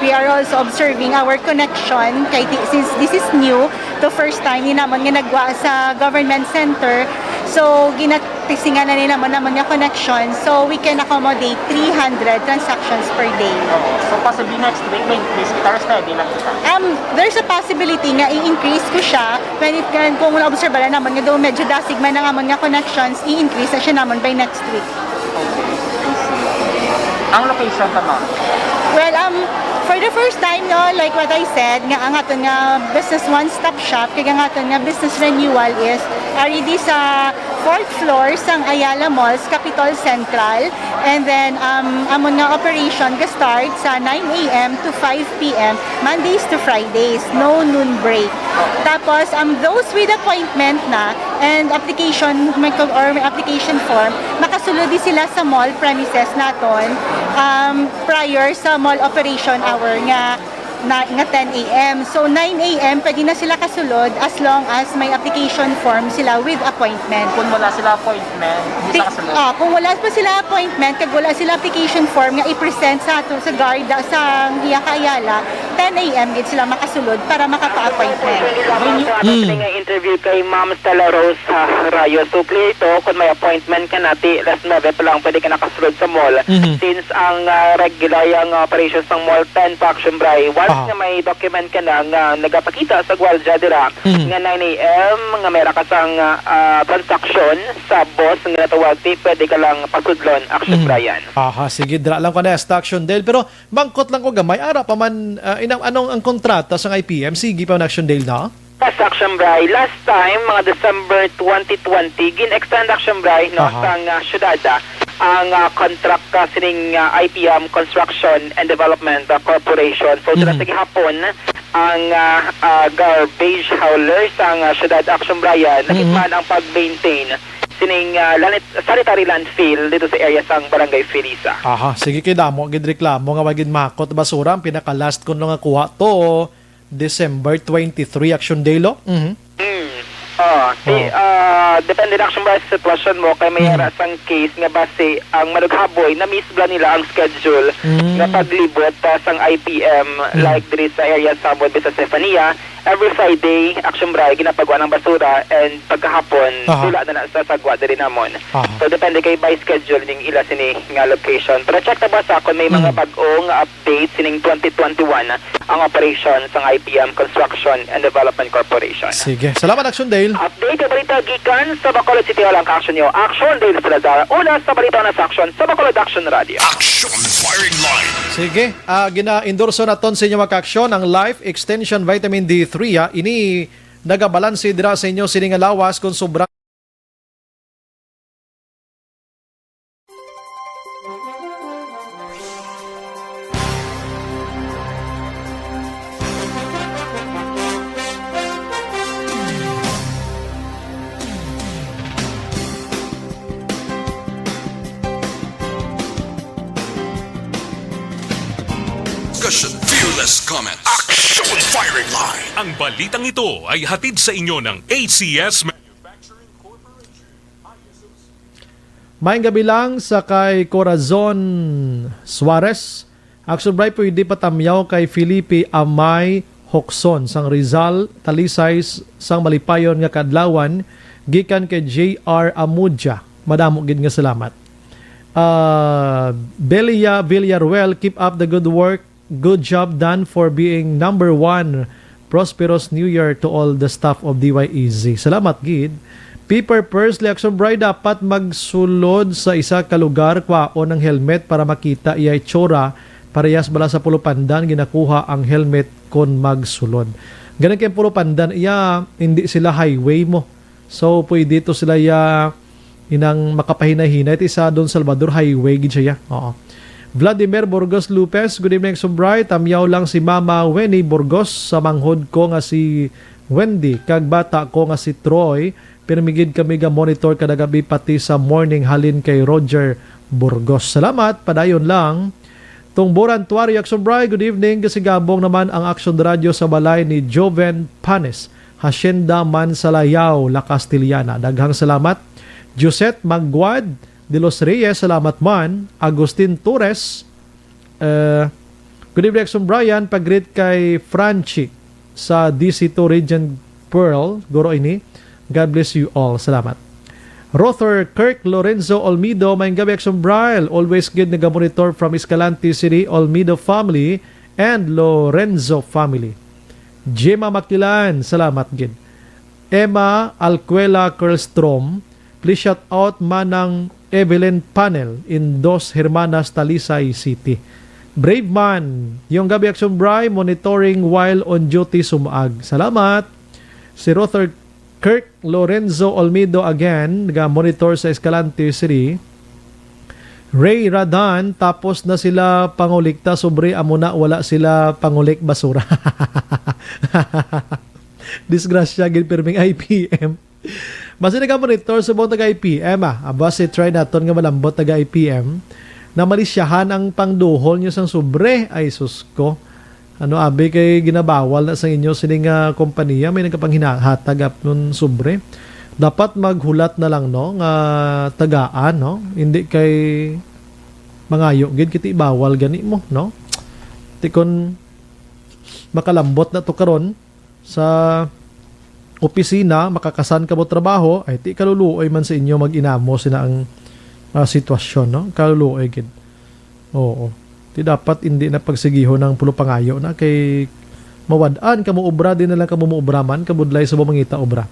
we are also observing our connection, kay since this is new, the first time ni namon nga nagwa sa government center, so ginatisingan na ni namon nga connection, so we can accommodate 300 transactions per day. So possibly next week, may increase kita, steady lang kita? There's a possibility nga i-increase ko siya, kung na-observe na namon nga daw medyo dasig man nga nga connections, i-increase na siya namon by next week. Ang location ta ma'am? Well, for the first time, no, like what I said, nga ang aton nga business one-stop shop, kaya ang aton nga business renewal is already sa 4th floor sang Ayala Malls, Capital Central, and then amon nga operation ga start sa 9 a.m. to 5 p.m. Mondays to Fridays, no noon break. Tapos those with appointment na and application or application form, makasulod di sila sa mall premises naton prior sa mall operation hour nga 10 a.m. So 9 a.m. pwede na sila kasulod as long as may application form sila with appointment. Kung wala sila appointment, hindi sila kasulod? Kung wala pa sila appointment, kag wala sila application form nga i-present sa ato sa guard sa Ayala, 10 a.m. gid sila makasulod para makapa-appointment. Nga interview kay Ma'am Stella Rose Rayo. So clear ito, kung may appointment ka nati, last 9 pa lang pwede ka nakasulod sa mall. Since ang regular yung operations ng mall 10 pa Action Bray, nga may document ka na nga nagapakita sa Guardia Dira nga 9 a.m. nga may rakasang transaction sa boss nga natawag ti pwede ka lang pasudlon Action Brian. Sige, dra lang ko na Action Dale, pero bangkot lang ko gamay ara pa man anong ang kontrata sa IPM, sige pa na Action Dale na? Yes, Action Bray. Last time, mga December 2020, gin-extend Action Bray no, sang syudad ang contract sining IPM Construction and Development Corporation. So, sa hapon, ang garbage hauler sang syudad Action Bryan, nakitman ang pag-maintain sining sanitary landfill dito sa area sang Barangay Felisa. Sige kay damo gid reklamo nga magid makot basura, ang pinaka last ko nga kuha to December 23 Action Day lo. Depende na action ba sa sitwasyon mo kay may rasang case nga base ang malughaboy na miss ba nila ang schedule nga paglibot sang IPM like diri sa area sa Buwan sa Stefania every Friday action bray ginapagawa ng basura and pagkahapon wala na sa sagwa diri namon. So depende kay by schedule ning ila sini nga location. Pero check ta ba sa kung may mga bag-ong update sining 2021 ang operation sang IPM Construction and Development Corporation. Sige, salamat Action Dale. Update ka balita gikan sa Bacolod City Hall ang ka-action nyo. Action Dale Salazar. Una sa balita na sa action sa Bacolod Action Radio. Action Firing Line. Sige, gina-endorso na ton sa inyo mga-aksyon ang Life Extension Vitamin D3. Ini nagabalanse dira sa inyo sining lawas kung sobrang Fearless comment. Action Firing Line. Ang balitang ito ay hatid sa inyo ng ACS Maayong gabi lang sa kay Corazon Suarez. Action Bright po hindi patamyaw kay Felipe Amay Hokson sang Rizal, Talisay sang Malipayon nga kadlawan gikan kay JR Amudja. Madamo gid nga salamat. Belia Villaruel, keep up the good work. Good job done for being number 1. Prosperous New Year to all the staff of DYEZ. Salamat gid. Paper Purse Action Bride dapat magsulod sa isa ka lugar kwaon ng helmet para makita iyay tsura. Parehas bala sa Pulo Pandan ginakuha ang helmet kon magsulod. Ganun kay Pulo Pandan hindi sila highway mo. So pwede dito sila inang makapahinay-hinay sa Don Salvador highway gid siya. Oo. Vladimir Burgos Lopez, good evening Sumbray. Tamyaw lang si Mama Wenny Burgos sa manghod ko nga si Wendy. Kag bata ko nga si Troy. Pirmigid kami ga monitor kada gabi pati sa morning halin kay Roger Burgos. Salamat, padayon lang. Tungburan Tuari Sumbray, good evening. Kasi gabong naman ang Action Radio sa balay ni Joven Panes. Hacienda Mansalayaw, La Castillana. Daghang salamat. Josette Magguad de los Reyes, salamat man. Agustin Torres, good evening, Brian. Pag-greet kay Franchi sa DC2 Regent Pearl, guro ini. God bless you all. Salamat. Rother Kirk Lorenzo Olmido, may gabi, Brian. Always good nag-monitor from Escalante City, Olmido family and Lorenzo family. Gemma Makilan, salamat gid. Emma Alcuela Kerlstrom, please shout out manang Evelyn Panel in Dos Hermanas, Talisay City. Brave man, yung gabi Action Bry, monitoring while on duty sumaag. Salamat. Si Rother Kirk Lorenzo Olmido again, nag-monitor sa Escalante City. Ray Radan, tapos na sila pangulikta, sobre amuna wala sila pangulik basura. Disgrasya gid perming IPM. Basta nag-monitor sa buong taga-IPM, aba si try naton nga malambot taga-IPM na malisyahan ang pangduhol nyo sang sobre. Ay, sus ko. Ano, abi kay ginabawal na sa inyo sining kompanya, may nagkapanghinatag nun sobre. Dapat maghulat na lang, no, nga tagaan, no? Hindi kay mangayo, gid kiti bawal gani mo, no? Tikon makalambot na to karon sa opisina, makakasan ka mo trabaho, ay ti kaluluoy man sa inyo mag-inamo sina ang sitwasyon, no? Kaluluoy gid. Oo. Ti dapat hindi na pagsigiho ng pulo pangayo na kay mawadaan kamo obra din na lang kamo muubraman kabudlay sa mangita obra.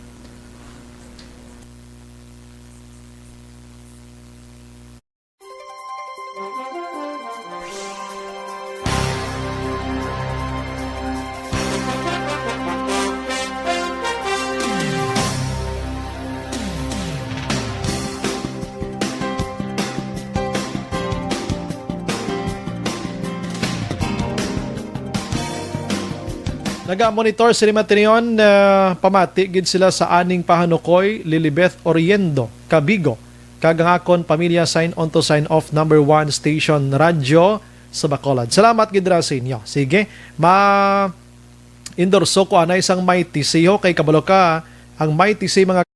Naga-monitor si Matinion, pamati gid sila sa aning pahanukoy, Lilibeth Oriendo, Cabigo, kagangakon pamilya sign on to sign off number 1 station radyo sa Bacolod. Salamat gid ra sa inyo. Sige, endorso ko ana isang mighty siyo kay kabalo ka ang mighty si mga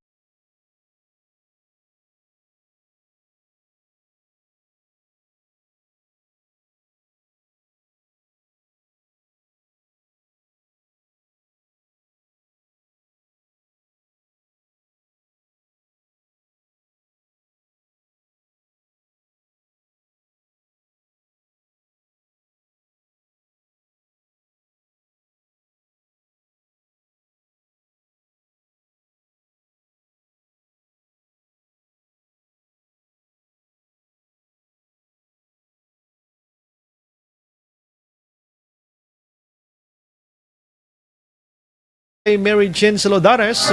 Mary Jane Salodares.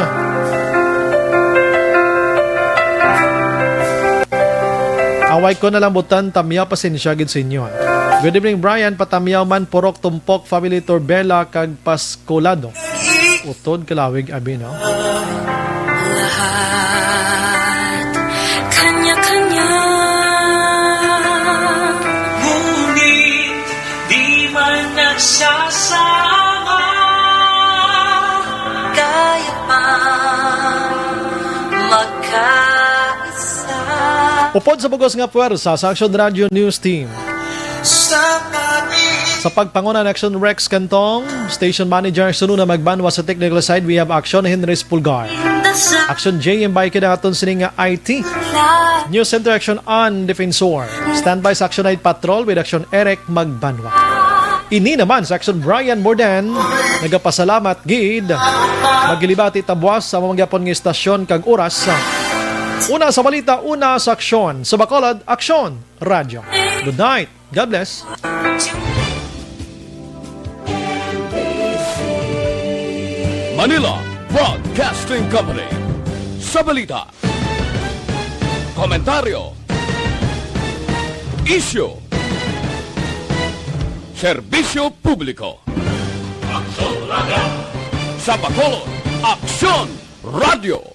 Away ko na lang butan, tamyaw pasensya gid sa inyo. Good evening Brian, patamyaw man porok tumpok family Torbella kag Pascolado. Utod kalawig abi, no? Lahat kanya-kanya, ngunit di man nagsasama, kaya pang magkaisa. Upod sa bugos nga puwersa sa Action Radio News Team. Sa pagpanguna ng Action Rex Cantong, Station Manager sunod na magbanwa sa technical side, we have Action Henry Pulgar. Action J and Bike na aton sining IT. News Center Action on Defensor. Standby sa Action Night Patrol with Action Eric Magbanwa. Ini naman sa Action Brian Morden, nagapasalamat gid. Magilibati tabwas sa mga gyapon nga istasyon kag oras. Una sa balita, una sa aksyon. Sa Bacolod, Action Radio. Good night. God bless. Manila Broadcasting Company. Sa balita, komentaryo, issue, Serbisyo Publiko. Aksyon Radio. Sa Bacolod, Aksyon Radio.